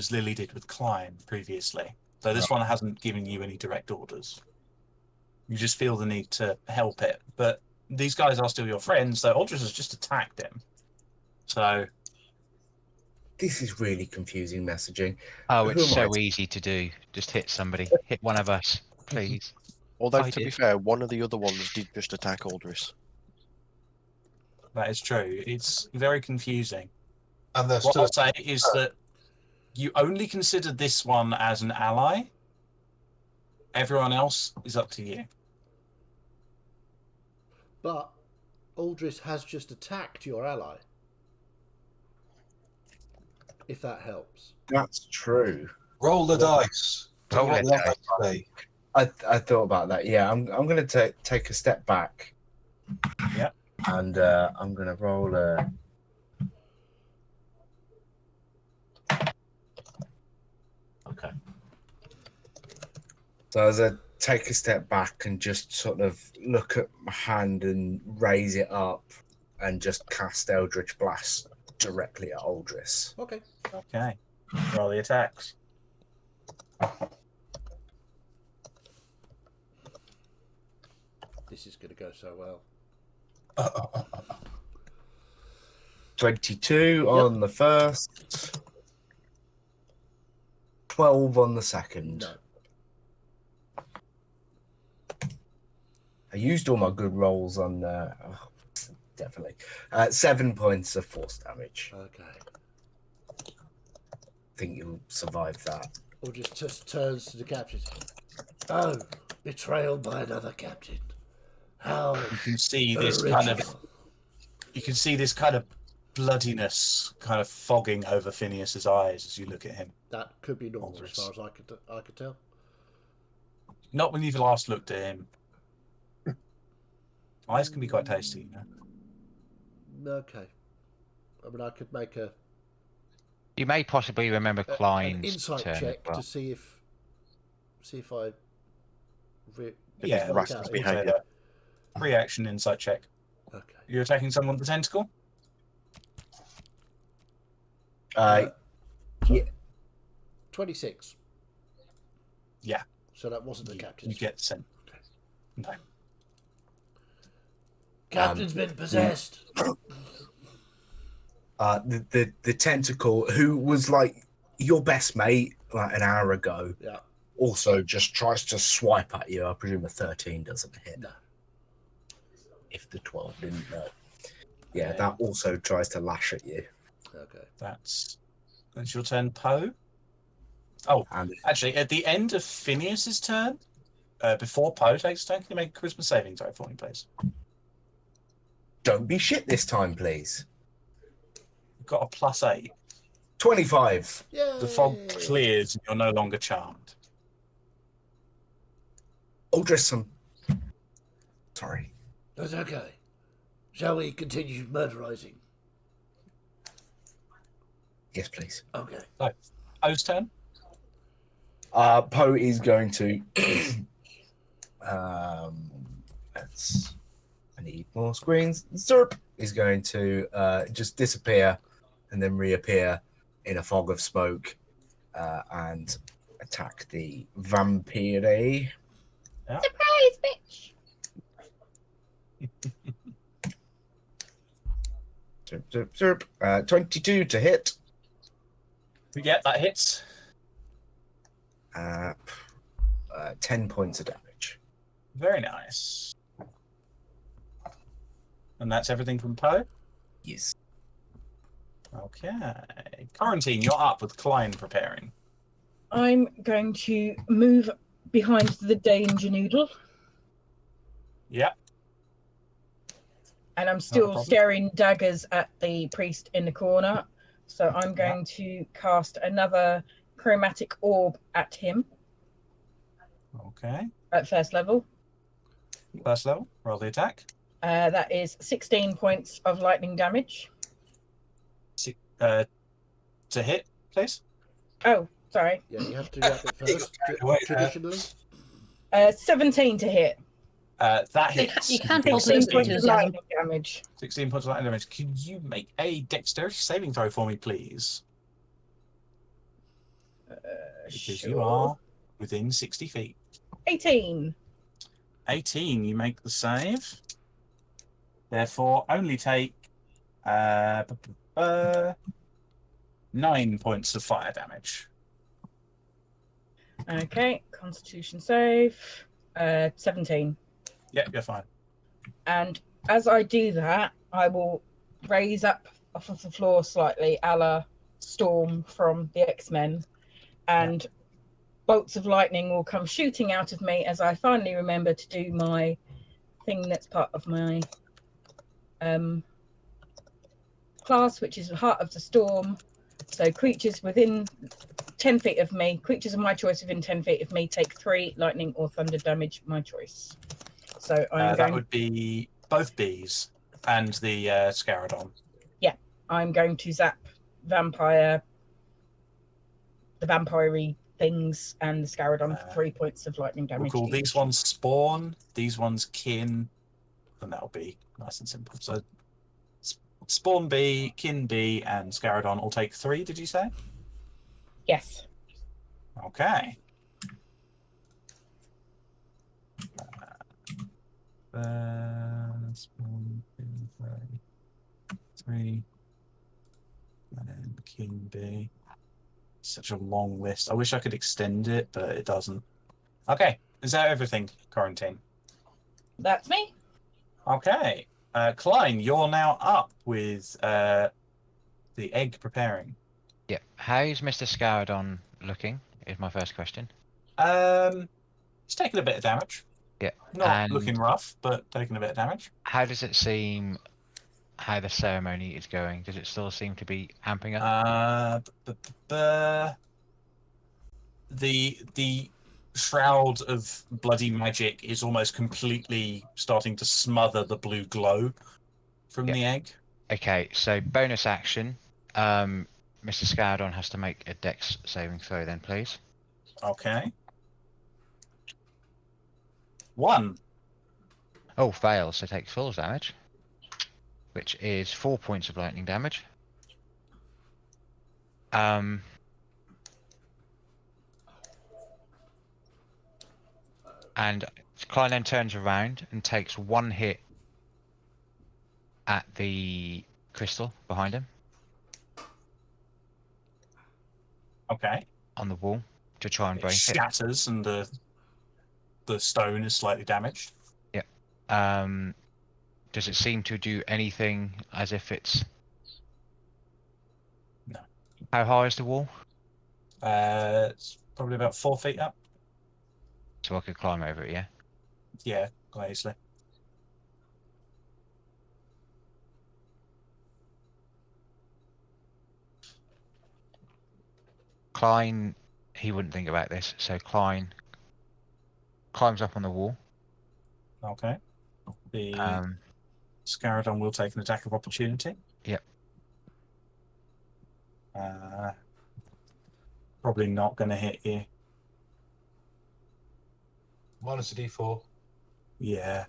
Lily did with Klein previously. So this one hasn't given you any direct orders. You just feel the need to help it. But these guys are still your friends, so Aldris has just attacked him. So This is really confusing messaging. Oh, Who it's am so easy to do. Just hit somebody. Hit one of us, please. Although, I to be did. fair, one of the other ones did just attack Aldris. that is true. It's very confusing. And they're What still I'll say is that you only consider this one as an ally. Everyone else is up to you. But Aldris has just attacked your ally. If that helps. That's true. roll the dice. Roll What it, the dice. say. I thought about that. Yeah, I'm going to take a step back. Yeah. And I'm going to roll a. Okay. So as I take a step back and just sort of look at my hand and raise it up and just cast Eldritch Blast directly at Aldris. Okay. Okay. Roll the attacks. This is going to go so well. 22 on the first. 12 on the second. No. I used all my good rolls on definitely. 7 points of force damage. Okay. I think you'll survive that. Or just turns to the captain. Oh, betrayal by another captain. How You can see this original. kind of. You can see this kind of bloodiness kind of fogging over Phineas's eyes as you look at him. That could be normal Aldris. as far as I could tell. Not when you've last looked at him. Eyes can be quite tasty, you know. Okay. I mean, I could make You may possibly remember an Klein's insight turn as check well. to see if I Yeah, work Rascal's out. behaviour. Reaction insight check. Okay. You're attacking someone with the tentacle? Yeah. 26. Yeah. So that wasn't the captain's. You get sent. No. Captain's been possessed. The tentacle, who was like your best mate like an hour ago, Yeah. also just tries to swipe at you. I presume a 13 doesn't hit. No. If the 12 didn't know. Yeah, that also tries to lash at you. Okay. That's your turn, Poe. Oh, And actually, at the end of Phineas's turn, before Poe takes turn, can you make a charisma saving throw for me, please? Don't be shit this time, please. Got a +8. 25. Yay! The fog clears and you're no longer charmed. Aldrisson. Sorry. That's okay. Shall we continue murderizing? Yes, please. Okay. So, Poe's turn. Poe is going to. I need more screens. Zerp is going to just disappear and then reappear in a fog of smoke and attack the vampire. Yeah. Surprise, bitch! Zerp, 22 to hit. Yeah, that hits. 10 points of damage. Very nice. And that's everything from Poe? Yes. Okay. Quarantine, you're up with Klein preparing. I'm going to move behind the danger noodle. Yep. And I'm still problem. staring daggers at the priest in the corner. So I'm going to cast another chromatic orb at him. Okay. At first level. First level, roll the attack. That is 16 points of lightning damage. To hit, please. Oh, sorry. Yeah, you have to wrap it first, traditionally. 17 to hit. That hits. You can't do roll 16 into points of enthusiasm. lightning damage. 16 points of lightning damage. Can you make a dexterity saving throw for me, please? Because you are within 60 feet. 18. 18, you make the save. Therefore, only take 9 points of fire damage. Okay, Constitution save. 17. Yep, you're fine. And as I do that, I will raise up off of the floor slightly, a la Storm from the X-Men, and bolts of lightning will come shooting out of me as I finally remember to do my thing that's part of my class, which is Heart of the Storm. So creatures within 10 feet of me, creatures of my choice within 10 feet of me, take 3 lightning or thunder damage, my choice. So I'm going... That would be both bees and the Scaradon. Yeah, I'm going to zap the vampire-y things and the Scaradon for 3 points of lightning damage. We'll call these ones Spawn, these ones Kin, and that'll be nice and simple. So Spawn Bee, Kin Bee, and Scaradon all take 3, did you say? Yes. Okay. Spawn Bee, 3, and Kin Bee. Such a long list. I wish I could extend it, but it doesn't. Okay, is that everything, Quarantine? That's me. Okay. Klein, you're now up with the egg preparing. Yeah. How's Mr. Scaradon looking? Is my first question. He's taking a bit of damage. Yeah. Not looking rough, but taking a bit of damage. How does it seem? How the ceremony is going? Does it still seem to be amping up? The shroud of bloody magic is almost completely starting to smother the blue glow from the egg. Okay, so bonus action. Mr. Scaradon has to make a dex saving throw then, please. Okay. 1. Oh, fails, so takes full damage, which is 4 points of lightning damage. And Klein then turns around and takes 1 hit at the crystal behind him. Okay. On the wall to try and break it. Shatters and the stone is slightly damaged. Yep. Does it seem to do anything as if it's... No. How high is the wall? It's probably about 4 feet up. So I could climb over it, yeah? Yeah, quite easily. Klein, he wouldn't think about this, so Klein climbs up on the wall. Okay. The Scaradon will take an attack of opportunity. Yep. Probably not going to hit you. Minus a D4. Yeah.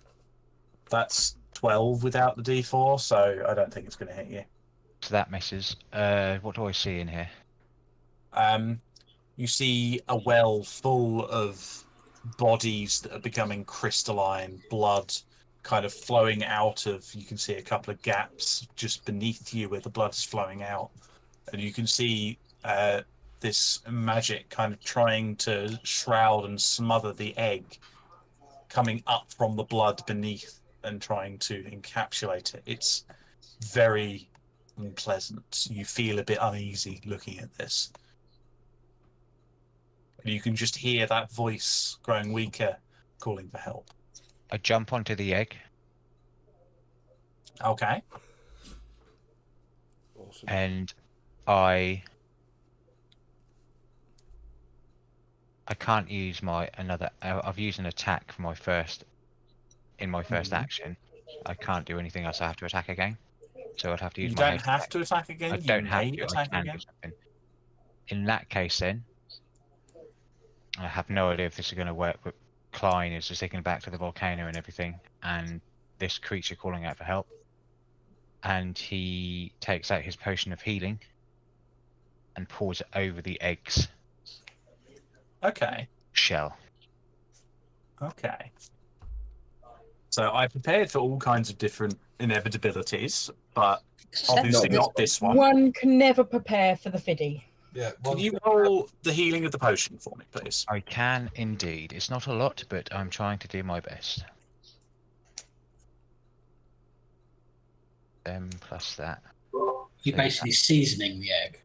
That's 12 without the D4, so I don't think it's going to hit you. So that misses. What do I see in here? You see a well full of bodies that are becoming crystalline, blood kind of flowing out of, you can see a couple of gaps just beneath you where the blood is flowing out. And you can see this magic kind of trying to shroud and smother the egg coming up from the blood beneath and trying to encapsulate it. It's very unpleasant. You feel a bit uneasy looking at this. You can just hear that voice growing weaker, calling for help. I jump onto the egg. Okay. Awesome. And I can't use I've used an attack for my first action. I can't do anything else. I have to attack again. So I'd have to use You my don't have to attack again. I You don't have may to. I attack can again. do something. In that case, then, I have no idea if this is going to work, but Klein is just taken back to the volcano and everything, and this creature calling out for help. And he takes out his potion of healing and pours it over the egg's Okay. shell. Okay. So I prepared for all kinds of different inevitabilities, but obviously not this one. One can never prepare for the fiddy. Yeah. Can you roll the healing of the potion for me, please? I can indeed. It's not a lot, but I'm trying to do my best. Plus that. You're basically seasoning the egg.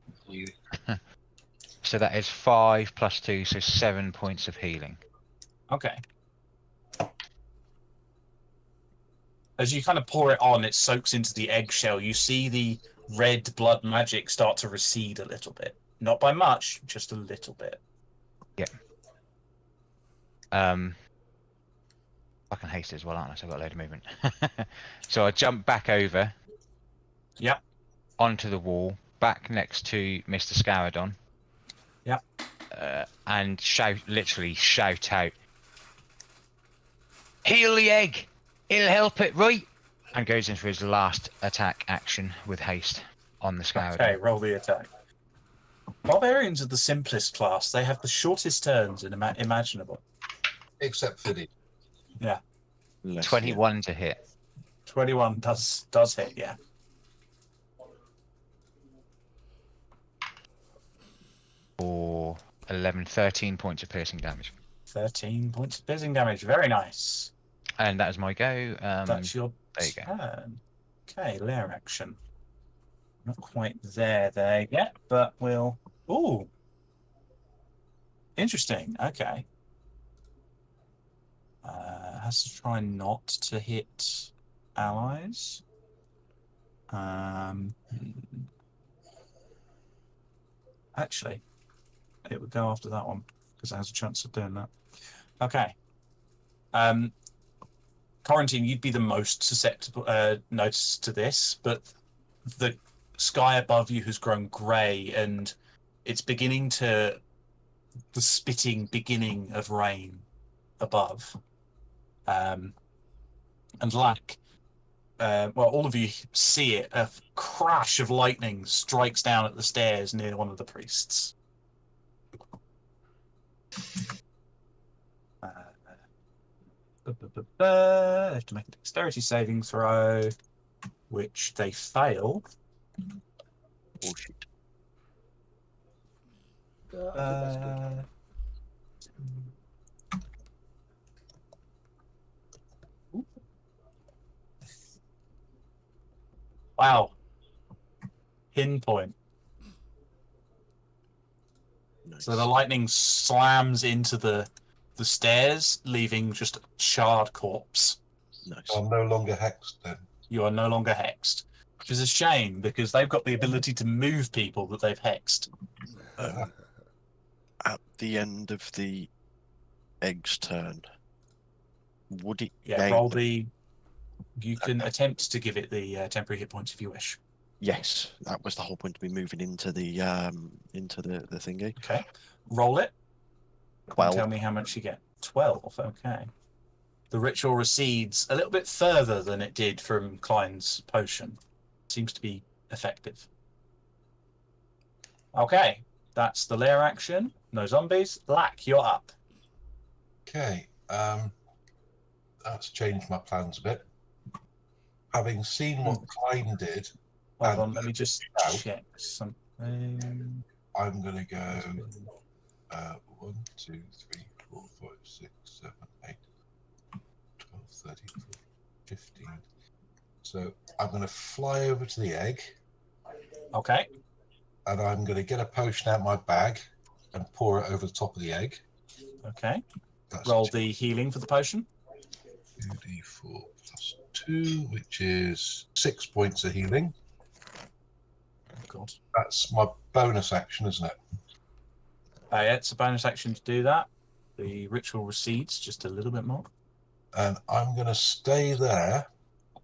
So that is 5 plus 2, so 7 points of healing. Okay. As you kind of pour it on, it soaks into the eggshell. You see the red blood magic start to recede a little bit. Not by much, just a little bit. Yep. Fucking hasted as well, aren't I? So I've got a load of movement. So I jump back over. Yep. Onto the wall, back next to Mr. Scaradon. Yep. And literally shout out, "Heal the egg! It'll help it, right?" And goes in for his last attack action with haste on the Scaradon. Okay, roll the attack. Barbarians are the simplest class. They have the shortest turns imaginable. Except Fiddy. Yeah. 21 to hit. 21 does hit, yeah. For 13 points of piercing damage. 13 points of piercing damage. Very nice. And that is my go. That's your there you go. turn. Okay, lair action. Not quite there yet, but we'll... Ooh. Interesting. Okay. Has to try not to hit allies. Actually, it would go after that one because it has a chance of doing that. Okay. Quarantine, you'd be the most susceptible notice to this, but the sky above you has grown grey and it's beginning to the spitting beginning of rain above. And like all of you see it, a crash of lightning strikes down at the stairs near one of the priests. They have to make a dexterity saving throw, which they fail. Oh shit. I think that's good. Wow. Pinpoint. Nice. So the lightning slams into the stairs, leaving just a charred corpse. Nice. I'm no longer hexed then. You are no longer hexed, which is a shame because they've got the ability to move people that they've hexed. at the end of the egg's turn, would it Yeah, gain... roll the... You can attempt to give it the temporary hit points if you wish. Yes, that was the whole point to be moving into the thingy. Okay. Roll it. 12. Tell me how much you get. 12, okay. The ritual recedes a little bit further than it did from Klein's potion. Seems to be effective. Okay, that's the lair action. No zombies. Lack, you're up. Okay, that's changed my plans a bit. Having seen what Klein did, Hold and on, let me just check something. I'm going to go 1, 2, 3, 4, 5, 6, 7, 8, 12, 13, 14, 15. So I'm going to fly over to the egg. Okay. And I'm going to get a potion out of my bag and pour it over the top of the egg. Okay. That's Roll the healing for the potion. 2d4 plus 2, which is 6 points of healing. Oh, God. That's my bonus action, isn't it? Yeah, it's a bonus action to do that. The ritual recedes just a little bit more. And I'm going to stay there,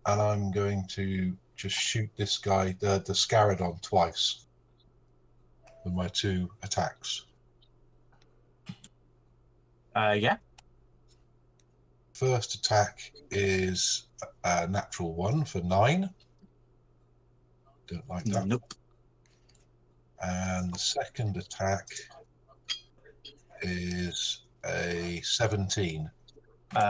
and I'm going to just shoot this guy, the Scaradon, twice with my 2 attacks. Yeah. First attack is a natural 1 for 9. Don't like that. Nope. And the second attack is a 17. No.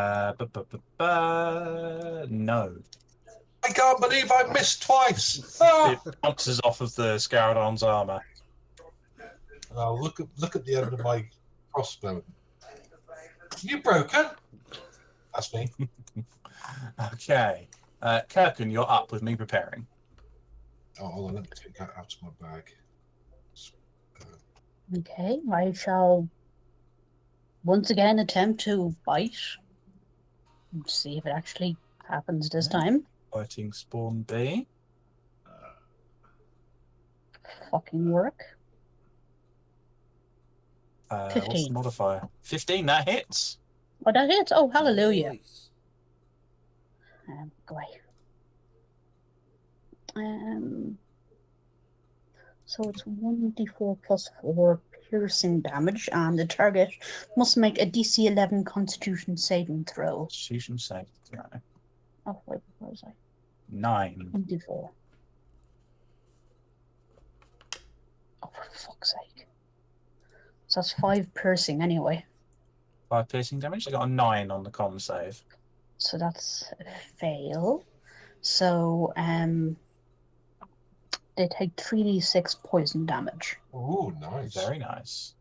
I can't believe I missed twice. It bounces off of the Scaradon's armor. Oh, look at the end of my crossbow. You broken? That's me. Okay. Kirkin, you're up with me preparing. Oh, hold on, let me take that out of my bag. Okay, I shall once again attempt to bite. See if it actually happens this time. Fighting Spawn B. Fucking work. 15. What's the modifier? 15, that hits. Oh, that hits. Oh, hallelujah. Nice. Go away. So it's 1d4 plus 4 piercing damage, and the target must make a DC 11 Constitution saving throw. Constitution save throw. Oh, wait, where was I? 9. 1d4. Oh, for fuck's sake. So that's 5 piercing anyway. 5 piercing damage. I got a 9 on the con save. So that's a fail. So, they take 3d6 poison damage. Oh, nice. Very nice.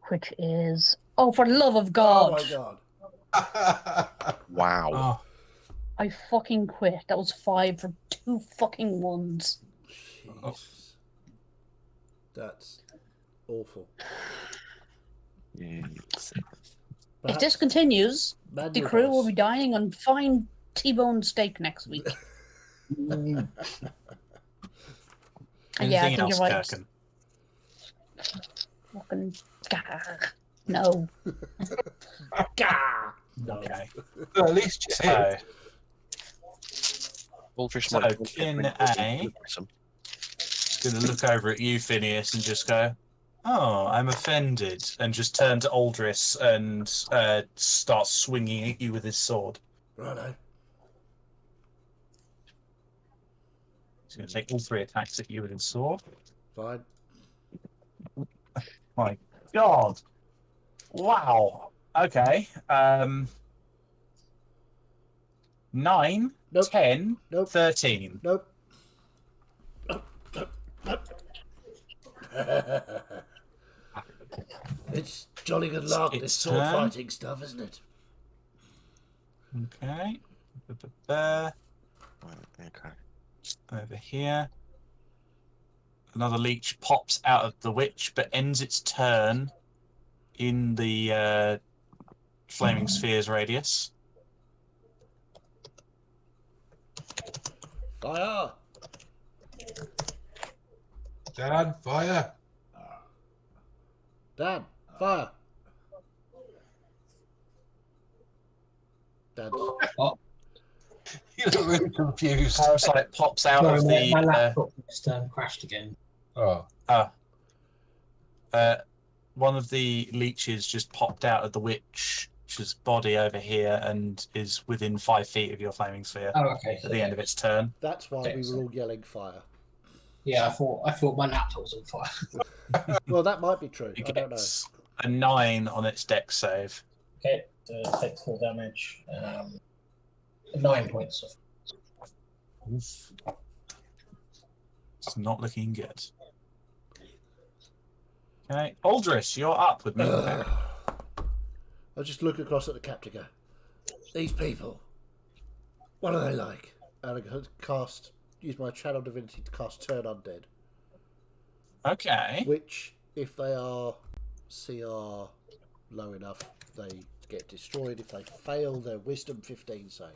Which is... Oh, for the love of God! Oh my God. Wow. Oh, I fucking quit. That was 5 for 2 fucking ones. Jesus. That's awful. Yes. If this continues, the crew will be dining on fine T-bone steak next week. anything Yeah, I think else, you're right. Kirkin? Fucking... No. Okay. Well, at least you hit. Goldfish So might- Kin A is going to look over at you, Phineas, and just go, "Oh, I'm offended," and just turn to Aldris and start swinging at you with his sword. Righto. He's going to take all 3 attacks at you with his sword. Fine. My God! Wow. Okay. 9, Nope. 10, Nope. 13. Nope. It's jolly good luck, this It's sword turn. fighting stuff, isn't it? Okay. Okay. Over here. Another leech pops out of the witch, but ends its turn in the flaming sphere's radius. Fire! Dan, fire. Dan, fire. Dan's... Oh, You look really confused. Parasite pops out sorry, of my the. laptop just crashed again. Oh, One of the leeches just popped out of the witch's body over here and is within 5 feet of your flaming sphere Oh, okay. at the end of its turn. That's why we were all yelling fire. Yeah, I thought my laptop was on fire. Well, that might be true. It I don't know. gets a 9 on its dex save. Okay, so it takes 4 damage. 9 points. Oof. It's not looking good. Okay, Aldris, you're up with movement back. I just look across at the captain and go, these people, what are they like? And I use my channel divinity to cast Turn Undead. Okay. Which, if they are CR low enough, they get destroyed. If they fail, their Wisdom 15 save.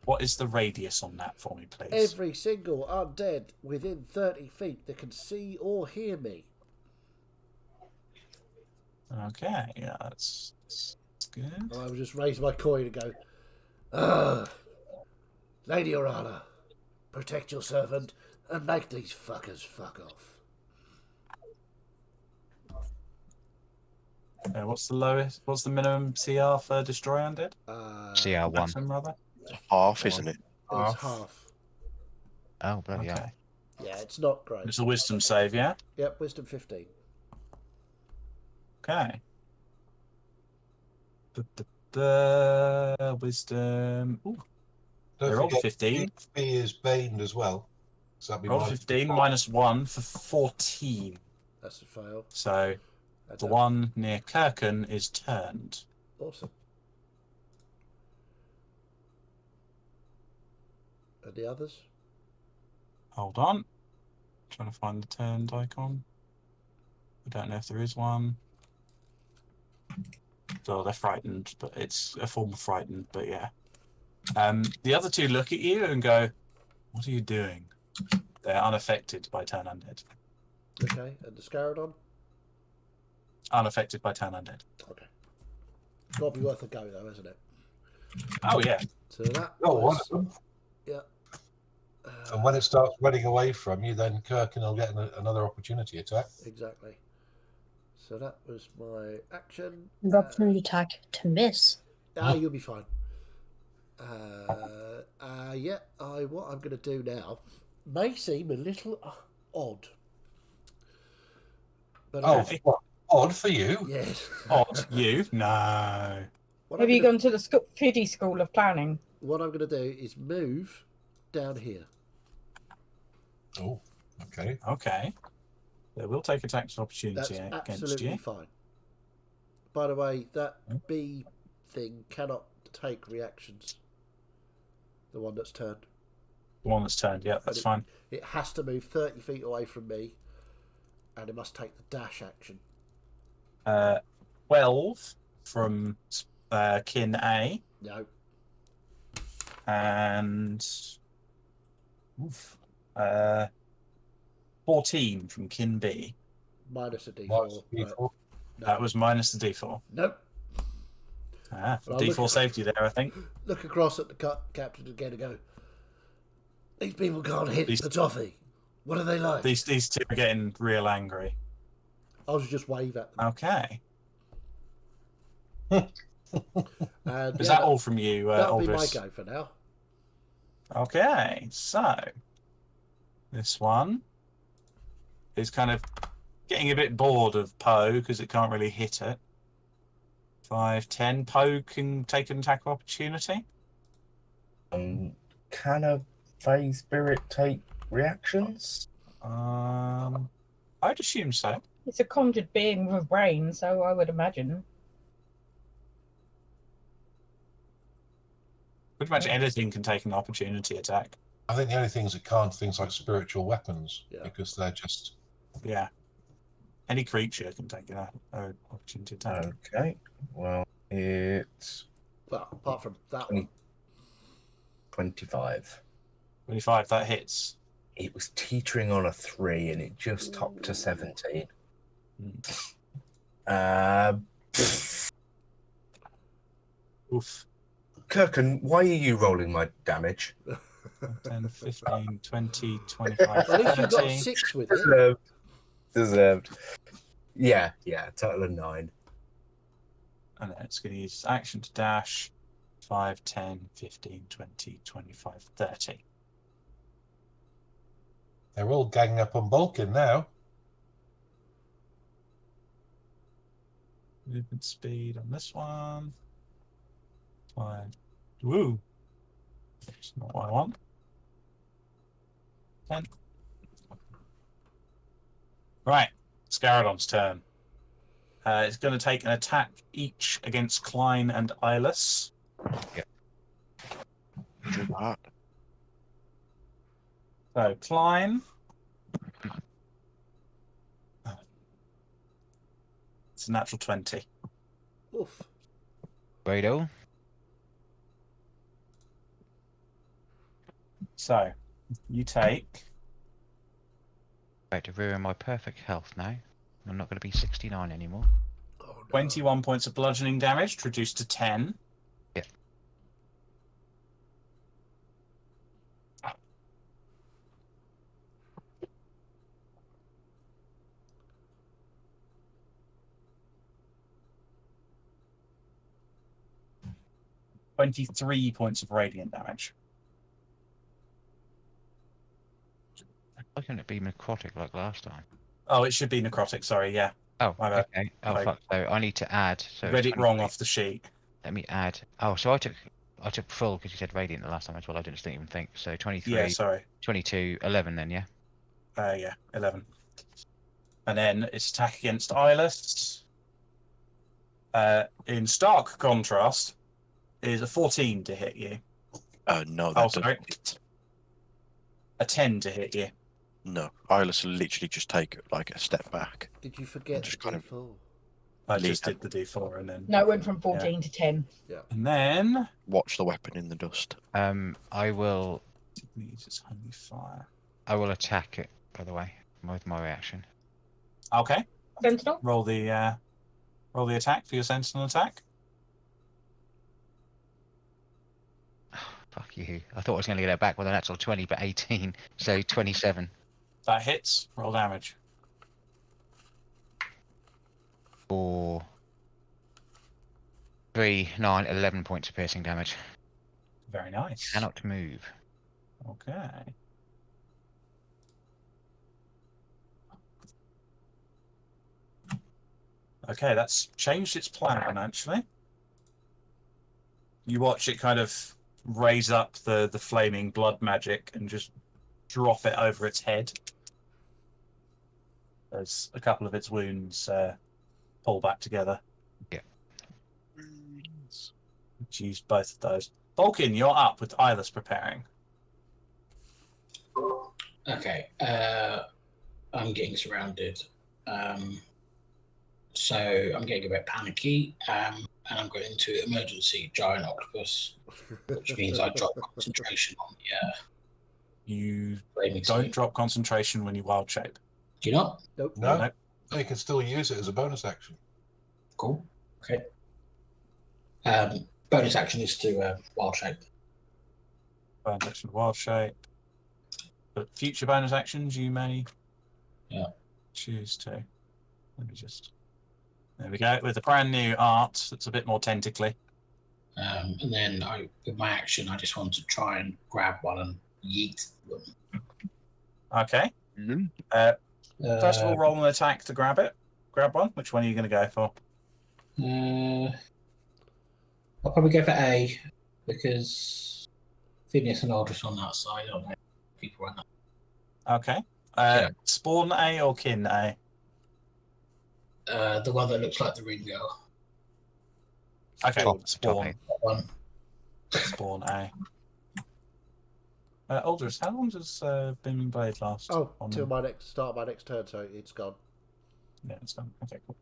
What is the radius on that for me, please? Every single undead within 30 feet that can see or hear me. Okay, yeah, that's good. I will just raise my coin and go, Lady Orana, protect your servant and make these fuckers fuck off. What's the lowest? What's the minimum CR for destroy undead? CR1. Maximum, rather. Half, isn't it? It's half. Oh, bloody hell. Okay. Yeah, it's not great. It's a wisdom save, yeah. Yep, Wisdom 15. Okay. The wisdom. Ooh, don't they rolled a forget 15. B is baned as well. So that'd be Rolled a 15 -1 for 14. That's a fail. So the one near Kirken is turned. Awesome. And the others? Hold on. Trying to find the turned icon. I don't know if there is one. So they're frightened, but it's a form of frightened, but yeah. The other two look at you and go, what are you doing? They're unaffected by turn undead. Okay, and the Scaradon? Unaffected by turn undead. Okay. Got to be worth a go, though, isn't it? Oh, yeah. So that one was... of them. Yeah. And when it starts running away from you, then Kirkin will get another opportunity attack. Exactly. So that was my action. An opportunity attack to miss. You'll be fine. Yeah, what I'm going to do now may seem a little odd. But odd for you? Yes. Odd, you? No. Have you gone to the kiddie school of planning? What I'm going to do is move down here. Oh, okay. Okay. They will take attacks of opportunity That's against absolutely you. fine. By the way, that B thing cannot take reactions. The one that's turned. The one that's turned, yeah, that's fine. It has to move 30 feet away from me, and it must take the dash action. 12 from kin A. No. And 14 from kin B. Minus a D4. Minus a D4. No. That was minus the D4. Nope. D4 safety there, I think. Look across at the captain again and go, these people can't hit the toffee. What are they like? These two are getting real angry. I was just wave at them. Okay. And Is that all from you, that'll be Aldris? my go for now. Okay, so this one is kind of getting a bit bored of Poe because it can't really hit it. 5, 10. Poe can take an attack of opportunity. Can a Fey Spirit take reactions? I'd assume so. It's a conjured being with a brain, so I would imagine. Pretty much anything can take an opportunity attack. I think the only things that can't things like spiritual weapons, because they're just... Yeah. Any creature can take an opportunity attack. Okay. Well, it's... Well, apart from that one. 25. 25, that hits. It was teetering on a 3 and it just topped to 17. Oof. Kirkin, why are you rolling my damage? 10, 15, 20, 25, Well, at least you got 30. 6 with it. Deserved. Deserved. Yeah, total of 9. And then it's going to use its action to dash 5, 10, 15, 20, 25, 30. They're all ganging up on Balkan now. Movement speed on this one. 5. Woo! That's not what I want. 10. Right, Scaradon's turn. It's going to take an attack each against Klein and Eyeless. Do that. So, Klein. It's a natural 20. Oof. Righto. So, you take... About to ruin my perfect health now. I'm not going to be 69 anymore. Oh, no. 21 points of bludgeoning damage, reduced to 10. Yeah. $23 points of radiant damage. Why couldn't it be necrotic like last time? Oh, it should be necrotic, sorry, yeah. Oh, My bad. okay. Oh, Sorry. fuck. So I need to add. So Read it's it wrong 23. off the sheet. Let me add. Oh, so I took full because you said radiant the last time as well. I didn't even think. So 23, Yeah, sorry. 22, 11 then, yeah? Yeah, 11. And then its attack against Eyeless, in stark contrast, is a 14 to hit you. No, Oh, that sorry. doesn't. A 10 to hit you. No, Eyeless will literally just take like a step back. Did you forget Just the kind of- D4? I Leave just it. did the D4 and then... No, it went from 14 to 10. And then... Watch the weapon in the dust. I will Uses holy fire. attack it, by the way, with my reaction. Okay. Sentinel? Roll the attack for your sentinel attack. Fuck you. I thought I was going to get it back with an actual 20, but 18. So 27. That hits. Roll damage. For 3, 9, 11 points of piercing damage. Very nice. Cannot move. Okay. Okay, that's changed its plan, actually. You watch it kind of raise up the flaming blood magic and just drop it over its head. As a couple of its wounds pull back together. Yeah. Let's use both of those. Vulcan, you're up with Eyeless preparing. Okay. I'm getting surrounded. So I'm getting a bit panicky. And I'm going to emergency giant octopus, which means I drop concentration on the You flaming don't spin. drop concentration when you wild shape. Do you not? Nope. No, Nope. you can still use it as a bonus action. Cool. Okay. Bonus action is to wild shape. Bonus action wild shape. But future bonus actions you may choose to. Let me just... There we go, with a brand new art that's a bit more tentacly. And then with my action, I just want to try and grab one and yeet them. Okay. First of all, roll an attack to grab it. Grab one. Which one are you going to go for? I'll probably go for A, because Phineas and Aldous on that side, aren't they? People run that. Okay. Spawn A or kin A? The one that looks like the ring girl. Okay, Top spawn. A. That one. Spawn A. Aldous, how long does Beaming Blade last? Oh, on till them? my start my next turn, so it's gone. Yeah, it's done. Okay, cool.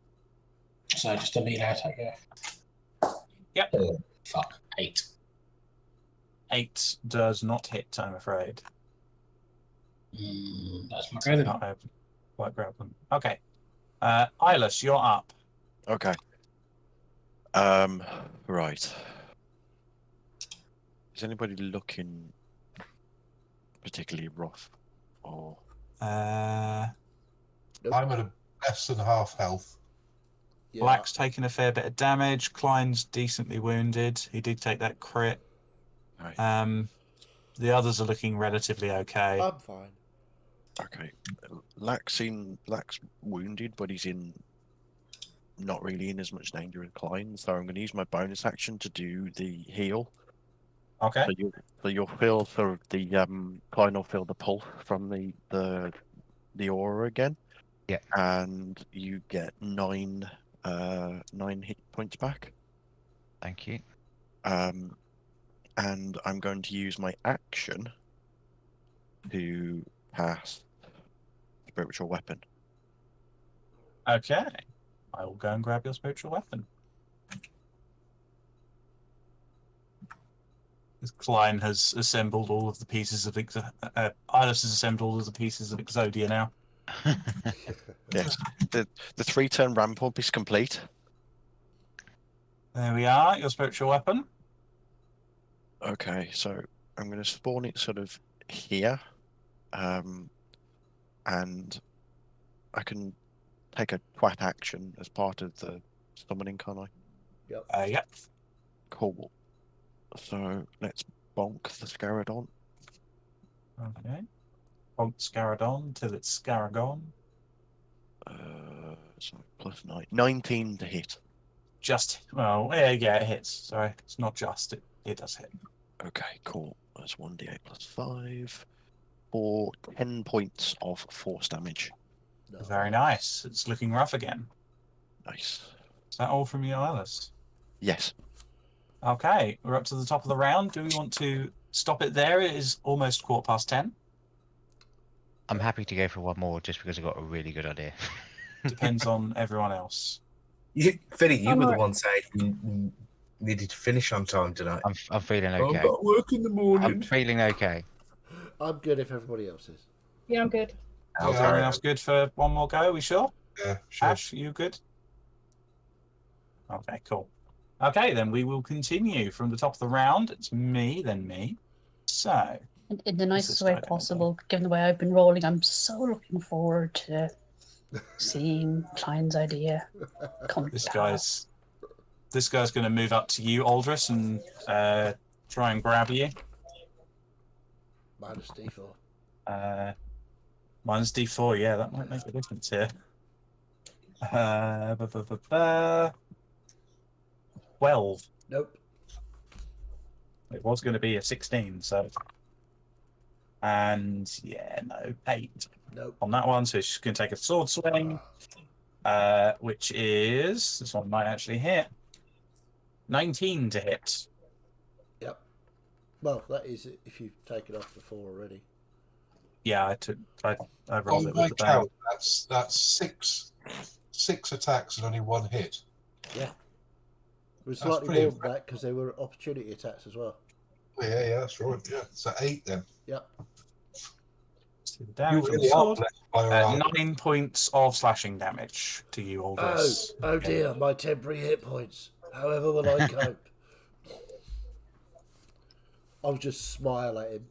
So just a melee attack, yeah. Yep. Oh, fuck. 8. 8 does not hit, I'm afraid. That's my go then. Not able to quite grab them. Okay. Eyeless, you're up. Okay. Right. Is anybody looking particularly rough? Or Nope. I'm at a less than half health. Yeah. Black's taken a fair bit of damage. Klein's decently wounded. He did take that crit. right. The others are looking relatively okay. I'm fine. Okay. Lack's wounded, but he's not really in as much danger as Klein, so I'm going to use my bonus action to do the heal. Okay. So you'll feel sort of the Klein will feel the pull from the aura again. Yeah. And you get 9 hit points back. Thank you. And I'm going to use my action to cast spiritual weapon. Okay. I will go and grab your spiritual weapon. Klein has assembled all of the pieces of Ilis has assembled all of the pieces of Exodia now. Yes. The 3-turn ramp up is complete. There we are, your spiritual weapon. Okay, so I'm going to spawn it sort of here. And I can take a twat action as part of the summoning, can't I? Yep. Yep. Cool. So let's bonk the Scaradon. Okay. Bonk Scaradon till it's Scaragon. So plus 9. 19 to hit. Just, well, yeah, it hits. Sorry, it's not just, it does hit. Okay, cool. That's 1d8 plus 5 for 10 points of force damage. No. Very nice. It's looking rough again. Nice. Is that all from you, Alice? Yes. Okay, we're up to the top of the round. Do we want to stop it there? It is almost 10:15. I'm happy to go for one more just because I got a really good idea. Depends on everyone else. Philly, you I'm were the alright. one saying you needed to finish on time tonight. I'm feeling I've okay. got work in the I'm morning. feeling okay. I'm good if everybody else is. Yeah, I'm good. Is everyone else good for one more go? Are we sure? Yeah, sure. Ash, you good? Okay, cool. Okay, then we will continue from the top of the round. It's me, then me. So, In the nicest this way guy gonna possible, given the way I've been rolling, I'm so looking forward to seeing Klein's idea come this to pass. guy's going to move up to you, Aldris, and try and grab you. Minus D4. Minus D4, yeah, that might make a difference here. 12. Nope. It was going to be a 16, so. And yeah, no, 8 Nope. on that one. So she's going to take a sword swing, which is, this one might actually hit. 19 to hit. Yep. Well, that is if you've taken off the 4 already. Yeah, I rolled On it my with the bang. count, that's six attacks and only 1 hit. Yeah. It was That's slightly pretty more than that because they were opportunity attacks as well. Yeah, that's right. Yeah, so 8 then. Yep. See the You damage on the really are sword. blessed by your arm. 9 points of slashing damage to you, Aldris. Oh dear, my temporary hit points. However will I cope? I'll just smile at him.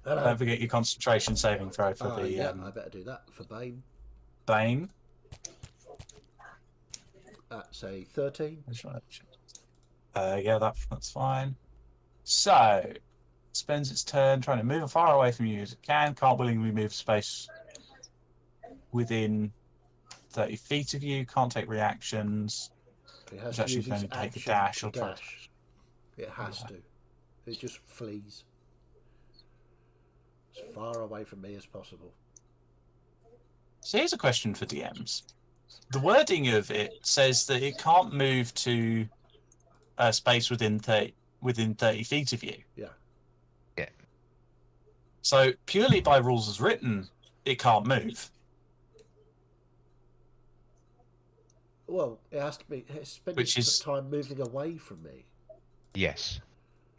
Hello. Don't forget your concentration saving throw for the Yeah, I better do that for Bane. Bane. That's a 13. Yeah, that's fine. So, spends its turn trying to move as far away from you as it can. Can't willingly move space within 30 feet of you. Can't take reactions. It has Which to actually use can its only take a action dash to or try. dash. It has to. It just flees as far away from me as possible. So here's a question for DMs. The wording of it says that it can't move to a space within 30 feet of you. Yeah. Yeah. So purely by rules as written, it can't move. Well, it has to be. It's spending Which is- time moving away from me. Yes.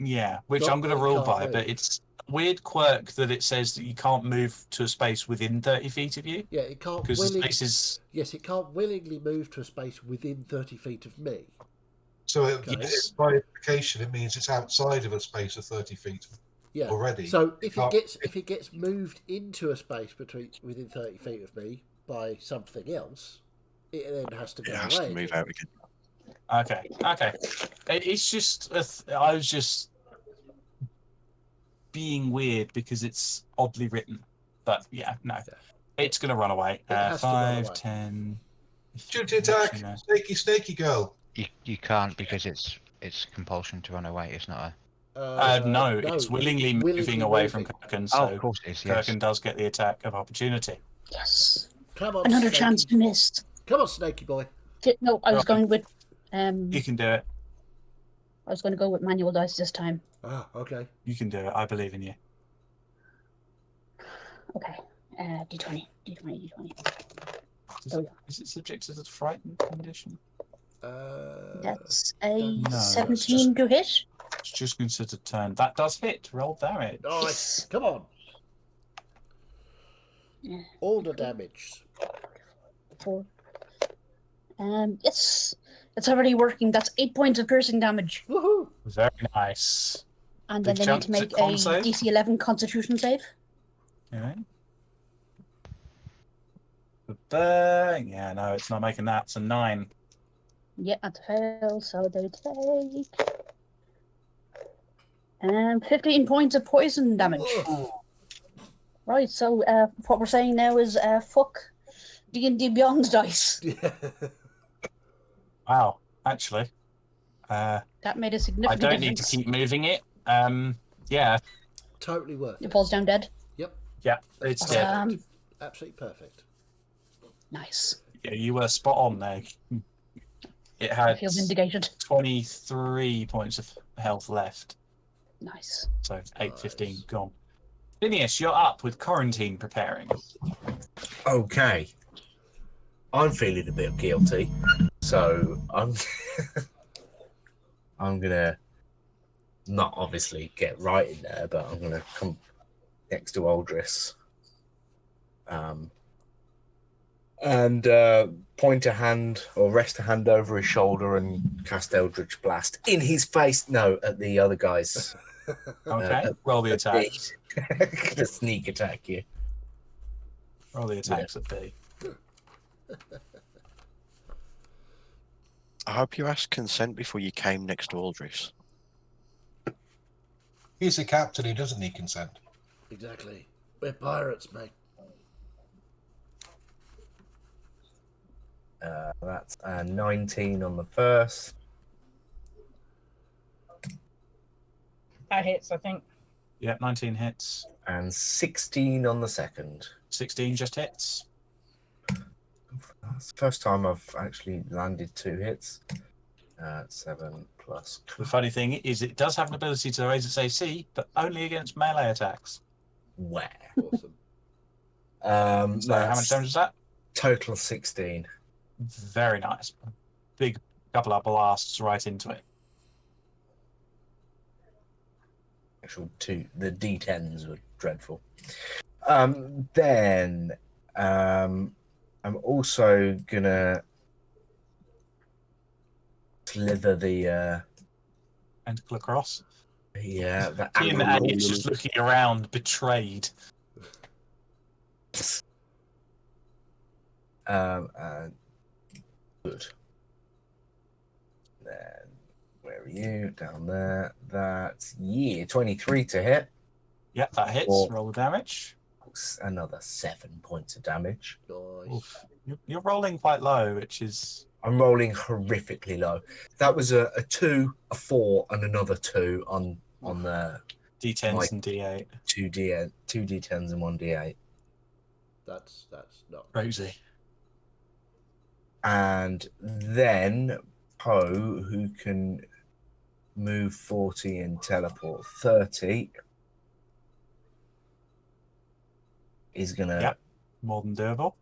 Yeah, which Not I'm going to that it rule can't by, move. but it's weird quirk that it says that you can't move to a space within 30 feet of you? Yeah, it can't. Because the space is... Yes, it can't willingly move to a space within 30 feet of me. So Okay. by implication, it means it's outside of a space of 30 feet already. So if it gets moved into a space within 30 feet of me by something else, it then has to go It has away. to move out again. Okay. It's just... I was just being weird because it's oddly written. But yeah, no. It's going to run away. It has to run 5, away. 10... Duty attack! Snaky girl! You can't because it's compulsion to run away. It's not No, it's willingly moving away from Kirkin, so of course it is. Yes. Kirkin does get the attack of opportunity. Yes. Come on, Another Snakey. chance to miss. Come on, Snaky boy. No, I was going with. You can do it. I was going to go with manual dice this time. Ah, okay. You can do it. I believe in you. Okay. D20. Is it subject to the frightened condition? That's a No, 17 to hit. It's just considered turn. That does hit. Roll damage. Nice. Yes. Come on. Yeah. All the damage. 4. Yes. It's already working. That's 8 points of piercing damage. Woohoo! Very nice. And then Big they need to chunk. Is make it a con save? DC 11 Constitution save. Alright. Yeah, no, it's not making that. It's a 9. Yeah, that's a fail. So they take 15 points of poison damage. Woof. Right. So what we're saying now is fuck D&D Beyond dice. Yeah. Wow. Actually, That made a I significant don't need to difference. keep moving it. Yeah, Totally worth It it. falls down dead. yeah, it's dead. Absolutely perfect. Nice. Yeah, you were spot on there. It I had feel vindicated. 23 points of health left. Nice. So 8:15 Nice. gone. Phineas, you're up with quarantine preparing. Okay. I'm feeling a bit guilty, so I'm I'm gonna not obviously get right in there, but I'm gonna come next to Aldris, and point a hand or rest a hand over his shoulder and cast Eldritch Blast in his face. No, at the other guys. Okay, roll the attacks. Gonna sneak attack you. Roll the attacks at B. I hope you asked consent before you came next to Aldris. He's a captain, he doesn't need consent. Exactly. We're pirates, mate. That's a 19 on the first. That hits, I think. Yeah, 19 hits. And 16 on the second. 16 just hits. That's the first time I've actually landed 2 hits. 7 plus. The funny thing is, it does have an ability to raise its AC, but only against melee attacks. Where? Awesome. So how much damage is that? Total 16. Very nice. Big couple of blasts right into it. Actual 2. The D10s were dreadful. Then I'm also gonna slither the Tentacle across. the Tim and Annie's just looking around, betrayed. Good. Then where are you? Down there. That's 23 to hit. Yep, that hits. Or- Roll the damage. Another 7 points of damage. Nice. Oof. You're rolling quite low, which is... I'm rolling horrifically low. That was a 2, a 4, and another 2 on the D10s Right. and D8. 2 D10s and 1 D8. That's not Rosie. And then Poe, who can move 40 and teleport 30, is gonna Yep. More than doable.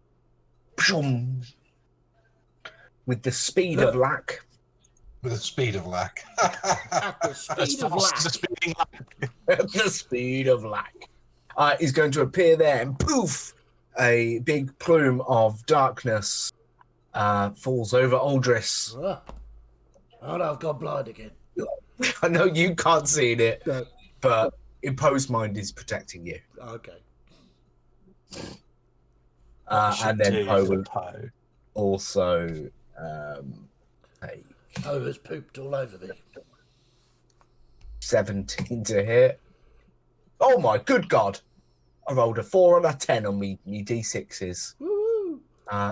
with the speed of lack. With the speed of lack. at the As speed of fast as a lack. speeding lack. at the speed of light, is going to appear there, and poof, a big plume of darkness falls over Aldris. Oh no, I've gone blind again. I know you can't see it, No. but Imposed Mind is protecting you. Okay. And then Poe will Poe also Poe has pooped all over me. 17 to hit. Oh my good God. I rolled a 4 and a 10 on me D6s. Woo!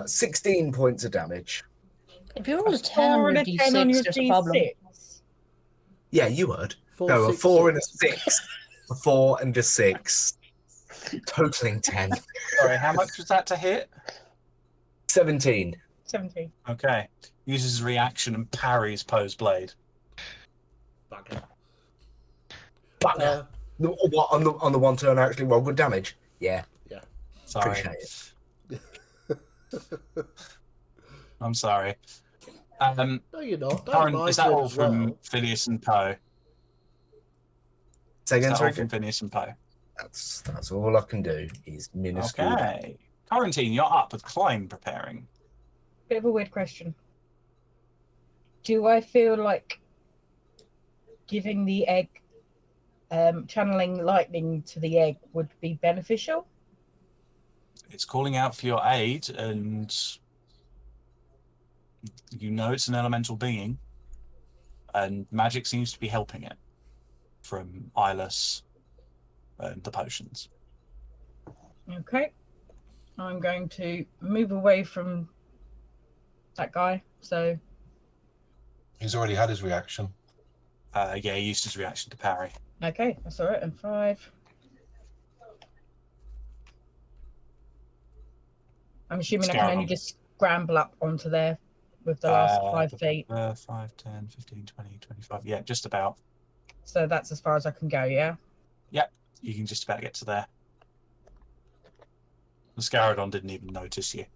16 points of damage. If you roll a 10 on 4 your and a 10 on your D6, there's a problem. D6. Yeah, you heard. Four, No, a six, 4 and a six. 6. A 4 and a 6. Totaling 10. Sorry, how much was that to hit? 17. 17. Okay. Uses his reaction and parries Poe's blade. Bugger. But what on the one turn I actually roll good damage? Yeah. Sorry. Appreciate it. I'm sorry. No, you're not. Don't Karen, mind is that him all as from well. Phineas and Poe? Say again, Is that sorry? all from Phineas and Poe? That's all I can do is minuscule. Okay. Quarantine, you're up with Klein preparing. Bit of a weird question. Do I feel like giving the egg, channeling lightning to the egg would be beneficial? It's calling out for your aid, and you know it's an elemental being, and magic seems to be helping it from Eyeless and the potions. Okay. I'm going to move away from that guy. So He's already had his reaction. Yeah, he used his reaction to parry. okay, that's all right. And 5. I'm assuming I can only just scramble up onto there with the last 5 feet. 5, 10, 15, 20, 25. Yeah, just about. So that's as far as I can go, yeah? Yep, you can just about get to there. The Scarodon didn't even notice you,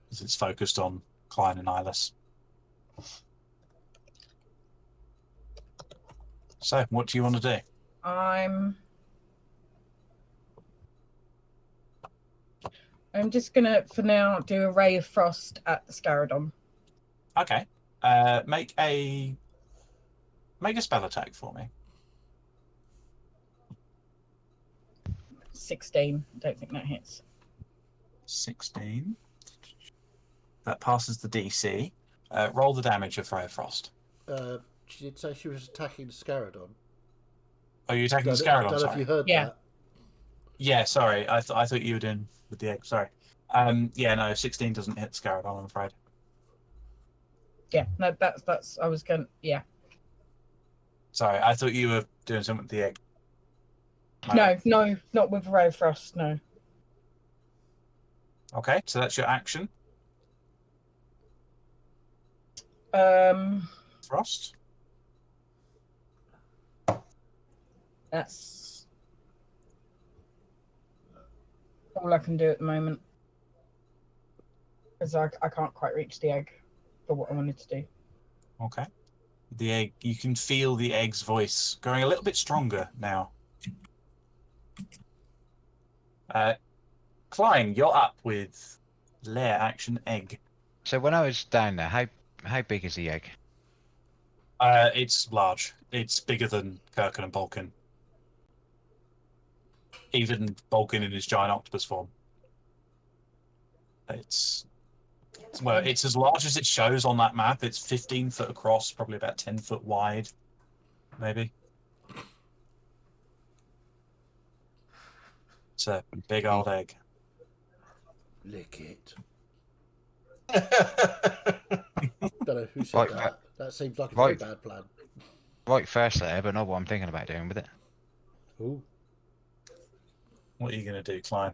because it's focused on Klein and Eyeless. So, what do you want to do? I'm just gonna, for now, do a ray of frost at the Scarodon. Okay. Make a spell attack for me. 16. Don't think that hits. 16. That passes the DC. Roll the damage of Ray of Frost. She did say she was attacking Scarodon. Oh, you're attacking the Don't Scarodon, know if sorry. you heard Yeah. that. Yeah, sorry. I thought you were doing with the egg. Sorry. Yeah, no, 16 doesn't hit Scarodon, I'm afraid. Yeah, no, that's I was going, yeah. Sorry, I thought you were doing something with the egg. No, not with ray of frost, no. Okay, so that's your action. Frost. That's all I can do at the moment. Because I can't quite reach the egg for what I wanted to do. Okay. The egg, you can feel the egg's voice growing a little bit stronger now. Klein, you're up with lair action egg. So when I was down there, how big is the egg? It's large. It's bigger than Kirkin and Balkan. Even Balkan in his giant octopus form. It's as large as it shows on that map. It's 15 foot across, probably about 10 foot wide, maybe. It's a big old egg. Lick it. Don't know who said Right, that. That seems like a right. very bad plan. Right first there, but not what I'm thinking about doing with it. Ooh. What are you going to do, Klein?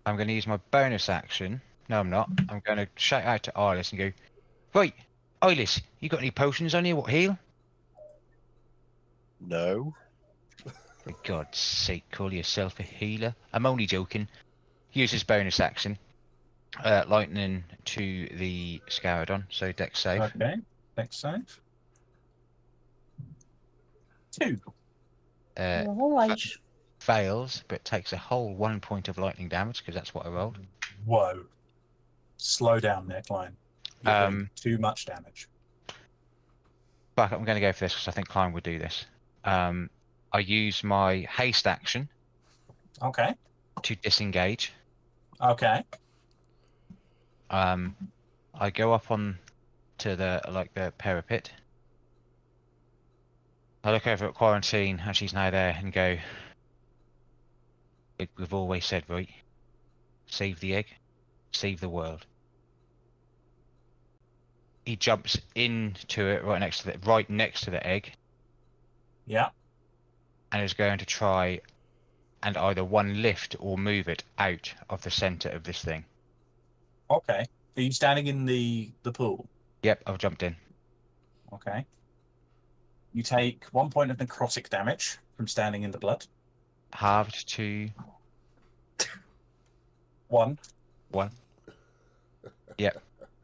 I'm going to use my bonus action. No, I'm not. I'm going to shout out to Eyeless and go, right, Eyeless, you got any potions on you? What heal? No. For God's sake, call yourself a healer. I'm only joking. Use his bonus action. Lightning to the Scarodon, so dex save. Okay, dex save. 2. All right. fails, but takes a whole 1 point of lightning damage because that's what I rolled. Whoa. Slow down there, Klein. You're doing too much damage. Fuck, I'm going to go for this because I think Klein would do this. I use my haste action Okay. to disengage. Okay. I go up on to the parapet. I look over at Quarantine, and she's now there, and go, we've always said, right? Save the egg, save the world. He jumps into it right next to the egg. Yeah. And is going to try and either one lift or move it out of the center of this thing. Okay. Are you standing in the pool? Yep, I've jumped in. Okay. You take 1 point of necrotic damage from standing in the blood. Halved to 1. 1. Yep.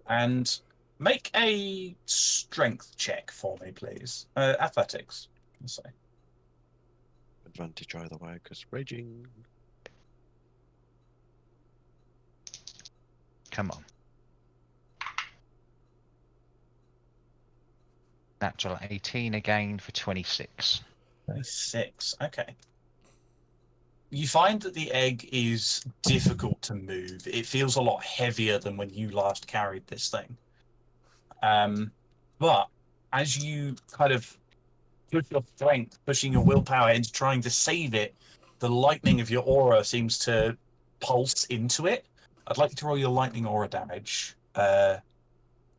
And make a strength check for me, please. Athletics, let's say. Advantage either way, because raging. Come on. Natural 18 again for 26. 26. Okay. You find that the egg is difficult to move. It feels a lot heavier than when you last carried this thing. But as you kind of push your strength, pushing your willpower into trying to save it, the lightning of your aura seems to pulse into it. I'd like you to roll your lightning aura damage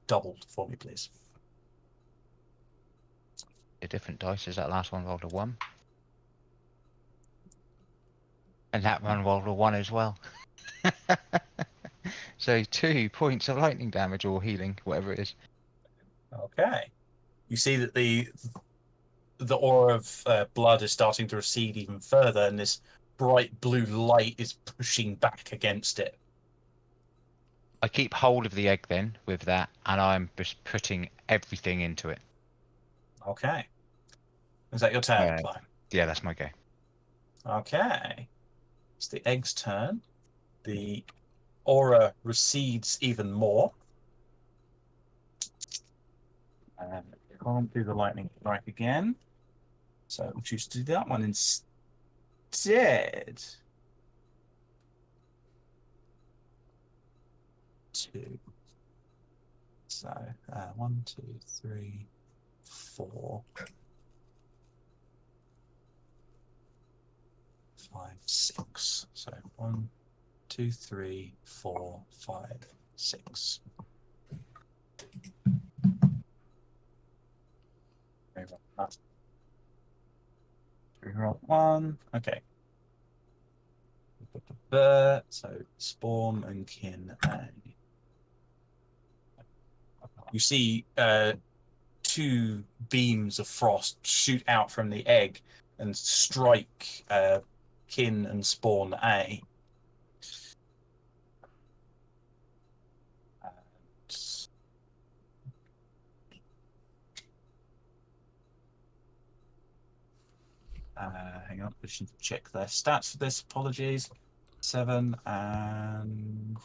doubled for me, please. A different dice. Is that last one rolled a 1? And that one rolled a 1 as well. So 2 points of lightning damage or healing, whatever it is. Okay. You see that the aura of blood is starting to recede even further, and this bright blue light is pushing back against it. I keep hold of the egg then with that, and I'm just putting everything into it. Okay. Is that your turn, Klein? Yeah, that's my go. Okay. It's the egg's turn. The aura recedes even more. And can't do the lightning strike again. So we'll choose to do that one instead. 2. So 1, 2, 3, 4, 5, 6. So 1, 2, 3, 4, 5, 6. Reroll 1. Okay. So Spawn and Kin A. You see 2 beams of frost shoot out from the egg and strike Kin and Spawn A. Hang on, I should check their stats for this. Apologies. 7 and...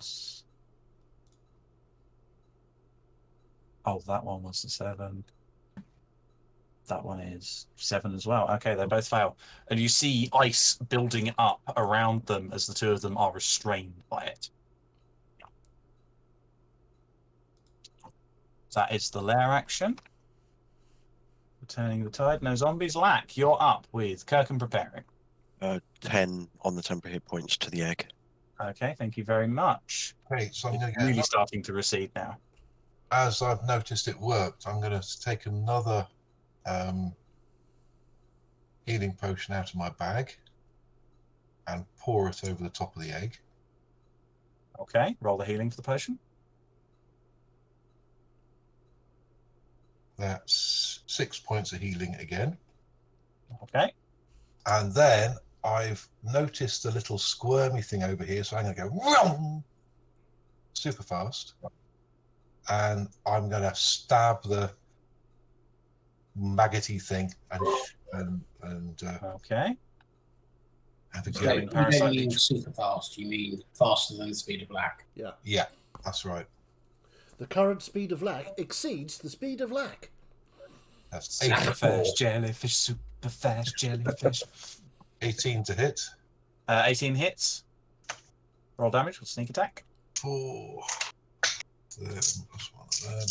Oh, that one was the 7. That one is 7 as well. Okay, they both fail. And you see ice building up around them as the 2 of them are restrained by it. That is the lair action. Returning the tide. No zombies. Lack, you're up with Kirk and preparing. 10 on the temporary hit points to the egg. Okay, thank you very much. Great, so I'm It's going to get really starting to recede now. as I've noticed it worked, I'm going to take another healing potion out of my bag and pour it over the top of the egg. Okay, roll the healing for the potion. That's 6 points of healing again. Okay. And then I've noticed a little squirmy thing over here, so I'm going to go vroom, super fast. And I'm going to stab the maggoty thing, and Okay. have a So go. you don't mean super fast, you mean faster than the speed of light. Yeah. Yeah, that's right. The current speed of lack exceeds the speed of lack. That's Super 84. fast jellyfish, super fast jellyfish. 18 to hit. 18 hits. Roll damage with sneak attack. 4. Plus one of them.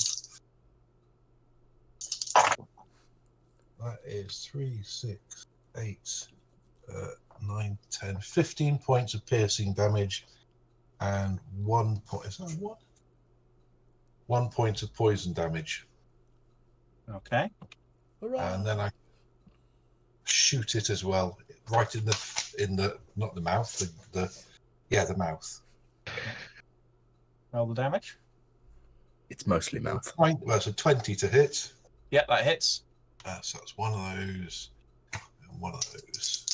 That is 3, 6, 8, 9, 10, 15 points of piercing damage, and 1 point. Is that what? 1 point of poison damage. Okay. Hurrah! And then I shoot it as well, right in the not the mouth, the mouth. Roll the damage. It's mostly mouth. Well, so 20 to hit. Yep, that hits. So that's one of those, and one of those.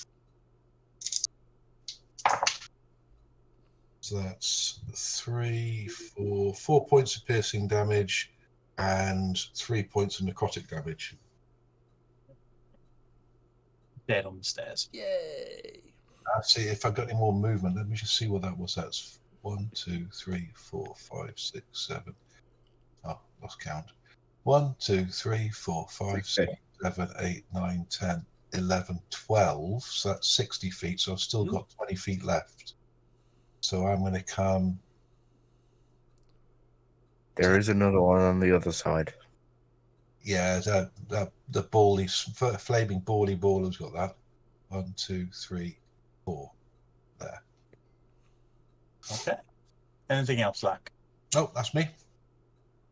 So that's 4 points of piercing damage, and 3 points of necrotic damage. Dead on the stairs. Yay! See if I've got any more movement. Let me just see what that was. That's 1, 2, 3, 4, 5, 6, 7. Oh, lost count. 1, 2, 3, 4, 5, 6, 7, 8, 9, 10, 11, 12. So that's 60 feet. So I've still got 20 feet left. So I'm going to come. There is another one on the other side. Yeah, the bally, flaming bally baller's got that. 1, 2, 3, 4. There. Okay. Anything else, Lack? Oh, that's me.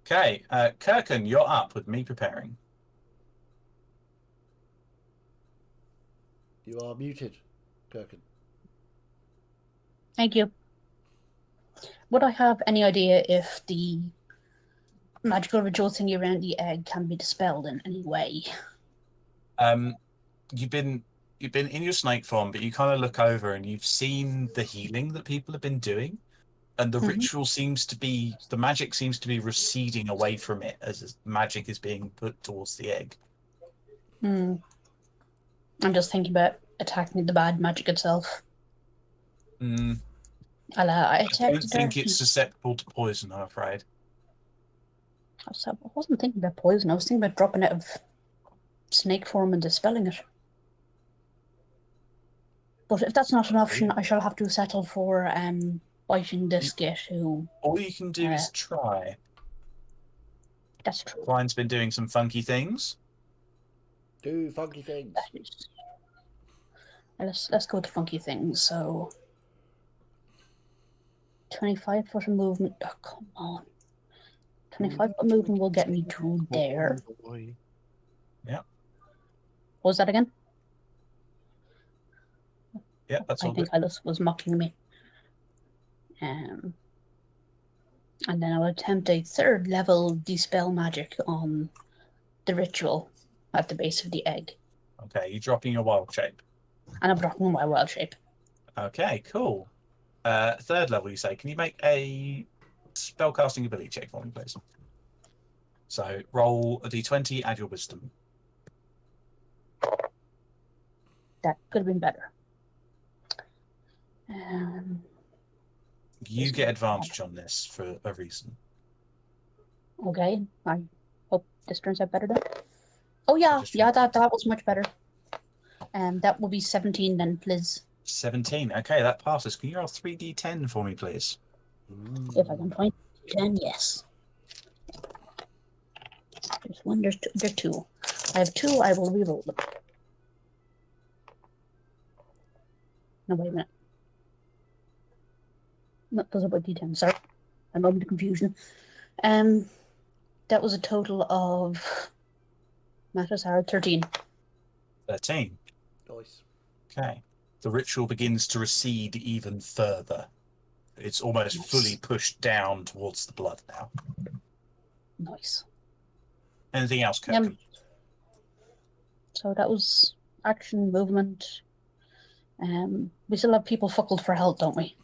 Okay. Kirkin, you're up with me preparing. You are muted, Kirkin. Thank you. Would I have any idea if the magical ritual thingy around the egg can be dispelled in any way? You've been in your snake form, but you kind of look over and you've seen the healing that people have been doing, and the ritual seems to be, the magic seems to be receding away from it as magic is being put towards the egg. I'm just thinking about attacking the bad magic itself. I don't think it's susceptible to poison, I'm afraid. I wasn't thinking about poison. I was thinking about dropping out of snake form and dispelling it. But if that's not an option, I shall have to settle for biting this git who... All you can do is try. That's true. Ryan's been doing some funky things. Do funky things. Let's go with funky things. So 25 foot of movement. Oh, come on. 25 foot movement will get me to there. Yeah. What was that again? Yeah, that's all I think good. Alice was mocking me. And then I'll attempt a 3rd level dispel magic on the ritual at the base of the egg. Okay, you're dropping your wild shape. And I'm dropping my wild shape. Okay, cool. 3rd level, you say. Can you make a spellcasting ability check for me, please? So roll a d20, add your wisdom. That could have been better. You get advantage on this for a reason. Okay, I hope this turns out better then. Oh yeah, that was much better. That will be 17 then, please. 17. Okay, that passes. Can you roll 3d10 for me, please? If I can find 10, yes. There's one, there's two. I have 2, I will reroll them. No, wait a minute. No, those are about D10, sorry. A moment of confusion. That was a total of... Matters are 13. 13. Nice. Okay. The ritual begins to recede even further. It's almost fully pushed down towards the blood now. Nice. Anything else, Kirk? So that was action, movement. We still have people fuckled for health, don't we?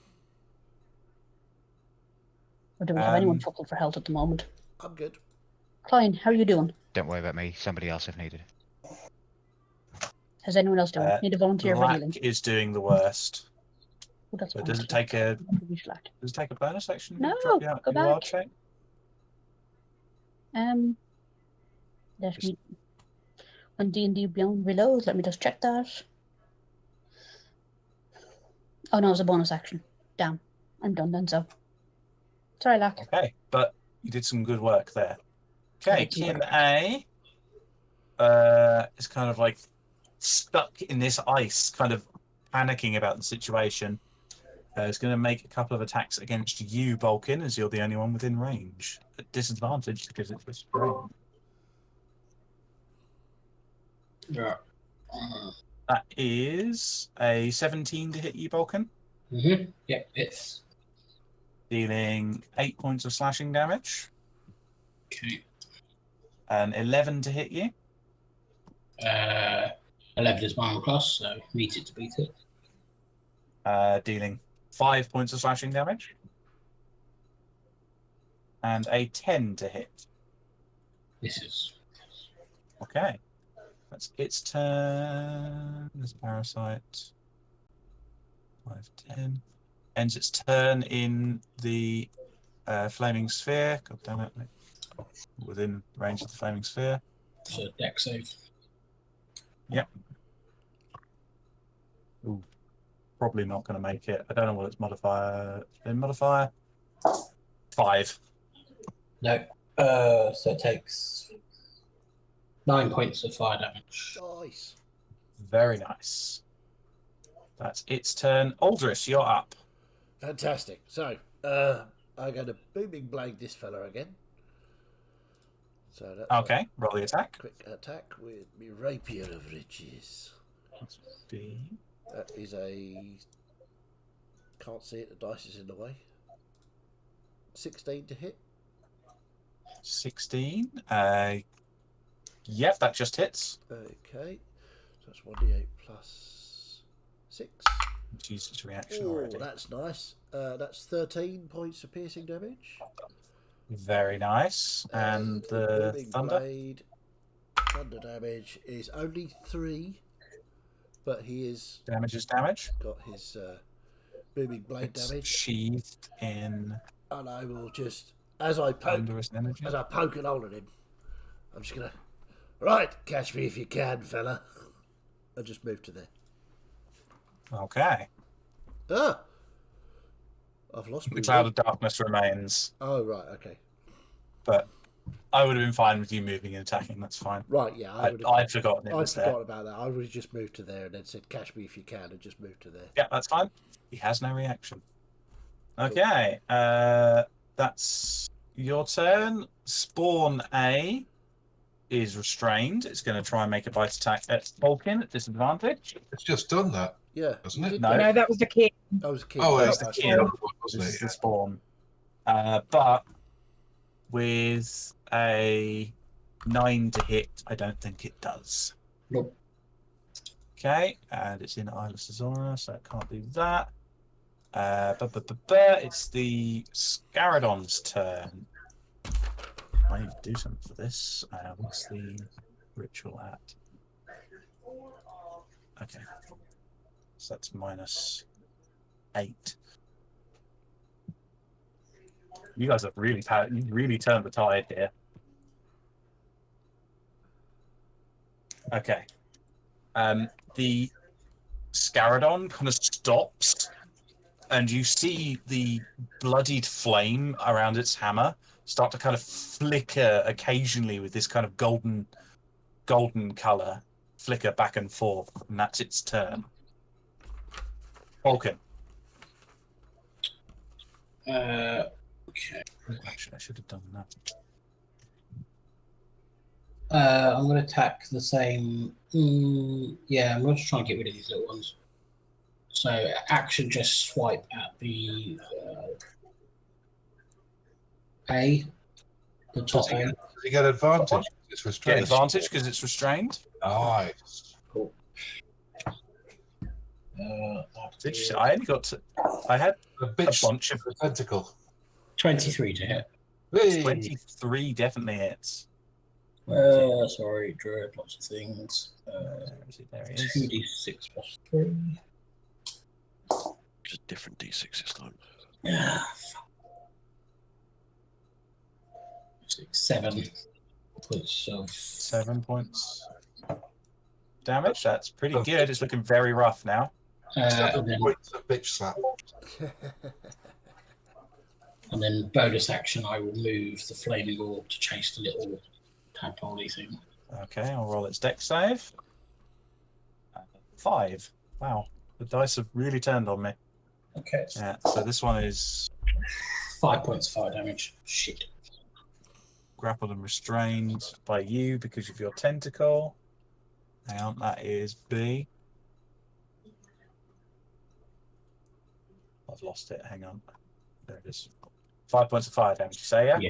Or do we have anyone fuckled for health at the moment? I'm good. Klein, how are you doing? Don't worry about me. Somebody else if needed. How's anyone else doing? Need a volunteer for healing? Black is doing the worst. Oh, that's But fine. does it take a Slack. does it take a bonus action? to No, drop you out go in your back. check? Let me on D&D Beyond Reload. Let me just check that. Oh no, it's a bonus action. Damn, I'm done then. So sorry, Lack. Okay, but you did some good work there. Okay, did some Kim work. A is kind of like stuck in this ice, kind of panicking about the situation. Is going to make a couple of attacks against you, Balkin, as you're the only one within range. At disadvantage because it's restrained. Yeah. That is a 17 to hit you, Balkan. Mm-hmm. Yeah, it's Dealing 8 points of slashing damage. okay. And 11 to hit you. 11 is my armor class, so meet it to beat it. Dealing 5 points of slashing damage. And a 10 to hit. This is Okay. That's its turn. There's a parasite. 5, 10. Ends its turn in the flaming sphere. God damn it. Within range of the flaming sphere. so deck save. Yep. Ooh. Probably not going to make it. I don't know what its modifier. Modifier 5. No. So it takes 9 points of fire damage. Nice. Very nice. That's its turn. Aldris, you're up. Fantastic. So, I'm going to booming blade this fella again. So that's Okay, roll the attack. quick attack with me rapier of riches. That is a... Can't see it, the dice is in the way. 16 to hit. 16. Yep, that just hits. Okay. So that's 1d8 plus 6. Used its reaction Oh, already. that's nice. That's 13 points of piercing damage. Very nice. And the booming thunder? blade thunder damage is only 3, but he is Damage is damage. got his booming blade It's damage, sheathed in and I will just as I poke thunderous energy. as I poke a hole in him, I'm just gonna catch me if you can, fella. I just move to there. Okay. I've lost The my cloud of darkness remains, Oh right, okay. but I would have been fine with you moving and attacking. That's fine. Right, yeah, I'd forgotten it I'd was there. forgotten about that. I would have just moved to there and then said, "Catch me if you can," and just moved to there. Yeah, that's fine. He has no reaction. Okay, that's your turn. Spawn A is restrained. It's going to try and make a bite attack at Vulcan at disadvantage. It's just done that, Yeah, hasn't you it? did No. that. No, that was the key. That was a kid. Oh, That it's was the my kid. fault. wasn't This is it? the spawn. But with a 9 to hit, I don't think it does. Nope. Okay, and it's in Eyeless Azora, so it can't do that. It's the Scaradon's turn. I need to do something for this. What's the ritual at? Okay, so that's -8. You guys have really turned the tide here. Okay. The Scaradon kind of stops, and you see the bloodied flame around its hammer start to kind of flicker occasionally with this kind of golden color flicker back and forth, and that's its turn. Vulcan. Okay. Actually, I should have done that. I'm going to attack the same. Yeah, I'm going to try and get rid of these little ones. So action, just swipe at the A, the top A. Does he get advantage? It's Get restrained. advantage because it's restrained. Nice. Cool. I only got to. I had A a bitch bunch of with a tentacle. 23 to hit. Hey! 23 definitely hits. Sorry, Druid, lots of things. There he is. 2d6 plus 3. Just different d6 this time. Yeah. 7 points of 7 points damage. That's pretty good. It's looking very rough now. 7 points of bitch slap. And then bonus action, I will move the flaming orb to chase the little tadpole-y thing. Okay, I'll roll its dex save. 5. Wow, the dice have really turned on me. Okay. Yeah, so this one is 5 points of fire damage. Shit. grappled and restrained by you because of your tentacle. Hang on, that is B. I've lost it. Hang on. There it is. 5 points of fire damage, you say, yeah? Yeah.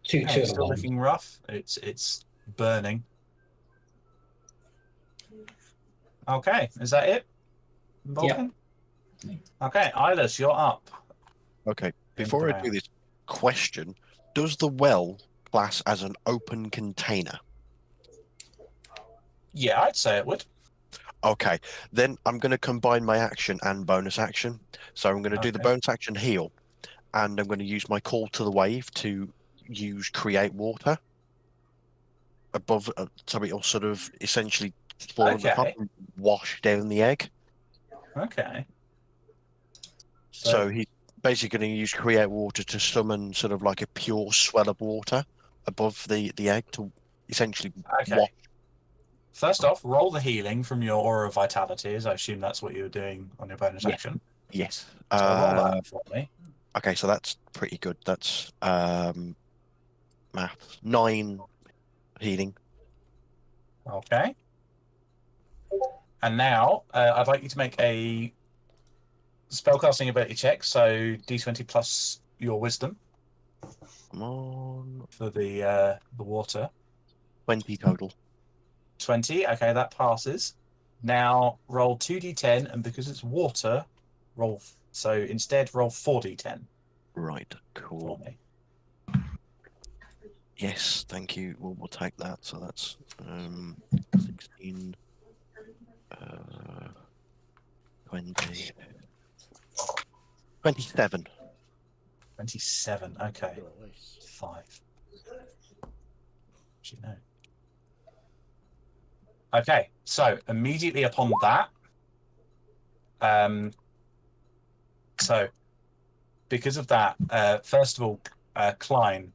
2, Okay, 2, it's still 1. looking rough. It's burning. Okay, is that it? Vulcan? Yep. Okay, Eyeless, you're up. Okay, before I do this, question: does the well class as an open container? Yeah, I'd say it would. Okay, then I'm going to combine my action and bonus action. So I'm going to do the Okay. bonus action heal, and I'm going to use my call to the wave to use create water above, so it'll sort of essentially fall on the top Okay. and wash down the egg. Okay. So he's basically going to use create water to summon sort of like a pure swell of water above the egg to essentially wash. First off, roll the healing from your Aura of Vitality, as I assume that's what you were doing on your bonus action. Yes. So roll that for me. Okay, so that's pretty good. That's math. 9 healing. Okay. And now, I'd like you to make a spellcasting ability check, so D20 plus your wisdom. Come on. For the water. 20 total. 20, okay, that passes. Now roll 2d10, and because it's water, so instead roll 4d10. Right, cool. Yes, thank you. We'll take that. So that's 16, 20, 27. 27, okay. 5. Do you know? Okay, so immediately upon that, so because of that, first of all, Klein,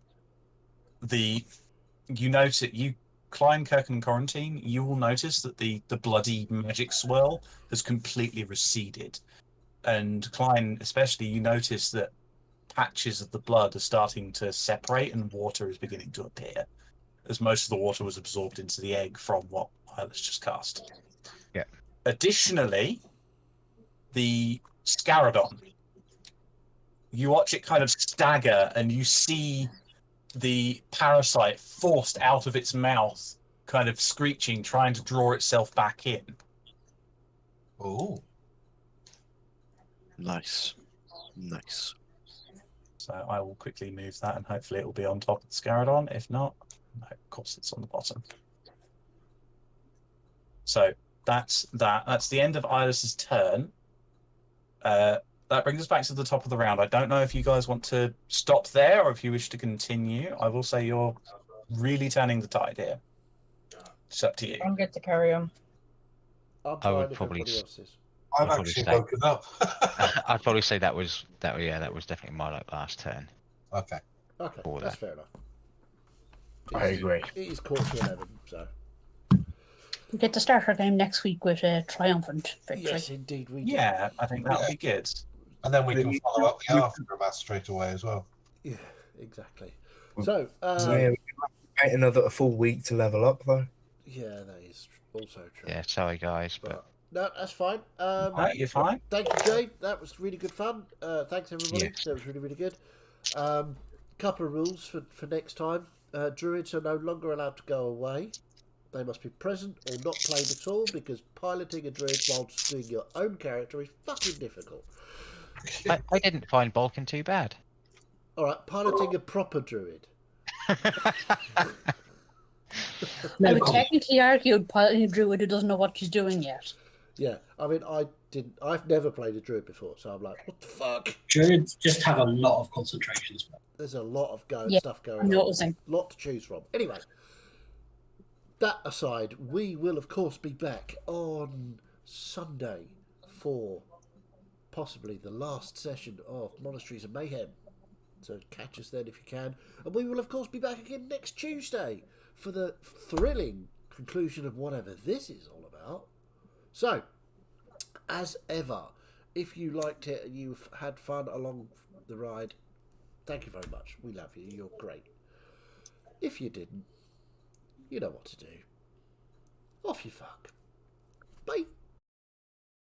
Klein, Kirk, and Quarantine, you will notice that the bloody magic swirl has completely receded. And Klein, especially, you notice that patches of the blood are starting to separate and water is beginning to appear, as most of the water was absorbed into the egg from what Eyeless just cast. Yeah. Additionally, the Scarodon, you watch it kind of stagger and you see the parasite forced out of its mouth, kind of screeching, trying to draw itself back in. Oh. Nice. Nice. So I will quickly move that and hopefully it will be on top of the Scarodon. If not, no, of course it's on the bottom. So that's that. That's the end of Eyeless's turn. That brings us back to the top of the round. I don't know if you guys want to stop there or if you wish to continue. I will say you're really turning the tide here. It's up to you. I'm good to carry on. I would probably. I've actually woken up. I'd probably say that was definitely my last turn. Okay. Okay, For that's that. fair enough. I agree. It is quarter to 11, so. We get to start our game next week with a triumphant victory. Yes, indeed we do. Yeah, I think that would be good. And then we can follow up the aftermath straight away as well. Yeah, exactly. So, yeah, we wait another full week to level up, though. yeah, that is also true. Yeah, sorry guys, but No, that's fine. You're fine. Thank you, Jade. That was really good fun. Thanks, everybody. Yes. That was really, really good. Couple of rules for next time. Druids are no longer allowed to go away. They must be present or not played at all, because piloting a druid whilst doing your own character is fucking difficult. I didn't find Balkan too bad. Alright, piloting a proper druid. I would technically argue piloting a druid who doesn't know what she's doing yet. Yeah, I mean, I've never played a druid before, so I'm like, what the fuck? Druids just have a lot of concentration spells. There's a lot of stuff going I'm noticing. on. Lot to choose from. Anyway, that aside, we will of course be back on Sunday for possibly the last session of Monasteries of Mayhem. So catch us then if you can. And we will of course be back again next Tuesday for the thrilling conclusion of whatever this is all about. So, as ever, if you liked it and you've had fun along the ride, thank you very much. We love you. You're great. If you didn't, you know what to do. Off you fuck. Bye.